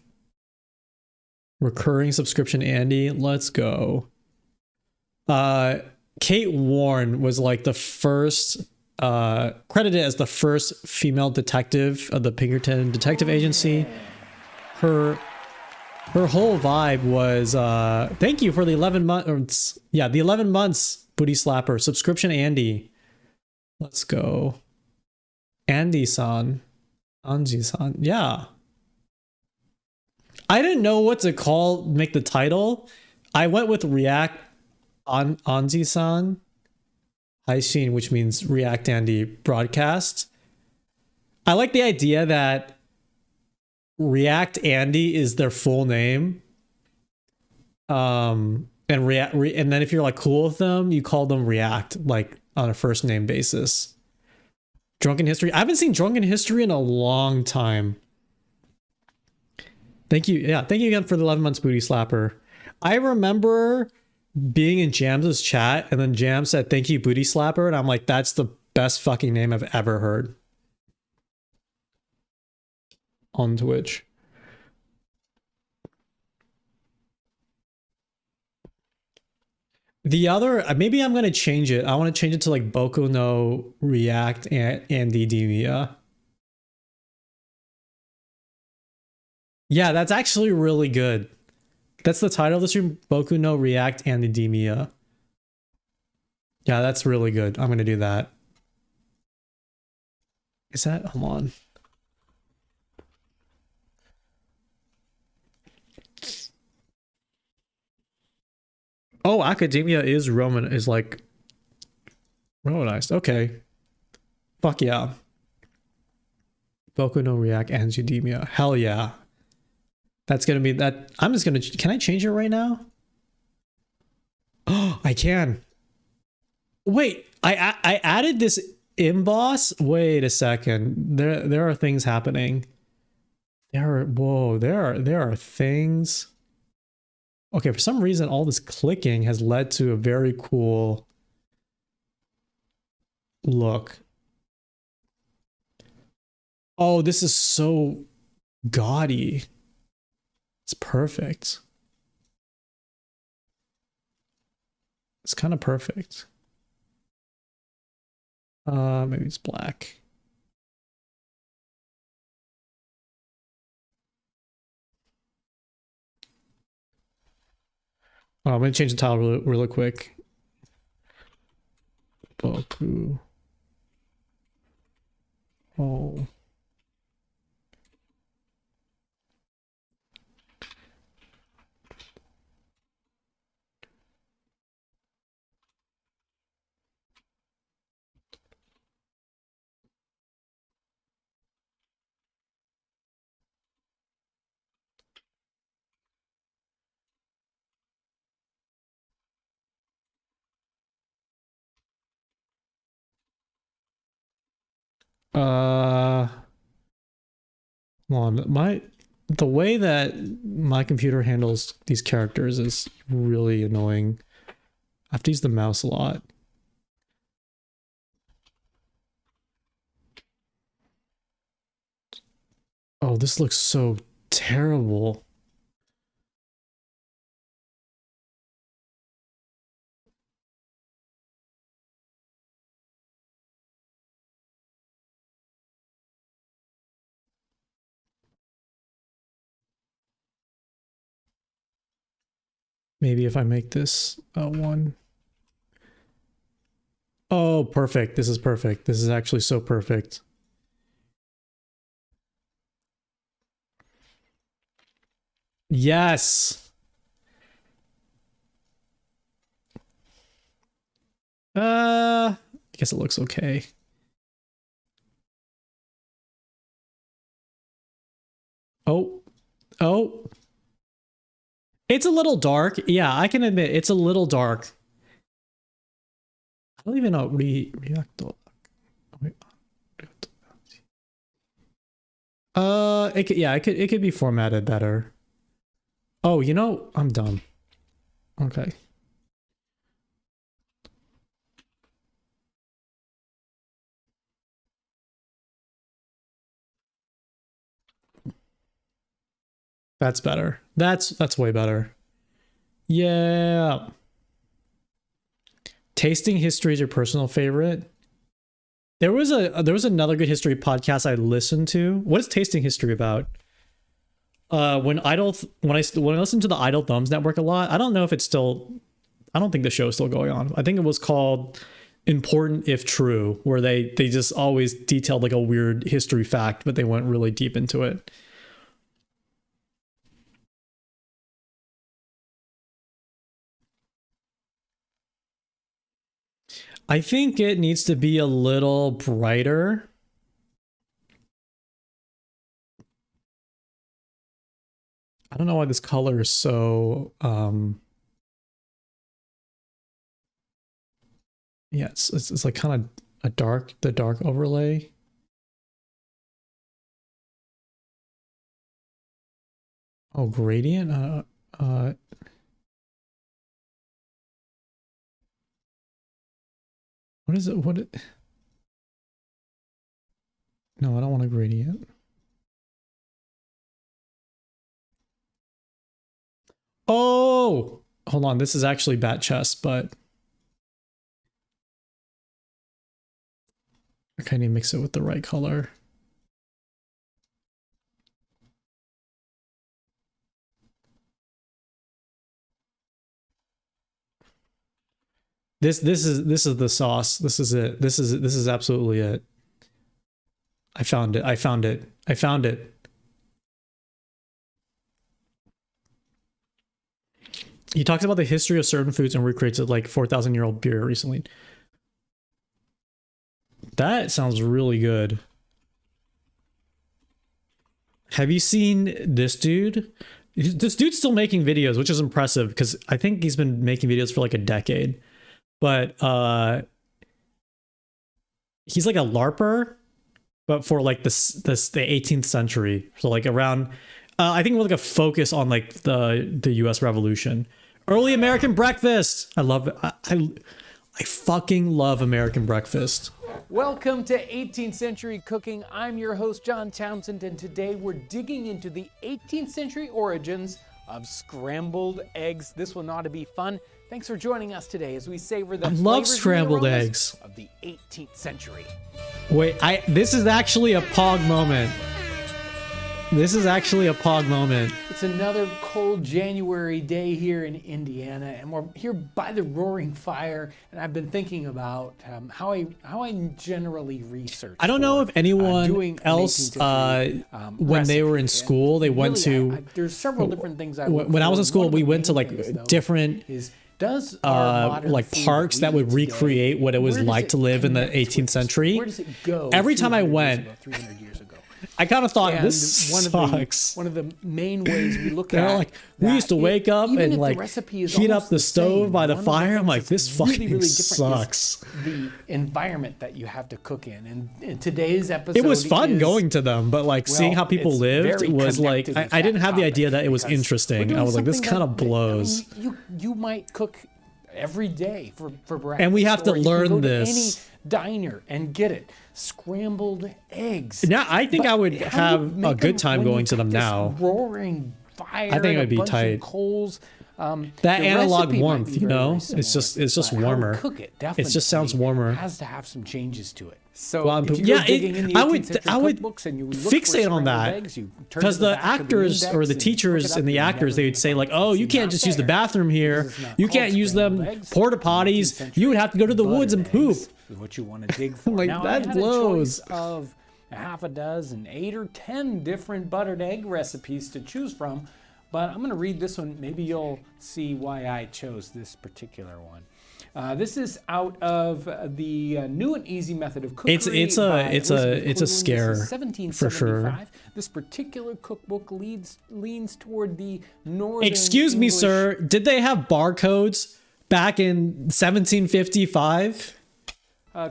Recurring subscription Andy, let's go. Kate Warren was like the first, credited as the first female detective of the Pinkerton Detective Agency. Her whole vibe was, thank you for the 11 months. Yeah, the 11 months, Booty Slapper. Subscription Andy. Let's go. Andy-san. Anji-san. Yeah. I didn't know what to make the title. I went with React Anji-san Haishin, which means React Andy Broadcast. I like the idea that React Andy is their full name. And and then if you're like cool with them, you call them React, like on a first name basis. Drunken History. I haven't seen Drunken History in a long time. Thank you. Yeah, thank you again for the 11 months, Booty Slapper. I remember being in Jams's chat, and then Jam said, thank you, Booty Slapper. And I'm like, that's the best fucking name I've ever heard. On Twitch. The other, maybe I'm going to change it. I want to change it to like Boku no React Andy Demia. Yeah, that's actually really good. That's the title of the stream. Boku no React Anidemia. Yeah, that's really good. I'm gonna do that. Is that? Hold on. Oh, academia is Roman, is like Romanized. Okay. Fuck yeah. Boku no React Anidemia. Hell yeah. That's gonna be that. I'm just gonna. Can I change it right now? Oh, I can. Wait, I added this emboss. Wait a second. There are things happening. There are things. Okay, for some reason, all this clicking has led to a very cool look. Oh, this is so gaudy. It's perfect. It's kind of perfect. Maybe it's black. Oh, I'm gonna change the title really quick. Boku. Oh. Hold on, the way that my computer handles these characters is really annoying. I have to use the mouse a lot. Oh, this looks so terrible. Maybe if I make this one. Oh, perfect. This is perfect. This is actually so perfect. Yes. I guess it looks okay. Oh. Oh. It's a little dark. Yeah, I can admit it's a little dark. I don't even know. Reactor. It could be formatted better. Oh, you know, I'm dumb. Okay. That's better. That's way better. Yeah. Tasting history is your personal favorite. There was another good history podcast I listened to. What is tasting history about? When I listen to the Idle Thumbs Network a lot, I don't know if it's still. I don't think the show is still going on. I think it was called Important If True, where they just always detailed like a weird history fact, but they went really deep into it. I think it needs to be a little brighter. I don't know why this color is so yeah, it's like kind of the dark overlay. Oh, gradient? What is it? No, I don't want a gradient. Oh, hold on. This is actually bat chest, but I kind of mix it with the right color. This is the sauce. This is it. This is absolutely it. I found it. I found it. I found it. He talks about the history of certain foods and recreates it like 4,000-year-old beer recently. That sounds really good. Have you seen this dude? This dude's still making videos, which is impressive because I think he's been making videos for like a decade. But he's like a LARPer, but for like the 18th century. So like around, I think with like a focus on like the U.S. Revolution. Early American breakfast. I love it. I fucking love American breakfast. Welcome to 18th Century Cooking. I'm your host, John Townsend, and today we're digging into the 18th century origins of scrambled eggs. This one ought to be fun. Thanks for joining us today as we savor the flavors scrambled and aromas eggs of the 18th century. Wait, this is actually a Pog moment. This is actually a Pog moment. It's another cold January day here in Indiana, and we're here by the roaring fire. And I've been thinking about how I generally research. I don't know if anyone else, when they were in school, they went to. There's several different things I. When I was in school, we went to like different. Like parks that would recreate what it was like to live in the 18th century. Where does it go? Every time I went, 300 years ago. I kind of thought And this sucks. One of the main ways we look They're at like, we used to wake up and like heat up the stove by the fire. I'm like, this fucking sucks. The environment that you have to cook in. And in today's episode, It was fun going to them, but like seeing how people lived was like, I didn't have the idea that it was interesting. I was like, this kind of blows. I mean, you might cook every day for breakfast. And we have to or you can learn go to this. any diner and get it. Scrambled eggs. Yeah, I think I would have a good time going to them now. Roaring fire. I think it would be bunch of tight. Coals. That The analog recipe might warmth, be you very, know, very it's just similar, but how to warmer. cook it It just sounds warmer. has to have some changes to it. So Well, if you yeah, go digging in the I 18th would century cookbooks and you look for fixate on scrambled that eggs, you turn because to the the back of the actors or index the and teachers look it and the up, actors, they would say like, oh, you can't just use the bathroom here. You can't use them porta potties. You would have to go to the woods and poop. is what you want to dig for. Like, now, that I had blows. a choice of a half a dozen, 8 or 10 different buttered egg recipes to choose from, but I'm going to read this one. Maybe you'll see why I chose this particular one. This is out of the New and Easy Method of Cookery. It's a scare This is for sure. 1775. This particular cookbook leans toward the northern. Excuse me, English sir. Did they have barcodes back in 1755?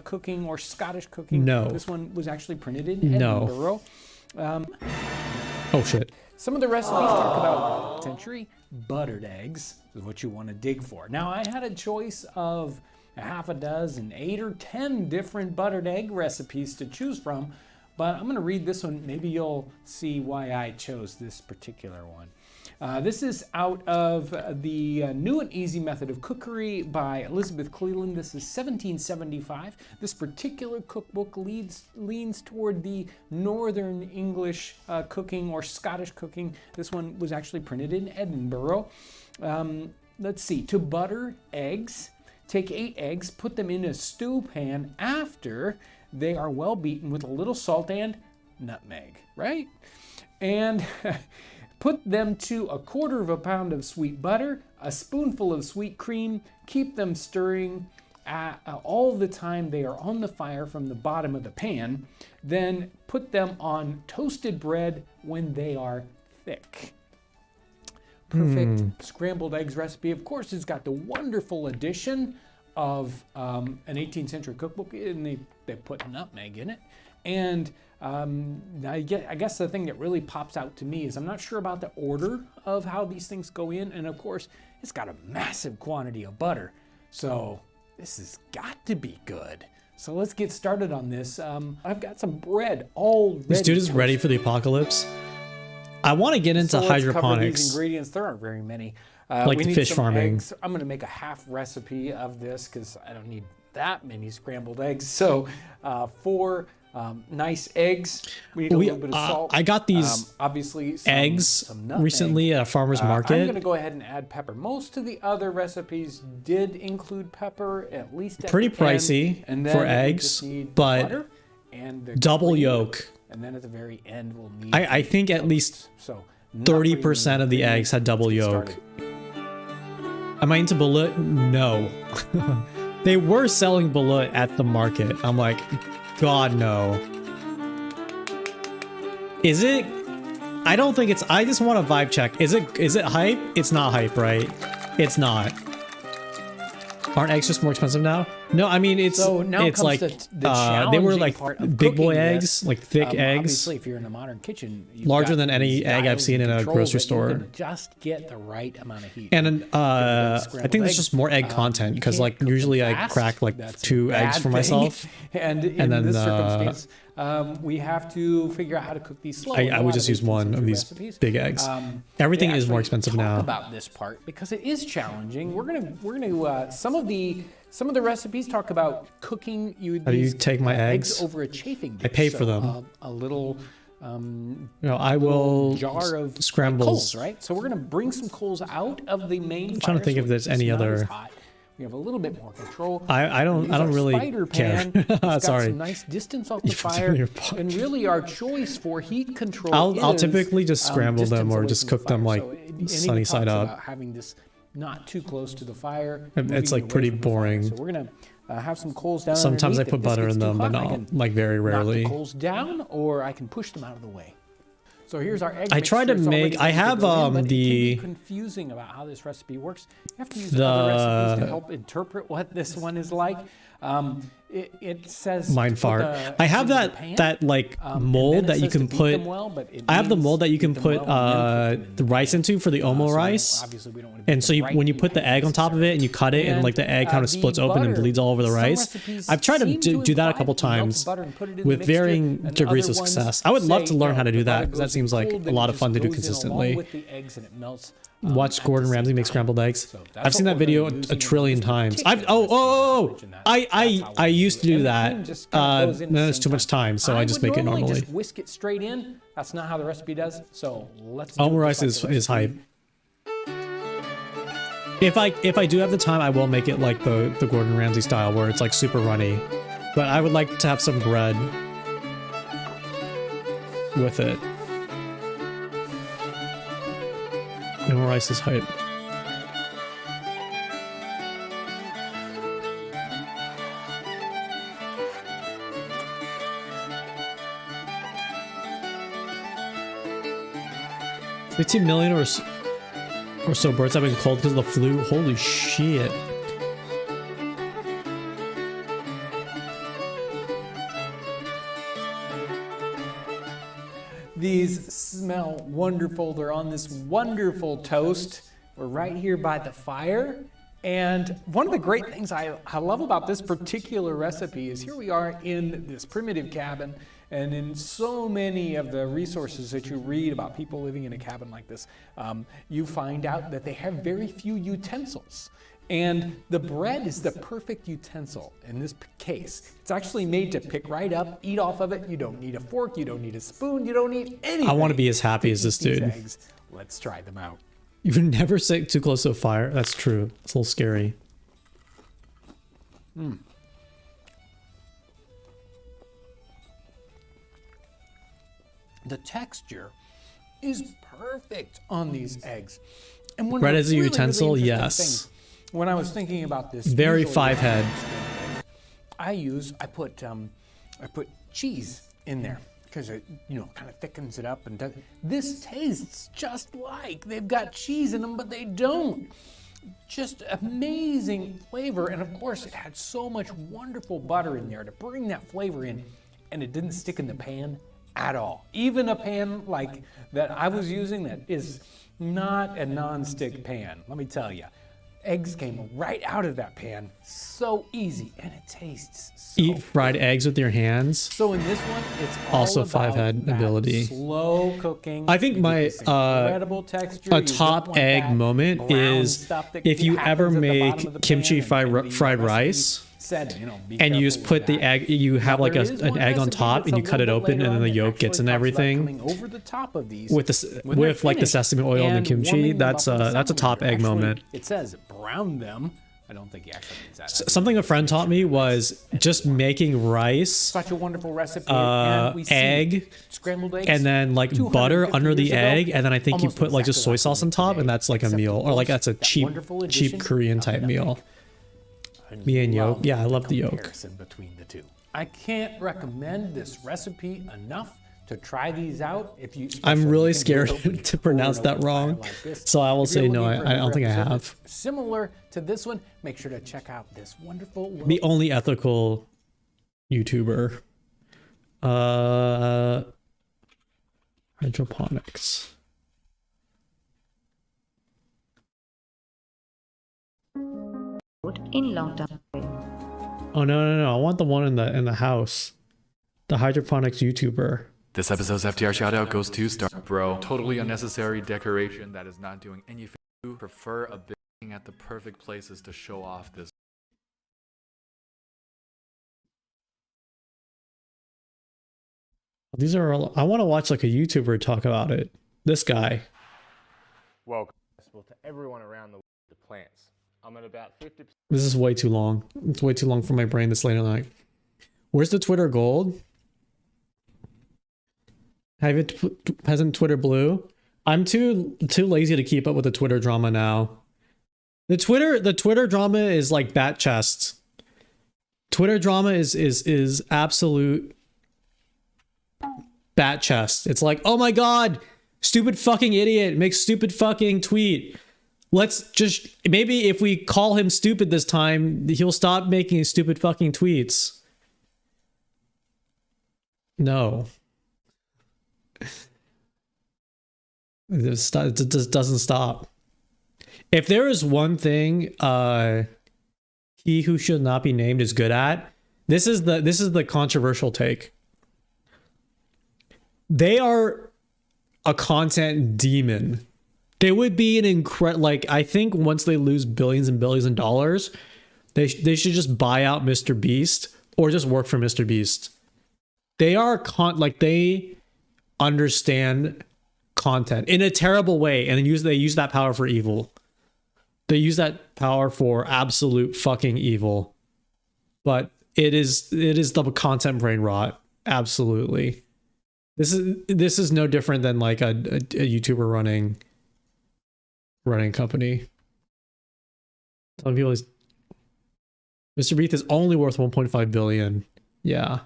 Cooking or Scottish cooking. No. This one was actually printed in No. Edinburgh. Oh shit. Some of the recipes talk about century buttered eggs is what you want to dig for. Now I had a choice of a half a dozen, 8 or 10 different buttered egg recipes to choose from, but I'm going to read this one. Maybe you'll see why I chose this particular one. This is out of the New and Easy Method of Cookery by Elizabeth Cleland. This is 1775. This particular cookbook leans toward the Northern English cooking or Scottish cooking. This one was actually printed in Edinburgh. Let's see. To butter eggs, take 8 eggs, put them in a stew pan after they are well beaten with a little salt and nutmeg, right? And put them to 1/4 pound of sweet butter, a spoonful of sweet cream. Keep them stirring all the time they are on the fire from the bottom of the pan. Then put them on toasted bread when they are thick. Perfect scrambled eggs recipe. Of course, it's got the wonderful addition of an 18th century cookbook, and they put nutmeg in it. And I guess the thing that really pops out to me is I'm not sure about the order of how these things go in. And of course, it's got a massive quantity of butter. So this has got to be good. So let's get started on this. I've got some bread already. This dude is ready for the apocalypse. I want to get into So let's cover hydroponics. these ingredients. There aren't very many. Like we the need fish some farming. eggs. I'm going to make a half recipe of this because I don't need that many scrambled eggs. So 4 Nice eggs. We need a little bit of salt. I got these obviously eggs nutmeg. recently at a farmer's market. I'm going to go ahead and add pepper. Most of the other recipes did include pepper, at least at Pretty the end. pricey And then for we eggs, just need but butter and the double cream. yolk. And then at the very end, we'll need. I think at least so 30% of the eggs had double yolk. Am I into balut? No. They were selling balut at the market. I'm like, God, no. Is it? I don't think it's. I just want a vibe check. Is it hype? It's not hype, right? It's not. Aren't eggs just more expensive now? No, I mean it's So now it's comes like the they were challenging like part of big boy cooking eggs, this. like thick eggs. Obviously, if you're in a modern kitchen, you've Larger got than any these egg I've dials seen and in a controls grocery that you store. can just get the right amount of heat. And I think scrambled there's eggs, just more egg content you because can't like cook usually them I fast. crack like That's a 2 eggs bad for thing. myself. And in then this circumstance, we have to figure out how to cook these slow. I would just use one of these big eggs. Everything is more expensive now. About this part because it is challenging. We're gonna some of the recipes talk about cooking. How do you take my eggs? Over a chafing dish. I pay for them. A little. I will jar of scrambles. coals, right? So we're gonna bring some coals out of the main. I'm trying to think if there's any other. We have a little bit more control. I don't really spider care. pan. It's got Sorry. some nice distance off the fire, and really our choice for heat control. I'll is, typically just scramble them distance or away just from cook the them fire. like So it sunny even side talks up. about having this not too close to the fire. It's moving like away pretty from the fire. boring. So we're gonna have some coals down. Sometimes I underneath. put If this butter gets in too them, but hot, I not can like very knock rarely. the coals down, or I can push them out of the way. So here's our egg. I tried to mixture. It's already make. I ready to have go in, but it can the be confusing about how this recipe works. You have to use other recipes to help interpret what this one is like. It says Mind fart. I have that like mold that you can put. I have the mold that you can put the rice into for the omo rice. And so when you put the egg on top of it and you cut it and like the egg kind of splits open and bleeds all over the rice. I've tried to do that a couple times with varying degrees of success. I would love to learn how to do that because that seems like a lot of fun to do consistently. Watch Gordon Ramsay make scrambled eggs. I've seen that video a trillion times. I used to do that. It's too much time, so I just make it normally. Just whisk it straight in. That's not how the recipe does. So let's. Omo rice is hype. If I do have the time, I will make it like the Gordon Ramsay style, where it's like super runny. But I would like to have some bread with it. Omo rice is hype. $15 million or so birds have been killed because of the flu. Holy shit. These smell wonderful. They're on this wonderful toast. We're right here by the fire. And one of the great things I love about this particular recipe is here we are in this primitive cabin, and in so many of the resources that you read about people living in a cabin like this, you find out that they have very few utensils. And the bread is the perfect utensil in this case. It's actually made to pick right up, eat off of it. You don't need a fork, you don't need a spoon, you don't need anything. I want to be as happy as this dude. Eggs. Let's try them out. You would never sit too close to a fire. That's true. It's a little scary. The texture is perfect on these eggs. And one Bread of as the a really, utensil, really interesting yes. things, when I was thinking about this, Very usually five head. I put cheese in there because it kind of thickens it up and does. This tastes just like they've got cheese in them, but they don't. Just amazing flavor, and of course it had so much wonderful butter in there to bring that flavor in, and it didn't stick in the pan at all. Even a pan like that I was using that is not a non-stick pan, let me tell you. Eggs came right out of that pan, so easy, and it tastes so Eat fried eggs with your hands. So in this one, it's all Also about five head that ability. slow cooking. I think my incredible texture. a You don't top want egg that moment brown is stuff that if you happens ever at the bottom make of the kimchi pan and the fried rice said, you know, be and you careful just with put the that. egg. You have Now, like there is an one egg on recipe top, that's and a you cut it little bit open, later and then the on that yolk gets in actually talks about everything. coming over the top of these With the when they're with like the finished sesame oil and the and kimchi. warming them That's up with a top egg Actually, moment. It says brown them. I don't think he actually means that. Something a friend taught me was just making rice, Such a wonderful recipe. And we see egg, scrambled eggs, and then like 250 butter under the years ago, egg, and then I think you almost put like just soy exactly sauce on top, and that's like a meal, or like that's a cheap Korean type meal. Me and yolk, yeah, I love the yolk. Comparison between the two. I can't recommend this recipe enough to try these out. If you, I'm especially really if you can do scared it to pronounce over that and over wrong, like this. so I will If you're say no. looking for I don't think I another have. episode similar to this one, make sure to check out this wonderful. The only ethical YouTuber. Hydroponics. In long-term. Oh no! I want the one in the house. The hydroponics YouTuber. This episode's FTR shoutout goes to Star Bro. Totally unnecessary decoration that is not doing anything. You prefer a bit at the perfect places to show off this. These are all, I want to watch like a YouTuber talk about it. This guy. Welcome to everyone around the plants. I'm at about 50%. This is way too long. It's way too long for my brain this late at night. Where's the Twitter gold? Hasn't Twitter blue? I'm too lazy to keep up with the Twitter drama now. The Twitter drama is like bat chest. Twitter drama is absolute bat chest. It's like, oh my god, stupid fucking idiot makes stupid fucking tweet. Let's just, maybe if we call him stupid this time, he'll stop making stupid fucking tweets. No. It just doesn't stop. If there is one thing he who should not be named is good at, this is the controversial take. They are a content demon. They would be an incredible, like, I think once they lose billions and billions of dollars, they should just buy out Mr. Beast or just work for Mr. Beast. They are they understand content in a terrible way, and then they use that power for evil. They use that power for absolute fucking evil. But it is the content brain rot. Absolutely. This is no different than like a YouTuber running company. Some people Mr. Beast is only worth 1.5 billion. Yeah.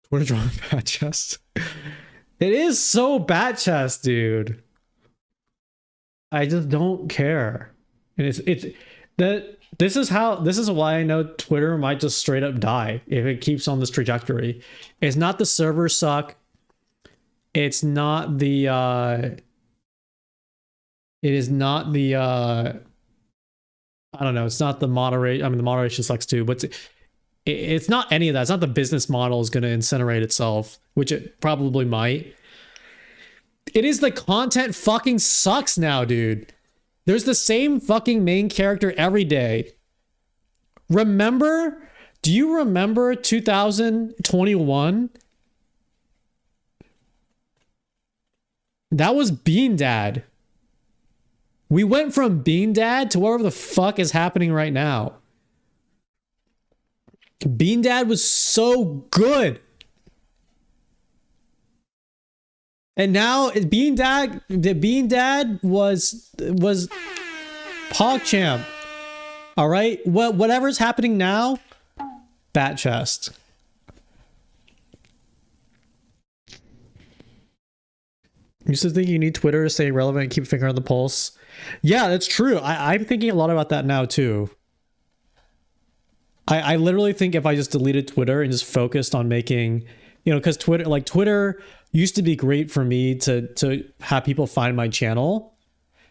Twitter drama bat chest. It is so bat chest, dude. I just don't care. And this is why I know Twitter might just straight up die if it keeps on this trajectory. It's not the servers suck. It's not the it is not the I don't know, it's not the moderate. I mean, the moderation sucks too, but it's not any of that. It's not the business model is going to incinerate itself, which it probably might. It is the content fucking sucks now, dude. There's the same fucking main character every day. Remember? Do you remember 2021? That was Bean Dad. We went from Bean Dad to whatever the fuck is happening right now. Bean Dad was so good. And now Bean Dad was PogChamp. All right? Whatever's happening now, bat chest. You used to think you need Twitter to stay relevant and keep a finger on the pulse. Yeah, that's true. I'm thinking a lot about that now too. I literally think if I just deleted Twitter and just focused on making, because Twitter used to be great for me to have people find my channel.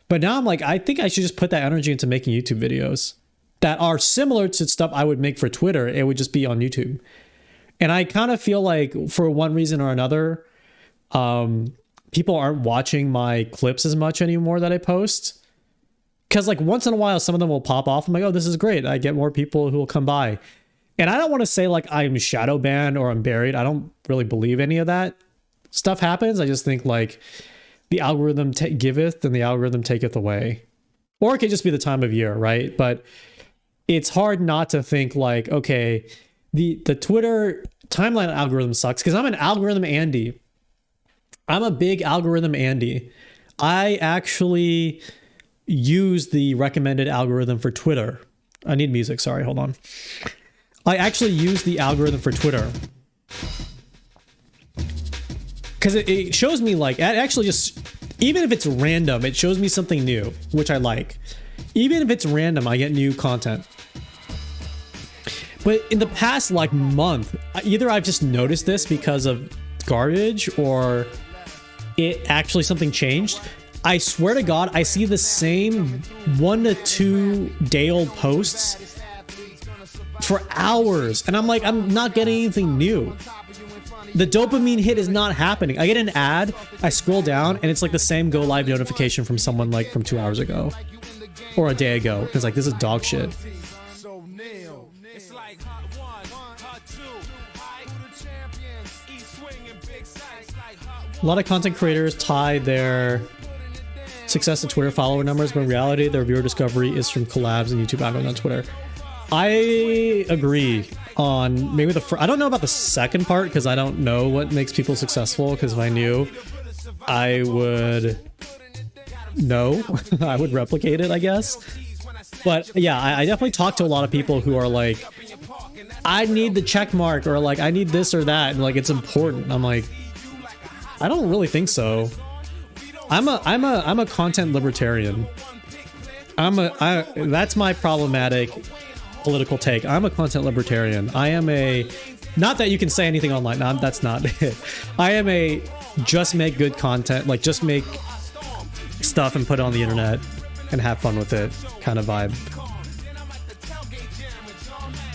But now I'm like, I think I should just put that energy into making YouTube videos that are similar to stuff I would make for Twitter. It would just be on YouTube. And I kind of feel like for one reason or another, people aren't watching my clips as much anymore that I post. Because like once in a while, some of them will pop off. I'm like, oh, this is great. I get more people who will come by. And I don't want to say like I'm shadow banned or I'm buried. I don't really believe any of that stuff happens. I just think like the algorithm giveth and the algorithm taketh away. Or it could just be the time of year, right? But it's hard not to think like, okay, the Twitter timeline algorithm sucks because I'm an algorithm Andy. I'm a big algorithm Andy. I actually use the recommended algorithm for Twitter. I need music. Sorry, hold on. I actually use the algorithm for Twitter because it shows me like, it actually just, even if it's random, it shows me something new, which I like. Even if it's random, I get new content. But in the past like month, either I've just noticed this because of garbage or it actually something changed. I swear to God, I see the same 1 to 2 day old posts for hours. And I'm like, I'm not getting anything new. The dopamine hit is not happening. I get an ad, I scroll down, and it's like the same go live notification from someone like from 2 hours ago or a day ago. It's like, this is dog shit. A lot of content creators tie their success to Twitter follower numbers, but in reality, their viewer discovery is from collabs and YouTube algorithm on Twitter. I agree on maybe I don't know about the second part because I don't know what makes people successful, because if I knew, I would know. I would replicate it, I guess. But yeah, I definitely talk to a lot of people who are like, I need the check mark, or like, I need this or that, and like, it's important. I'm like, I don't really think so. I'm a content libertarian. That's my problematic political take. I'm a content libertarian. I am not that you can say anything online. No, that's not it. I am a just make good content, like just make stuff and put it on the internet and have fun with it kind of vibe.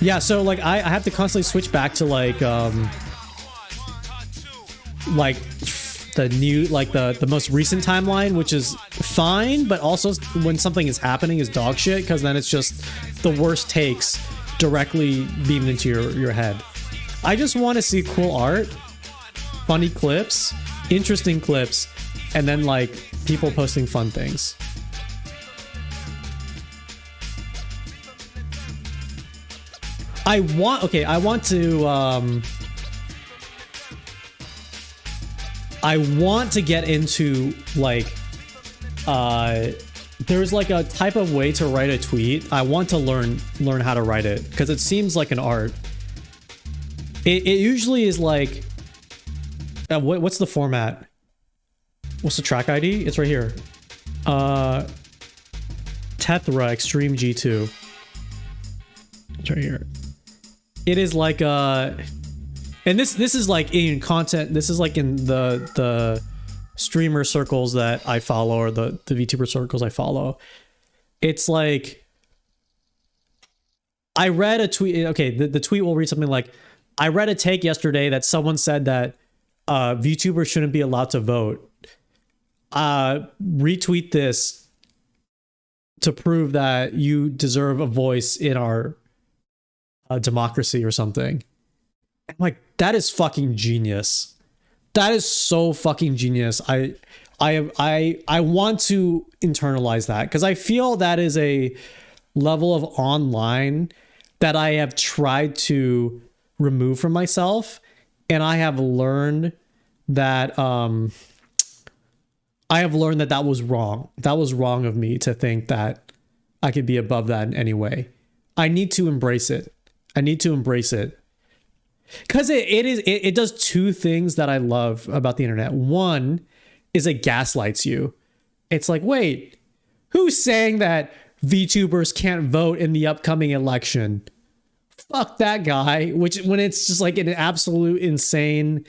Yeah, so like I have to constantly switch back to like the new, like the most recent timeline, which is fine, but also when something is happening is dog shit, because then it's just the worst takes directly beamed into your head. I just want to see cool art, funny clips, interesting clips, and then like people posting fun things. I want to get into like there's like a type of way to write a tweet. I want to learn how to write it because it seems like an art. It usually is like what's the format? What's the track ID? It's right here. Tethra Extreme G2. It's right here. It is like and this is like in content, this is like in the streamer circles that I follow, or the VTuber circles I follow. It's like, I read a tweet, okay, the tweet will read something like, I read a take yesterday that someone said that VTubers shouldn't be allowed to vote. Retweet this to prove that you deserve a voice in our democracy or something. I'm like, that is fucking genius. That is so fucking genius. I want to internalize that because I feel that is a level of online that I have tried to remove from myself, and I have learned that that was wrong. That was wrong of me to think that I could be above that in any way. I need to embrace it. I need to embrace it. Because it does two things that I love about the internet. One is it gaslights you. It's like, wait, who's saying that VTubers can't vote in the upcoming election? Fuck that guy. Which, when it's just like an absolute insane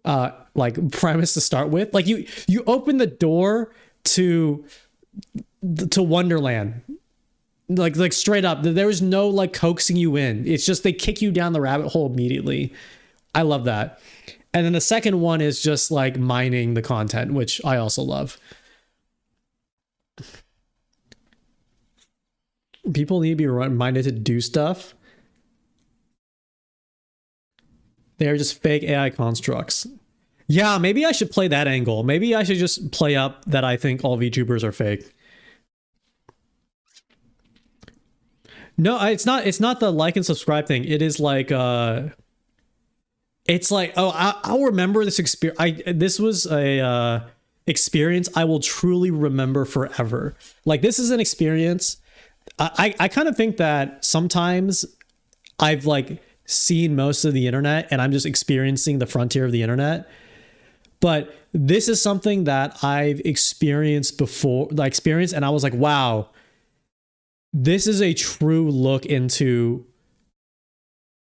like premise to start with. Like you open the door to Wonderland. Like straight up, there is no like coaxing you in. It's just they kick you down the rabbit hole immediately. I love that. And then the second one is just like mining the content, which I also love. People need to be reminded to do stuff. They're just fake AI constructs. Yeah, maybe I should play that angle. Maybe I should just play up that I think all VTubers are fake. No, it's not the like and subscribe thing. It is like it's like, oh, I'll remember this experience. This was a experience I will truly remember forever. Like, this is an experience. I kind of think that sometimes I've like seen most of the internet and I'm just experiencing the frontier of the internet. But this is something that I've experienced before, and I was like, wow, this is a true look into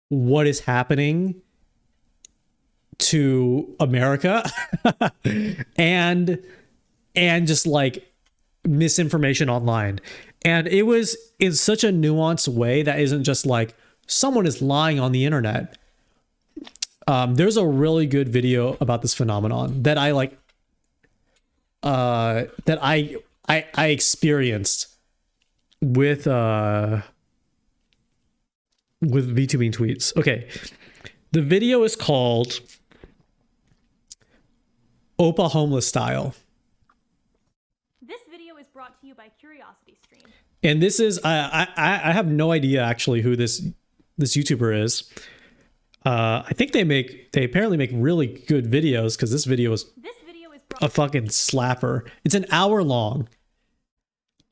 what is happening to America and just like misinformation online. And it was in such a nuanced way that isn't just like someone is lying on the internet. There's a really good video about this phenomenon that I like, that I experienced with VTubing tweets. Okay. The video is called Opa Homeless Style. This video is brought to you by Curiosity Stream. And this is, I have no idea actually who this YouTuber is. I think they apparently make really good videos, because this video is a fucking slapper. It's an hour long.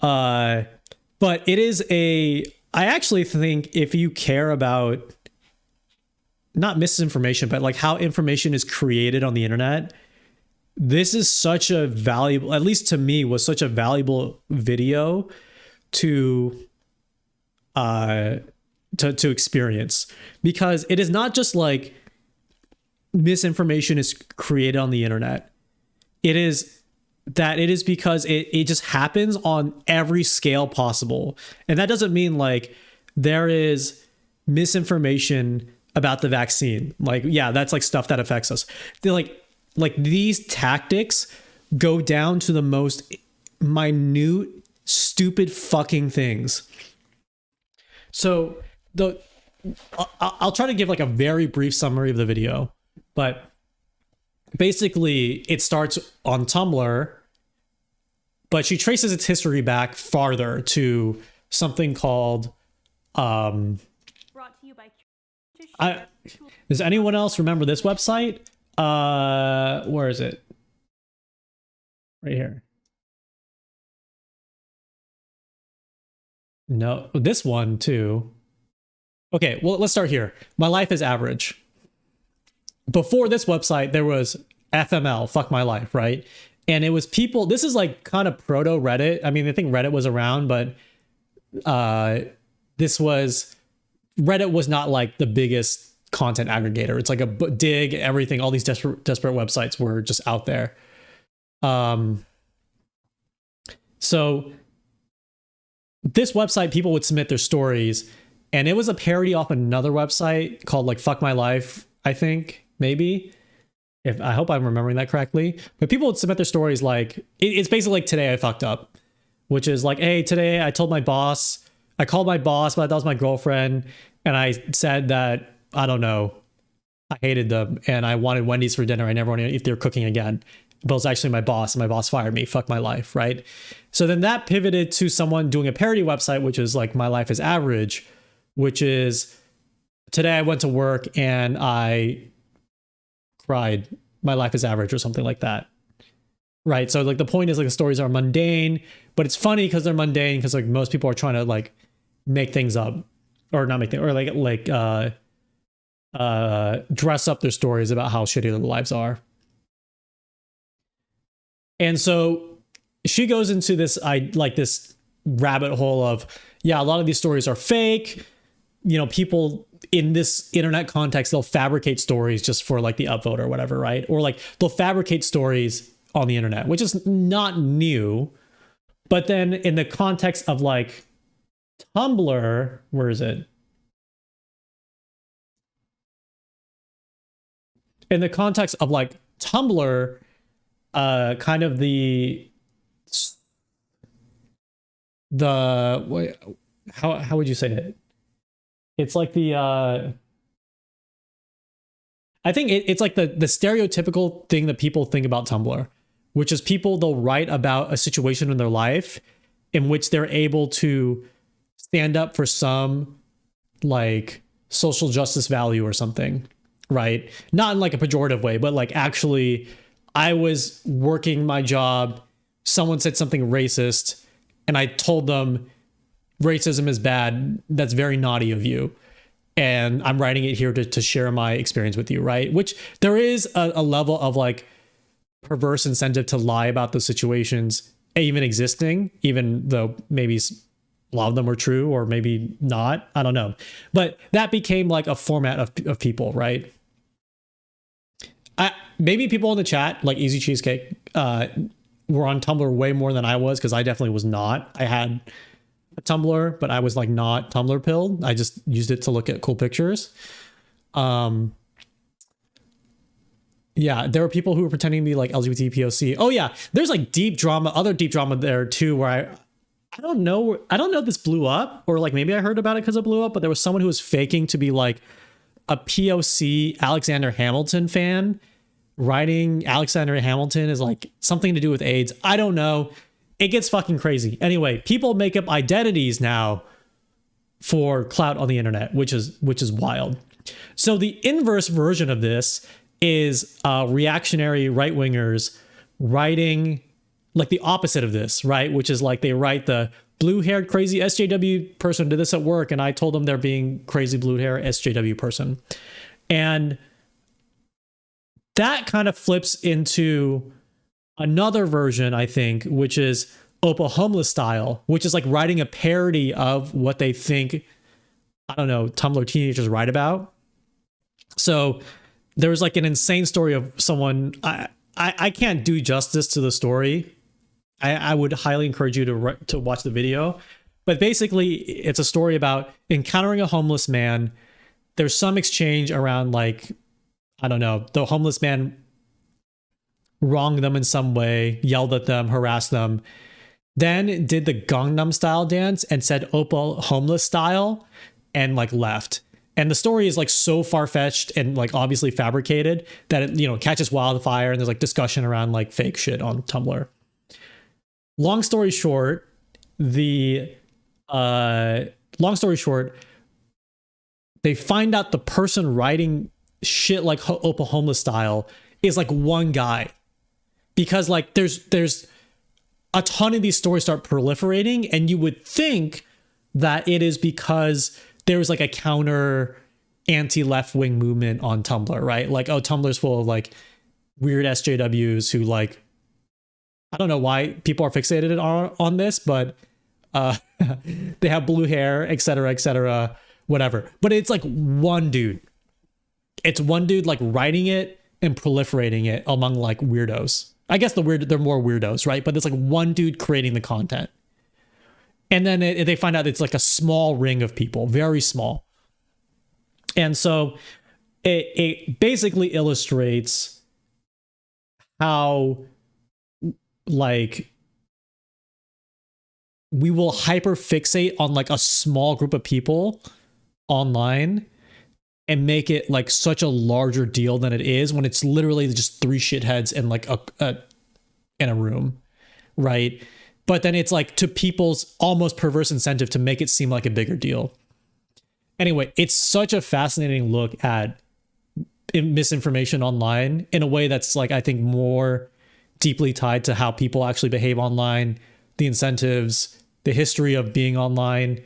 But it is I actually think if you care about not misinformation, but like how information is created on the internet, this is such a valuable, at least to me, was such a valuable video to experience, because it is not just like misinformation is created on the internet. It is because it just happens on every scale possible. And that doesn't mean like there is misinformation about the vaccine. Like, yeah, that's like stuff that affects us. They're like these tactics go down to the most minute, stupid fucking things. So I'll try to give like a very brief summary of the video, but basically it starts on Tumblr, but she traces its history back farther to something called brought to you by does anyone else remember this website? Where is it? Right here. No, this one too. Okay, well, let's start here. My Life is Average. Before this website, there was FML, Fuck My Life, right? And it was people, this is like kind of proto Reddit. I mean, I think Reddit was around, but Reddit was not like the biggest content aggregator. It's like a Dig, everything, all these desperate websites were just out there. So this website, people would submit their stories, and it was a parody off another website called like Fuck My Life, I think, maybe. I hope I'm remembering that correctly. But people would submit their stories like, it's basically like Today I Fucked Up, which is like, hey, today I called my boss, but that was my girlfriend, and I said that, I don't know, I hated them, and I wanted Wendy's for dinner. I never wanted to eat their cooking again. But it was actually my boss, and my boss fired me. Fuck my life, right? So then that pivoted to someone doing a parody website, which is like My Life is Average, which is, today I went to work and I cried. My life is average, or something like that. Right? So like the point is like the stories are mundane, but it's funny because they're mundane, because like most people are trying to like make things up, or not make things, or like dress up their stories about how shitty their lives are. And so she goes into this this rabbit hole of, yeah, a lot of these stories are fake. You know, people in this internet context, they'll fabricate stories just for like the upvote or whatever, right? Or like they'll fabricate stories on the internet, which is not new. But then in the context of like Tumblr, where is it? in the context of like Tumblr, kind of the wait, how would you say it? It's like the I think it's like the stereotypical thing that people think about Tumblr, which is people, they'll write about a situation in their life in which they're able to stand up for some like social justice value or something, right? Not in like a pejorative way, but like actually I was working my job, someone said something racist, and I told them racism is bad, that's very naughty of you. And I'm writing it here to share my experience with you, right? Which there is a level of like perverse incentive to lie about those situations even existing, even though maybe a lot of them were true or maybe not. I don't know. But that became like a format of people, right? Maybe people in the chat, like Easy Cheesecake, were on Tumblr way more than I was, because I definitely was not. I had a Tumblr, but I was like not Tumblr pilled. I just used it to look at cool pictures. Yeah, there were people who were pretending to be like LGBT POC. Oh yeah, there's like deep drama, other deep drama there too, where I don't know if this blew up, or like maybe I heard about it because it blew up, but there was someone who was faking to be like a POC Alexander Hamilton fan, writing Alexander Hamilton is like something to do with AIDS. I don't know. It gets fucking crazy. Anyway, people make up identities now for clout on the internet, which is wild. So the inverse version of this is reactionary right-wingers writing like the opposite of this, right? Which is like they write the blue-haired crazy SJW person did this at work, and I told them they're being crazy blue-haired SJW person. And that kind of flips into another version, I think, which is Opa Homeless style, which is like writing a parody of what they think, I don't know, Tumblr teenagers write about. So there was like an insane story of someone, I can't do justice to the story. I would highly encourage you to watch the video. But basically, it's a story about encountering a homeless man. There's some exchange around like, I don't know, the homeless man wronged them in some way, yelled at them, harassed them, then did the Gangnam Style dance and said Opa Homeless style and like left. And the story is like so far-fetched and like obviously fabricated that it, you know, catches wildfire, and there's like discussion around like fake shit on Tumblr. Long story short, they find out the person writing shit like Opa Homeless style is like one guy, because like there's a ton of these stories start proliferating, and you would think that it is because there's like a counter anti-left-wing movement on Tumblr, right? Like, oh, Tumblr's full of like weird SJWs who like, I don't know why people are fixated on this, but they have blue hair, etc., whatever. But it's like one dude. It's one dude like writing it and proliferating it among like weirdos. I guess they're more weirdos, right? But it's like one dude creating the content. And then they find out it's like a small ring of people, very small. And so it basically illustrates how like we will hyper fixate on like a small group of people online and make it like such a larger deal than it is, when it's literally just three shitheads in like in a room, right? But then it's like to people's almost perverse incentive to make it seem like a bigger deal. Anyway, it's such a fascinating look at misinformation online in a way that's like, I think, more deeply tied to how people actually behave online, the incentives, the history of being online.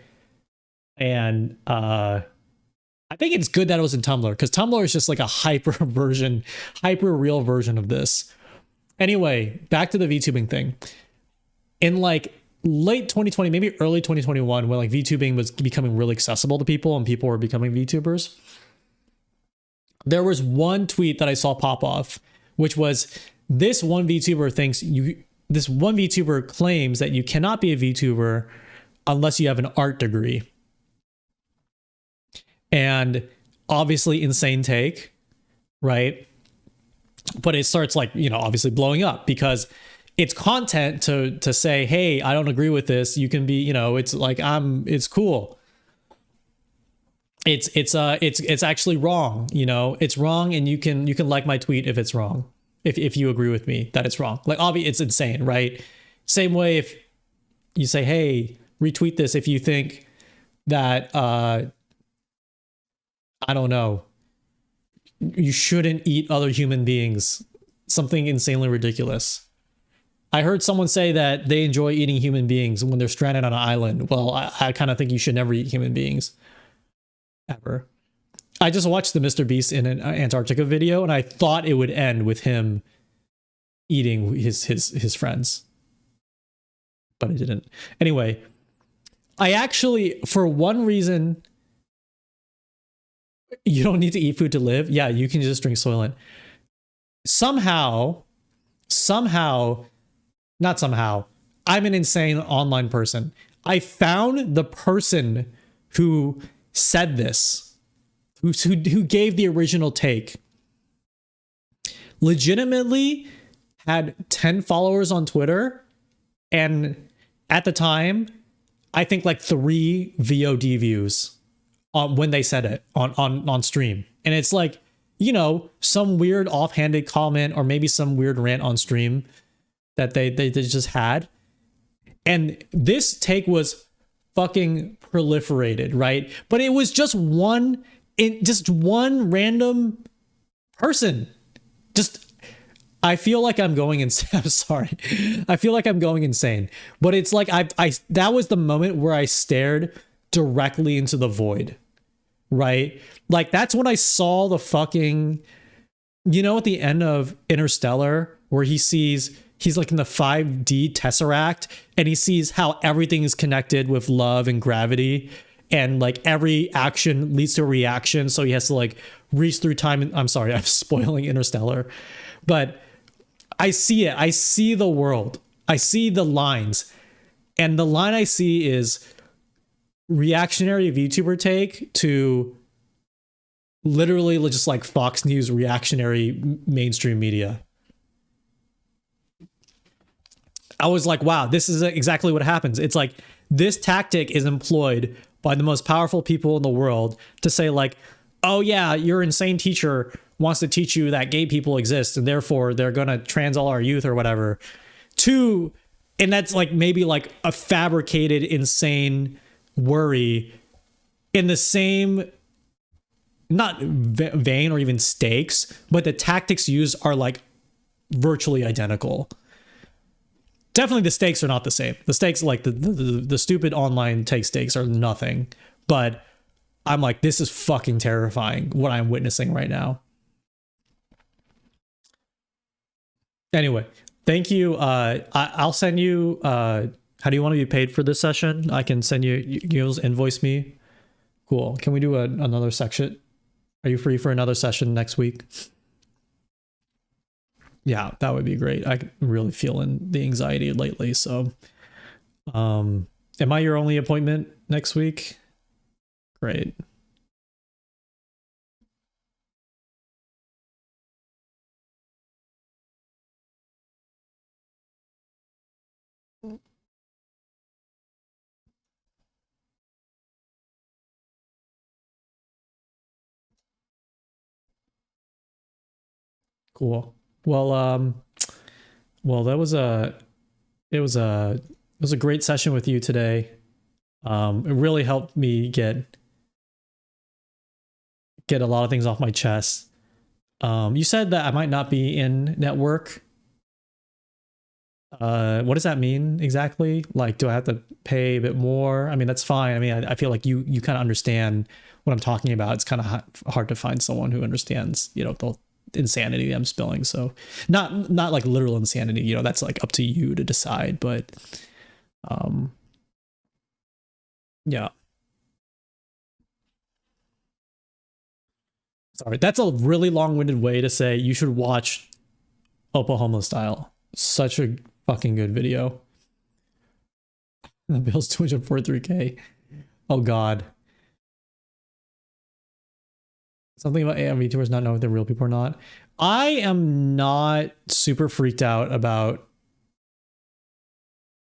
And I think it's good that it was in Tumblr, because Tumblr is just like a hyper real version of this. Anyway, back to the VTubing thing. In like late 2020, maybe early 2021, when like VTubing was becoming really accessible to people and people were becoming VTubers, there was one tweet that I saw pop off, which was this one VTuber claims that you cannot be a VTuber unless you have an art degree. And obviously insane take, right? but it starts like, you know, obviously blowing up because it's content to say, hey, I don't agree with this. You can be, you know, it's like it's cool. It's actually wrong, you know, it's wrong, and you can like my tweet if it's wrong. If you agree with me that it's wrong. Like obviously it's insane, right? Same way if you say, hey, retweet this if you think that I don't know, you shouldn't eat other human beings. Something insanely ridiculous. I heard someone say that they enjoy eating human beings when they're stranded on an island. Well, I kind of think you should never eat human beings. Ever. I just watched the Mr. Beast in an Antarctica video, and I thought it would end with him eating his friends. But it didn't. Anyway, I actually, for one reason, you don't need to eat food to live. Yeah, you can just drink Soylent. Somehow, not somehow, I'm an insane online person. I found the person who said this, who gave the original take. Legitimately had 10 followers on Twitter, and at the time, I think like 3 VOD views when they said it on stream. And it's like, you know, some weird offhanded comment or maybe some weird rant on stream that they just had. And this take was fucking proliferated, right? But it was just one random person. I feel like I'm going insane. I'm sorry. I feel like I'm going insane. But it's like that was the moment where I stared directly into the void. Right? Like that's when I saw the fucking, you know, at the end of Interstellar where he's like in the 5D Tesseract and he sees how everything is connected with love and gravity, and like every action leads to a reaction, so he has to like reach through time. And I'm sorry, I'm spoiling Interstellar, but I see it. I see the world. I see the lines, and the line I see is reactionary VTuber take to literally just like Fox News reactionary mainstream media. I was like, wow, this is exactly what happens. It's like this tactic is employed by the most powerful people in the world to say like, oh yeah, your insane teacher wants to teach you that gay people exist and therefore they're going to trans all our youth or whatever. And that's like maybe like a fabricated, insane worry in the same, not vein or even stakes, but the tactics used are like virtually identical. Definitely the stakes are not the same. The stakes, like the stupid online take stakes, are nothing. But I'm like, this is fucking terrifying what I'm witnessing right now. Anyway, thank you. I'll send you, how do you want to be paid for this session? I can send you invoice me. Cool. Can we do another section? Are you free for another session next week? Yeah, that would be great. I'm really feeling the anxiety lately. So, am I your only appointment next week? Great. Cool. Well, that was it was a great session with you today. It really helped me get a lot of things off my chest. You said that I might not be in network. What does that mean exactly? Like, do I have to pay a bit more? I mean, that's fine. I mean, I feel like you kind of understand what I'm talking about. It's kind of hard to find someone who understands, you know, the insanity I'm spilling. So not like literal insanity, you know, that's like up to you to decide, but yeah. Sorry, that's a really long-winded way to say you should watch Oklahoma Style. Such a fucking good video. The bill's 243K. Oh god. Something about AI VTubers not knowing if they're real people or not. I am not super freaked out about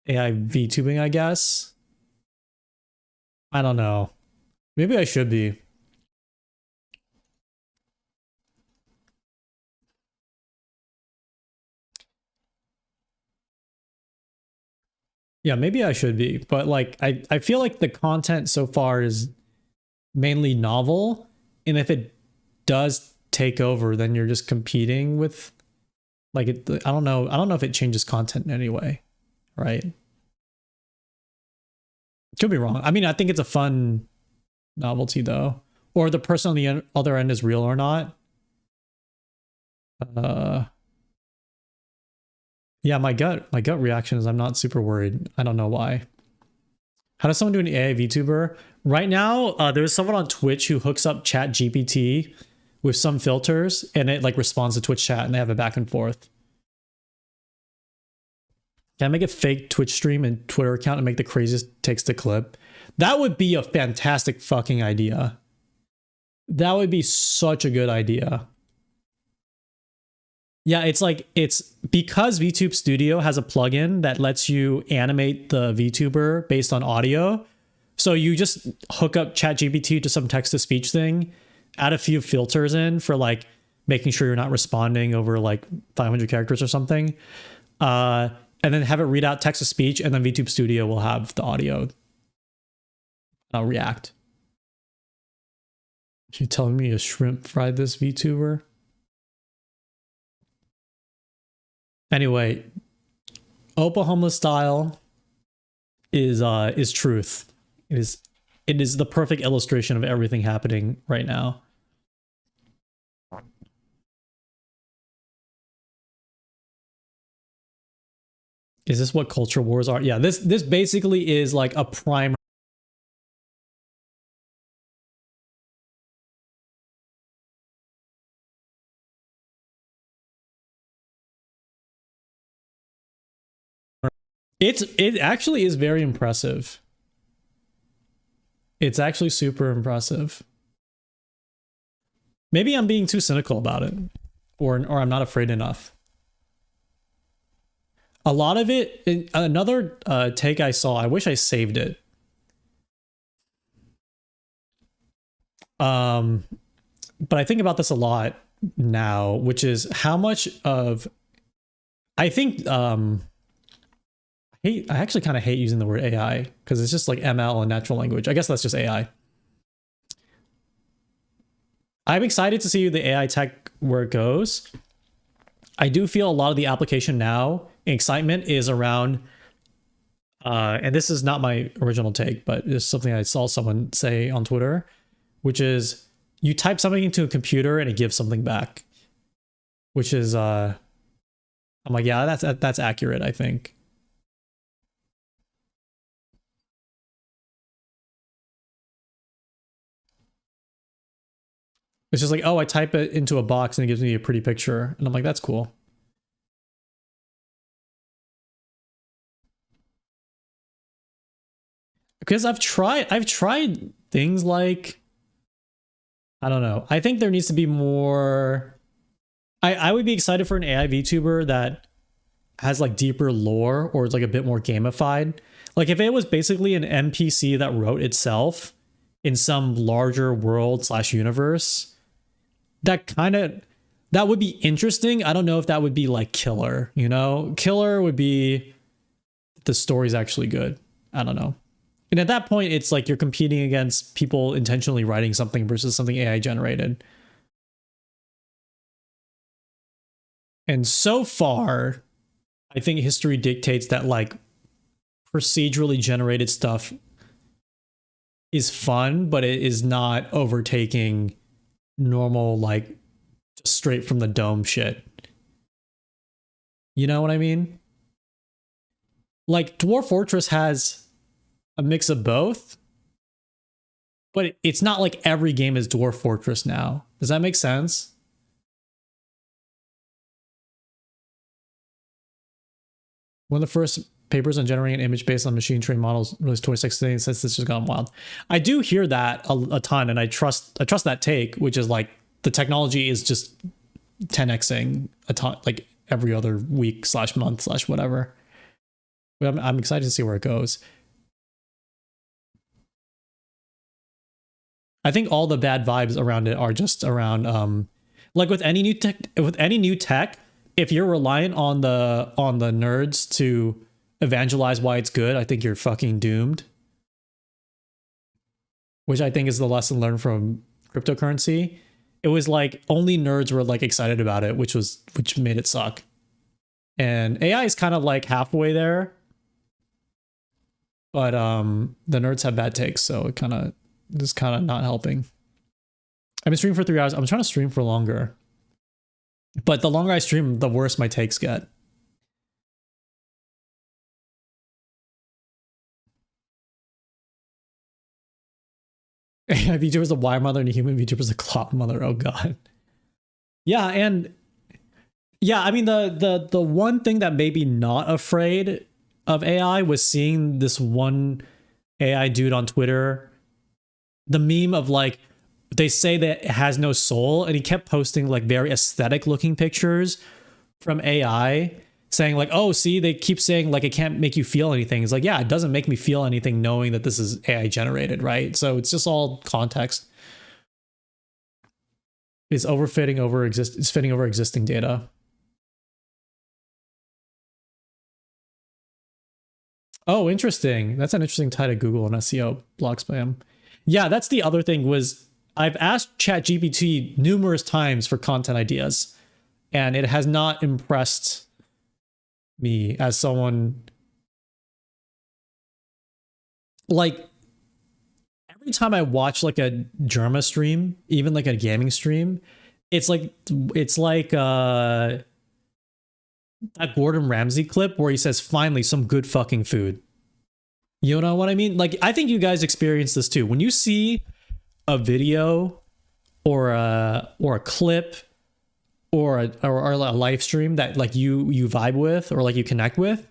AI VTubing, I guess. I don't know. Maybe I should be. Yeah, maybe I should be, but like I feel like the content so far is mainly novel, and if it does take over, then you're just competing with like it. I don't know if it changes content in any way, right? Could be wrong. I mean, I think it's a fun novelty though, or the person on the other end is real or not. Yeah, my gut reaction is I'm not super worried. I don't know why. How does someone do an AI VTuber? Right now, there's someone on Twitch who hooks up Chat GPT with some filters, and it like responds to Twitch chat, and they have a back and forth. Can I make a fake Twitch stream and Twitter account and make the craziest takes to clip? That would be a fantastic fucking idea. That would be such a good idea. Yeah, it's because VTube Studio has a plugin that lets you animate the VTuber based on audio. So you just hook up ChatGPT to some text-to-speech thing, add a few filters in for like making sure you're not responding over like 500 characters or something, and then have it read out text-to-speech, and then VTube Studio will have the audio react. You telling me a shrimp fried this VTuber? Anyway, Oklahoma style is truth. It is the perfect illustration of everything happening right now. Is this what culture wars are? Yeah, this basically is like a primer. It actually is very impressive. It's actually super impressive. Maybe I'm being too cynical about it, or I'm not afraid enough. A lot of it, another take I saw, I wish I saved it. But I think about this a lot now, which is how much of, I think, I actually kind of hate using the word AI because it's just like ML and natural language. I guess that's just AI. I'm excited to see the AI tech where it goes. I do feel a lot of the application now excitement is around, and this is not my original take, but it's something I saw someone say on Twitter, which is you type something into a computer and it gives something back, which is, I'm like, yeah, that's accurate, I think. It's just like, oh, I type it into a box and it gives me a pretty picture. And I'm like, that's cool. Because I've tried things like, I don't know. I think there needs to be more. I would be excited for an AI VTuber that has like deeper lore or is like a bit more gamified. Like if it was basically an NPC that wrote itself in some larger world / universe, that would be interesting. I don't know if that would be like killer, you know? Killer would be the story's actually good. I don't know. And at that point, it's like you're competing against people intentionally writing something versus something AI generated. And so far, I think history dictates that like procedurally generated stuff is fun, but it is not overtaking normal, like just straight from the dome shit. You know what I mean? Like Dwarf Fortress has a mix of both, but it's not like every game is Dwarf Fortress now. Does that make sense? One of the first papers on generating an image based on machine trained models released 2016, since this has gone wild. I do hear that a ton, and I trust that take, which is like the technology is just 10xing a ton, like every other week / month / whatever. But I'm excited to see where it goes. I think all the bad vibes around it are just around like with any new tech, if you're reliant on the nerds to evangelize why it's good, I think you're fucking doomed. Which I think is the lesson learned from cryptocurrency. It was like only nerds were like excited about it, which made it suck. And AI is kind of like halfway there. But the nerds have bad takes, so it kind of not helping. I've been streaming for 3 hours. I'm trying to stream for longer. But the longer I stream, the worse my takes get. AI VTuber's a wire mother and a human VTuber's a clop mother. Oh god. Yeah, and yeah, I mean the one thing that made me not afraid of AI was seeing this one AI dude on Twitter, the meme of like, they say that it has no soul, and he kept posting like very aesthetic looking pictures from AI saying like, oh, see, they keep saying like it can't make you feel anything. It's like, yeah, it doesn't make me feel anything knowing that this is AI generated, right? So it's just all context. It's fitting over existing data. Oh, interesting. That's an interesting tie to Google and SEO blog spam. Yeah, that's the other thing was I've asked ChatGPT numerous times for content ideas, and it has not impressed me as someone. Like every time I watch like a drama stream, even like a gaming stream, it's like that Gordon Ramsay clip where he says, finally, some good fucking food. You know what I mean? Like, I think you guys experience this too. When you see a video or a clip or a live stream that like you vibe with or like you connect with,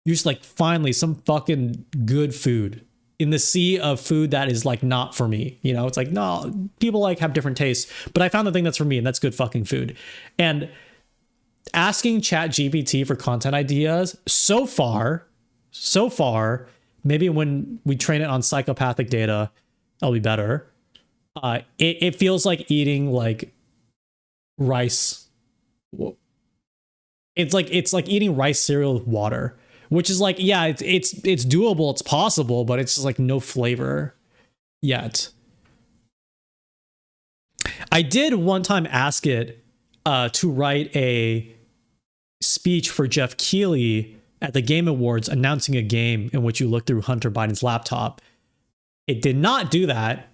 you're just like, finally, some fucking good food in the sea of food that is like not for me. You know, it's like, no, people like have different tastes, but I found the thing that's for me, and that's good fucking food. And asking ChatGPT for content ideas so far, maybe when we train it on psychopathic data, that'll be better. It feels like eating like rice. It's like eating rice cereal with water, which is like, yeah, it's doable, it's possible, but it's just like no flavor yet. I did one time ask it to write a speech for Jeff Keighley at the Game Awards announcing a game in which you look through Hunter Biden's laptop. It did not do that,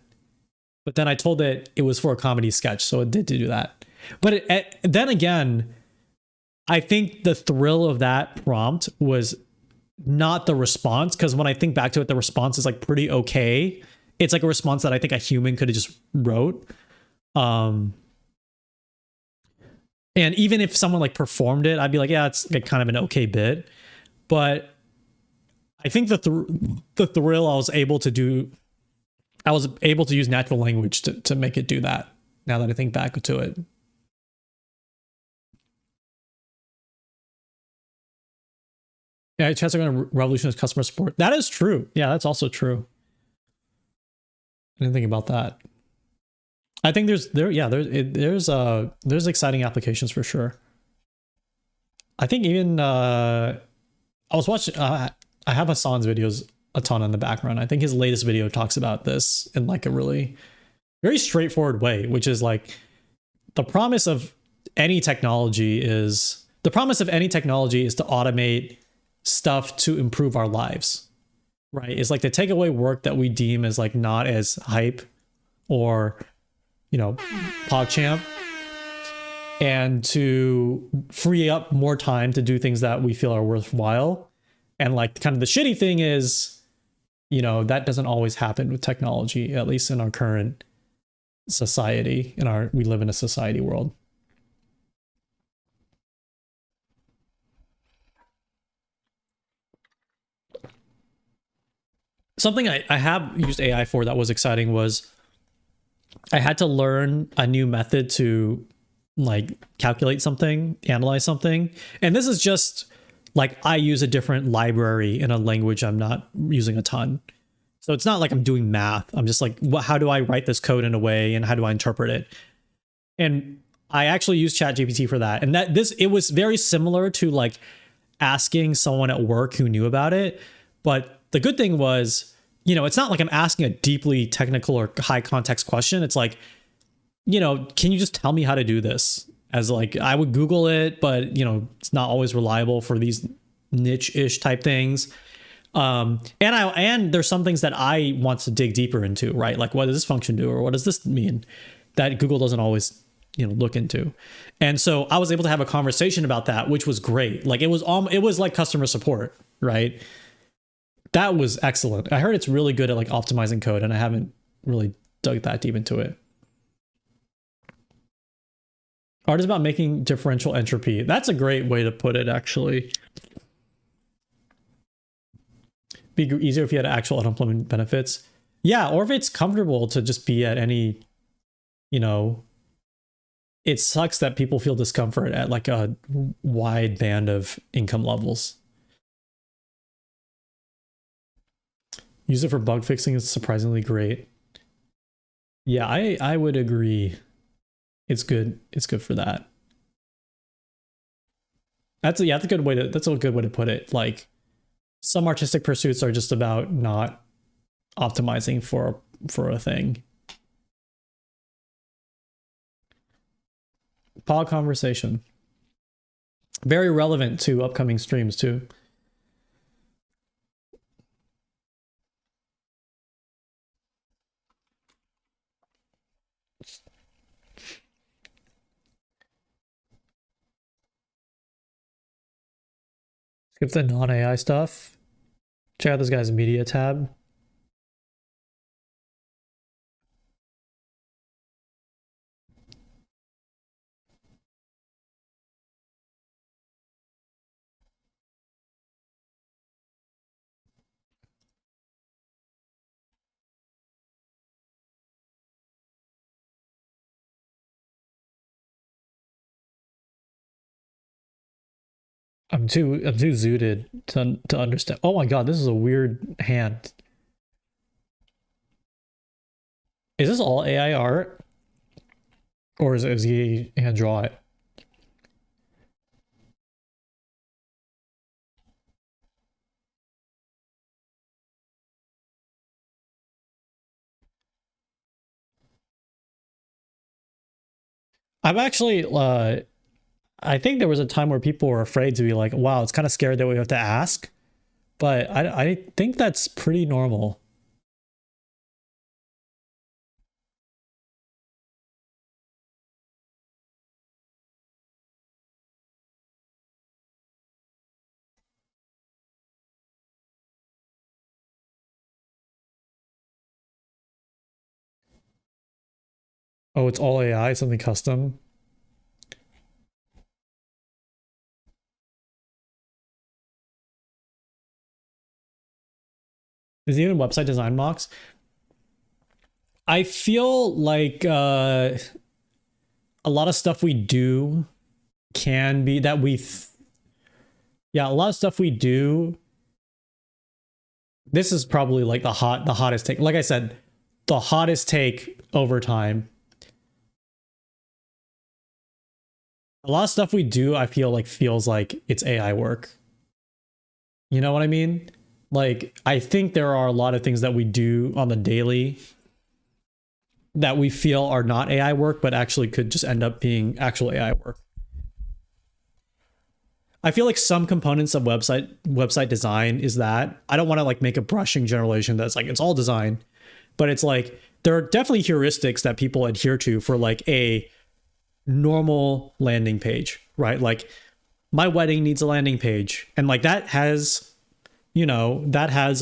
but then I told it it was for a comedy sketch, so it did do that. But then again, I think the thrill of that prompt was not the response, because when I think back to it, the response is like pretty okay. It's like a response that I think a human could have just wrote. And even if someone like performed it, I'd be like, yeah, it's like kind of an okay bit. But I think the thrill I was able to use natural language to make it do that, now that I think back to it. Yeah, chats are going to revolutionize customer support. That is true. Yeah, that's also true. I didn't think about that. I think there's exciting applications for sure. I think even I was watching I have Hassan's videos a ton in the background. I think his latest video talks about this in like a really very straightforward way, which is like the promise of any technology is to automate stuff to improve our lives, right? It's like to take away work that we deem as like not as hype or, you know, PogChamp, and to free up more time to do things that we feel are worthwhile. And like kind of the shitty thing is, you know, that doesn't always happen with technology, at least in our current society. We live in a society world. Something I have used AI for that was exciting was I had to learn a new method to like calculate something, analyze something. And this is just like I use a different library in a language I'm not using a ton. So it's not like I'm doing math. I'm just like, how do I write this code in a way and how do I interpret it? And I actually use ChatGPT for that. And it was very similar to like asking someone at work who knew about it. But the good thing was, you know, it's not like I'm asking a deeply technical or high context question. It's like, you know, can you just tell me how to do this? As like, I would Google it, but you know, it's not always reliable for these niche-ish type things. And there's some things that I want to dig deeper into, right? Like, what does this function do? Or what does this mean? That Google doesn't always, you know, look into. And so I was able to have a conversation about that, which was great. Like it was like customer support, right? That was excellent. I heard it's really good at like optimizing code, and I haven't really dug that deep into it. Art is about making differential entropy. That's a great way to put it, actually. Be easier if you had actual unemployment benefits. Yeah, or if it's comfortable to just be at any, you know, it sucks that people feel discomfort at like a wide band of income levels. Use it for bug fixing is surprisingly great. Yeah, I would agree. It's good. It's good for that. That's a good way to put it. Like some artistic pursuits are just about not optimizing for a thing. Pod conversation. Very relevant to upcoming streams too. Skip the non-AI stuff. Check out this guy's media tab. I'm too zooted to understand. Oh my god, this is a weird hand. Is this all AI art? Or is he hand draw it? I'm actually I think there was a time where people were afraid to be like, wow, it's kind of scary that we have to ask. But I think that's pretty normal. Oh, it's all AI, something custom. Is it even website design mocks? I feel like a lot of stuff we do can be that yeah, a lot of stuff we do. This is probably like the hottest take. Like I said, the hottest take over time. A lot of stuff we do, I feel like feels like it's AI work. You know what I mean? Like, I think there are a lot of things that we do on the daily that we feel are not AI work, but actually could just end up being actual AI work. I feel like some components of website design is that. I don't want to like make a brushing generalization that's like it's all design, but it's like there are definitely heuristics that people adhere to for like a normal landing page, right? Like my wedding needs a landing page, and like that has, you know, that has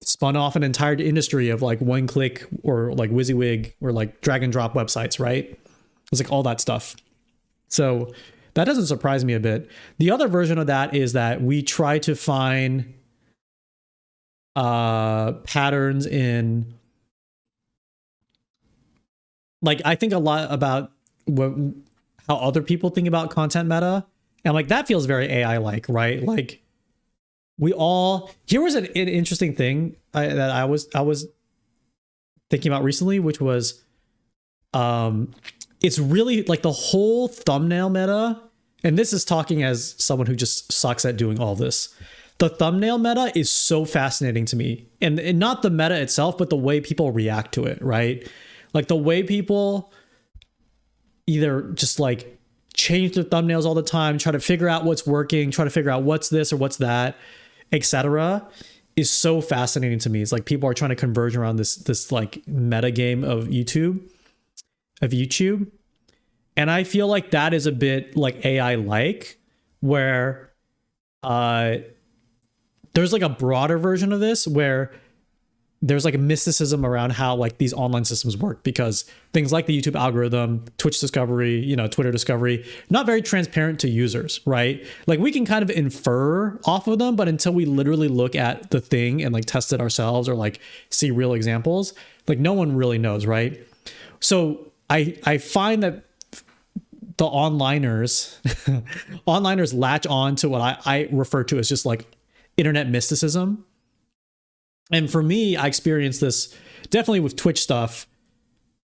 spun off an entire industry of like one click or like WYSIWYG or like drag and drop websites, right? It's like all that stuff. So that doesn't surprise me a bit. The other version of that is that we try to find patterns in, like, I think a lot about how other people think about content meta. And like, that feels very AI like, right? Like here was an interesting thing that I was thinking about recently, which was, it's really like the whole thumbnail meta. And this is talking as someone who just sucks at doing all this. The thumbnail meta is so fascinating to me, and not the meta itself, but the way people react to it, right? Like the way people either just like change their thumbnails all the time, try to figure out what's working, try to figure out what's this or what's that, etc., is so fascinating to me. It's like people are trying to converge around this like meta game of YouTube. And I feel like that is a bit like AI like, where there's like a broader version of this where there's like a mysticism around how like these online systems work, because things like the YouTube algorithm, Twitch discovery, you know, Twitter discovery, not very transparent to users, right? Like we can kind of infer off of them, but until we literally look at the thing and like test it ourselves or like see real examples, like no one really knows, right? So I find that the onliners latch on to what I refer to as just like internet mysticism. And for me, I experienced this definitely with Twitch stuff,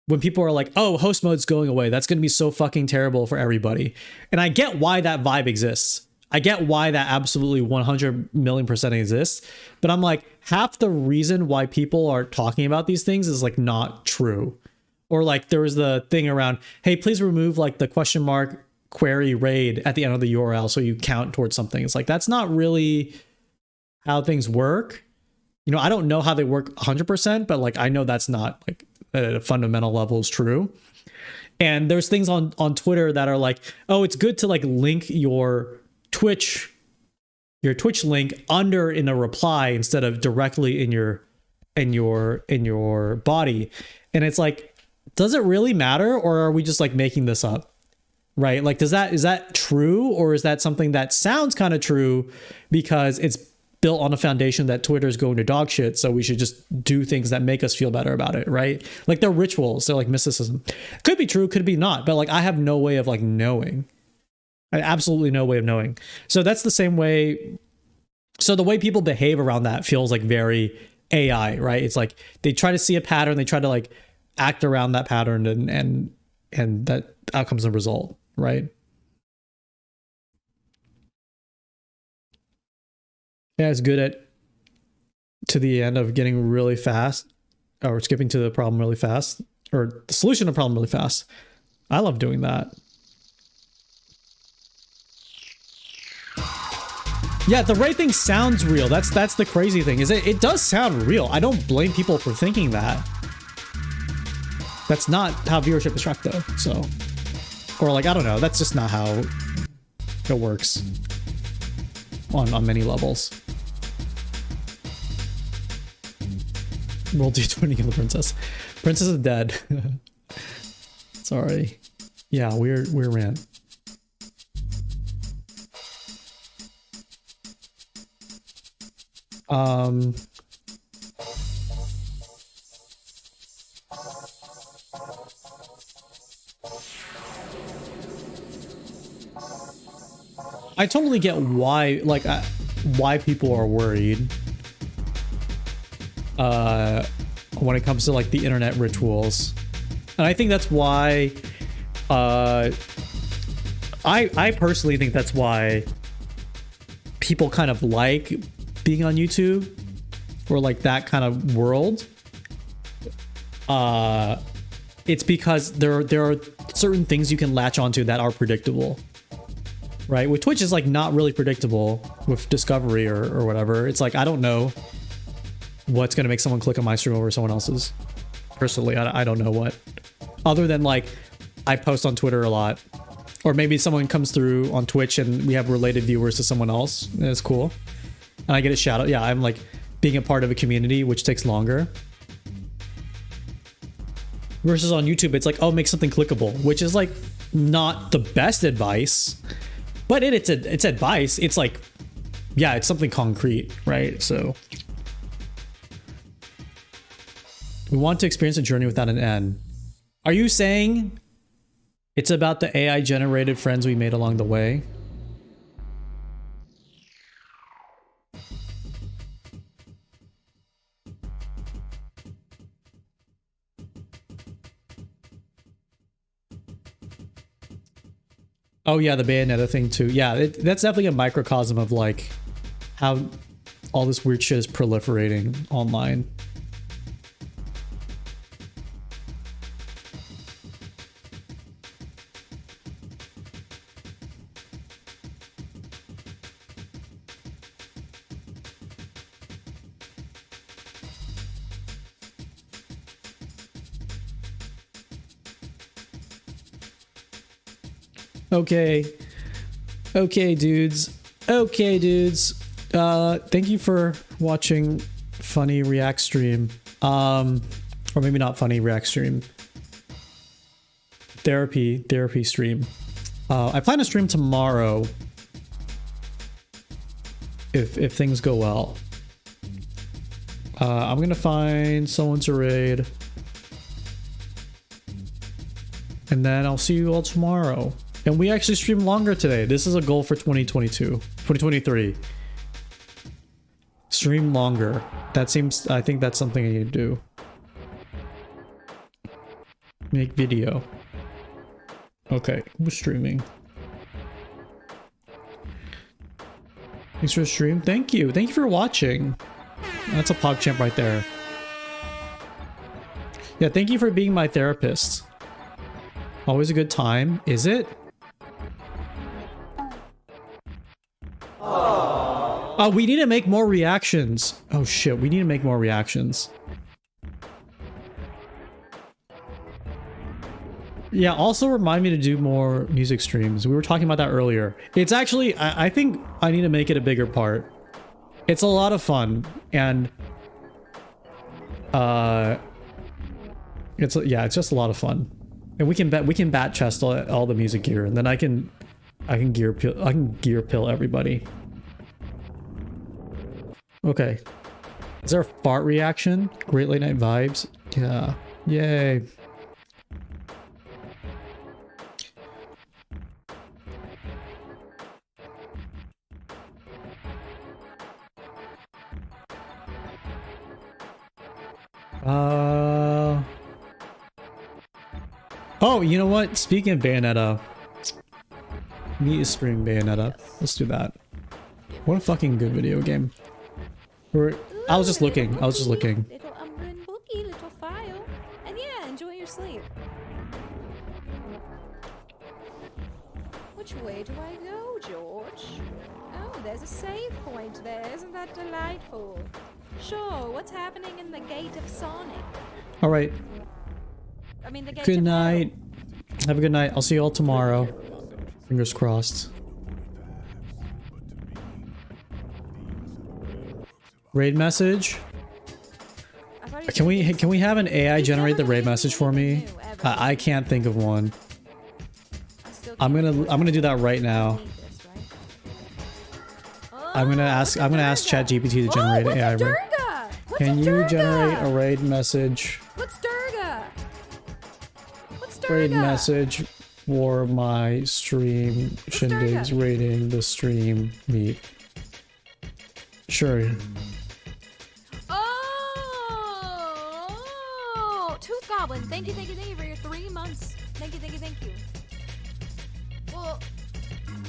when people are like, oh, host mode's going away, that's going to be so fucking terrible for everybody. And I get why that vibe exists. I get why that absolutely 100 million % exists. But I'm like, half the reason why people are talking about these things is like not true. Or like there was the thing around, hey, please remove like the question mark query raid at the end of the URL so you count towards something. It's like, that's not really how things work. You know, I don't know how they work 100%, but like I know that's not like at a fundamental level is true. And there's things on Twitter that are like, oh, it's good to like link your Twitch link under in a reply instead of directly in your body. And it's like, does it really matter, or are we just like making this up? Right? Like, is that true, or is that something that sounds kind of true because it's built on a foundation that Twitter is going to dog shit, so we should just do things that make us feel better about it, right? Like they're rituals, they're like mysticism. Could be true, could be not, but like I have no way of like knowing. I absolutely no way of knowing. So that's the same way. So the way people behave around that feels like very AI, right? It's like they try to see a pattern, they try to like act around that pattern, and that outcome's the result, right? Yeah, it's good at to the end of getting really fast, or skipping to the problem really fast, or the solution to the problem really fast. I love doing that. Yeah, the right thing sounds real. That's the crazy thing, is it does sound real. I don't blame people for thinking that. That's not how viewership is tracked though, so. Or like, I don't know, that's just not how it works on many levels. Roll D20, kill the princess. Princess is dead. Sorry. Yeah, we're rant. I totally get why, like, why people are worried when it comes to like the internet rituals, and I think that's why I personally think that's why people kind of like being on YouTube or like that kind of world. It's because there are certain things you can latch onto that are predictable. Right? With Twitch is like not really predictable with discovery or whatever. It's like, I don't know what's going to make someone click on my stream over someone else's. Personally, I don't know what. Other than like, I post on Twitter a lot. Or maybe someone comes through on Twitch and we have related viewers to someone else. And it's cool. And I get a shout out. Yeah, I'm like being a part of a community, which takes longer. Versus on YouTube, it's like, oh, make something clickable, which is like not the best advice. But it's advice. It's like, yeah, it's something concrete, right? So we want to experience a journey without an end. Are you saying It's about the AI generated friends we made along the way. Oh yeah, the Bayonetta thing too. Yeah, that's definitely a microcosm of like how all this weird shit is proliferating online. Okay. Okay, dudes. Okay, dudes. Thank you for watching Funny React stream. Or maybe not Funny React stream. Therapy stream. I plan to stream tomorrow. If things go well. I'm gonna find someone to raid. And then I'll see you all tomorrow. And we actually stream longer today. This is a goal for 2023. Stream longer. I think that's something I need to do. Make video. Okay, who's streaming? Thanks for the stream. Thank you. Thank you for watching. That's a PogChamp right there. Yeah, thank you for being my therapist. Always a good time. Is it? Oh, we need to make more reactions. Oh shit, we need to make more reactions. Yeah, also remind me to do more music streams. We were talking about that earlier. It's actually, I think I need to make it a bigger part. It's a lot of fun, and it's just a lot of fun. And we can bat chest all the music gear, and then I can gear pill everybody. Okay. Is there a fart reaction? Great late night vibes? Yeah. Yay. Oh, you know what? Speaking of Bayonetta, me to stream Bayonetta. Let's do that. What a fucking good video game. I was just looking. Little Umbran bookie, little file. And yeah, enjoy your sleep. Which way do I go, George? Oh, there's a save point there. Isn't that delightful? Sure, what's happening in the Gate of Sonic? Alright. I mean, the Gate Good of night. Have a good night. I'll see you all tomorrow. Fingers crossed. Raid message? Can we have an AI generate the raid message for me? I can't think of one. I'm gonna do that right now. I'm gonna ask ChatGPT to generate an AI raid. Can you generate a raid message? What's Durga? Raid message for my stream. Shindigs raiding the stream meet. Sure. Oh, Tooth Goblin, thank you for your 3 months. Thank you. Well,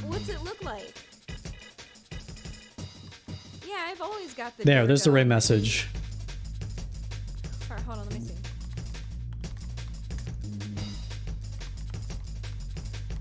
what's it look like? Yeah, I've always got the. There's the raid message. Alright, hold on, let me see.